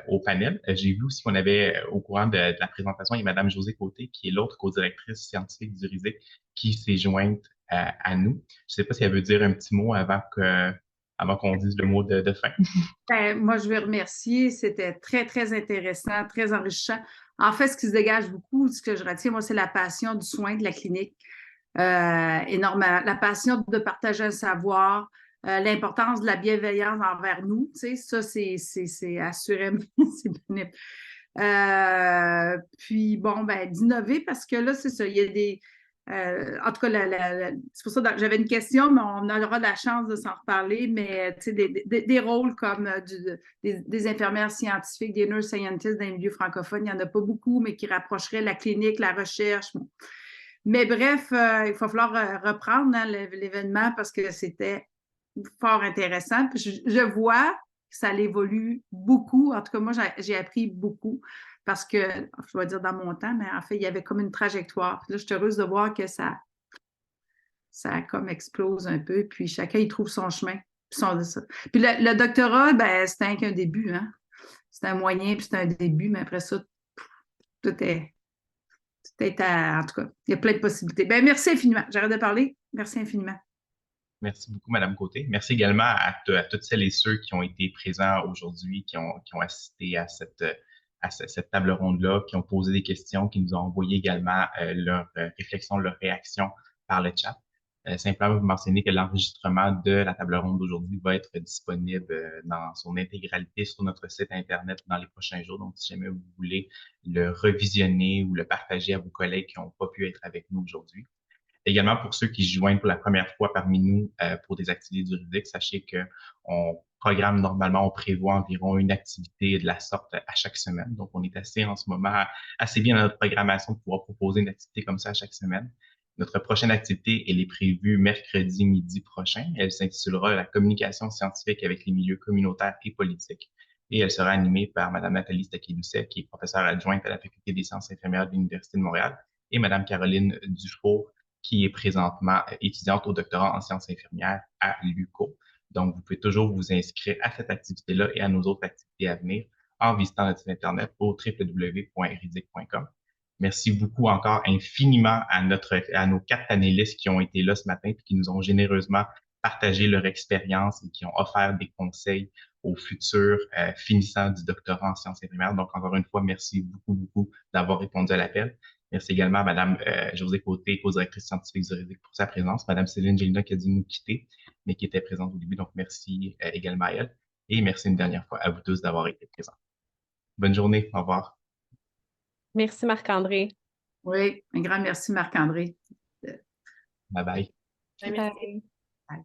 au panel. J'ai vu aussi qu'on avait, au courant de la présentation, il y a Mme Josée Côté, qui est l'autre co-directrice scientifique du RISIC, qui s'est jointe à nous. Je ne sais pas si elle veut dire un petit mot avant qu'on dise le mot de fin. Moi, je vais remercier. C'était très, très intéressant, très enrichissant. En fait, ce qui se dégage beaucoup, ce que je retiens, moi, c'est la passion du soin, de la clinique. Énormément. La passion de partager un savoir, l'importance de la bienveillance envers nous, tu sais, ça, c'est assurément, c'est bénéfique. Puis, bon, d'innover, parce que là, c'est ça, il y a des... en tout cas, c'est pour ça que j'avais une question, mais on aura la chance de s'en reparler, mais tu sais, des rôles comme des infirmières scientifiques, des nurse scientists dans les milieux francophones, il n'y en a pas beaucoup, mais qui rapprocheraient la clinique, la recherche. Bon. Mais bref, il va falloir reprendre l'événement parce que c'était fort intéressant. Puis je vois que ça évolue beaucoup. En tout cas, moi, j'ai appris beaucoup parce que, je vais dire dans mon temps, mais en fait, il y avait comme une trajectoire. Puis là, je suis heureuse de voir que ça comme explose un peu. Puis chacun, il trouve son chemin. Puis le doctorat, c'était qu'un début. Hein? C'est un moyen, puis c'est un début, mais après ça, tout est... En tout cas, il y a plein de possibilités. Merci infiniment. J'arrête de parler. Merci infiniment. Merci beaucoup, Madame Côté. Merci également à toutes celles et ceux qui ont été présents aujourd'hui, qui ont assisté à cette table ronde-là, qui ont posé des questions, qui nous ont envoyé également leurs réflexions, leurs réactions par le chat. Simplement vous mentionner que l'enregistrement de la table ronde d'aujourd'hui va être disponible dans son intégralité sur notre site Internet dans les prochains jours. Donc, si jamais vous voulez le revisionner ou le partager à vos collègues qui n'ont pas pu être avec nous aujourd'hui. Également, pour ceux qui se joignent pour la première fois parmi nous pour des activités juridiques, sachez qu'on programme normalement, on prévoit environ une activité de la sorte à chaque semaine. Donc, on est en ce moment assez bien dans notre programmation pour pouvoir proposer une activité comme ça à chaque semaine. Notre prochaine activité, elle est prévue mercredi midi prochain. Elle s'intitulera « La communication scientifique avec les milieux communautaires et politiques ». Et elle sera animée par Mme Nathalie Staquet-Doucet, qui est professeure adjointe à la Faculté des sciences infirmières de l'Université de Montréal, et Mme Caroline Dufour, qui est présentement étudiante au doctorat en sciences infirmières à l'UQO. Donc, vous pouvez toujours vous inscrire à cette activité-là et à nos autres activités à venir en visitant notre site Internet au www.ridic.com. Merci beaucoup encore infiniment à nos 4 panélistes qui ont été là ce matin et qui nous ont généreusement partagé leur expérience et qui ont offert des conseils aux futurs finissants du doctorat en sciences infirmières. Donc, encore une fois, merci beaucoup d'avoir répondu à l'appel. Merci également à Mme Josée Côté, co-directrice scientifique juridique, pour sa présence. Mme Céline Gélina qui a dû nous quitter, mais qui était présente au début. Donc, merci également à elle. Et merci une dernière fois à vous tous d'avoir été présents. Bonne journée. Au revoir. Merci, Marc-André. Oui, un grand merci, Marc-André. Bye bye. Merci. Bye.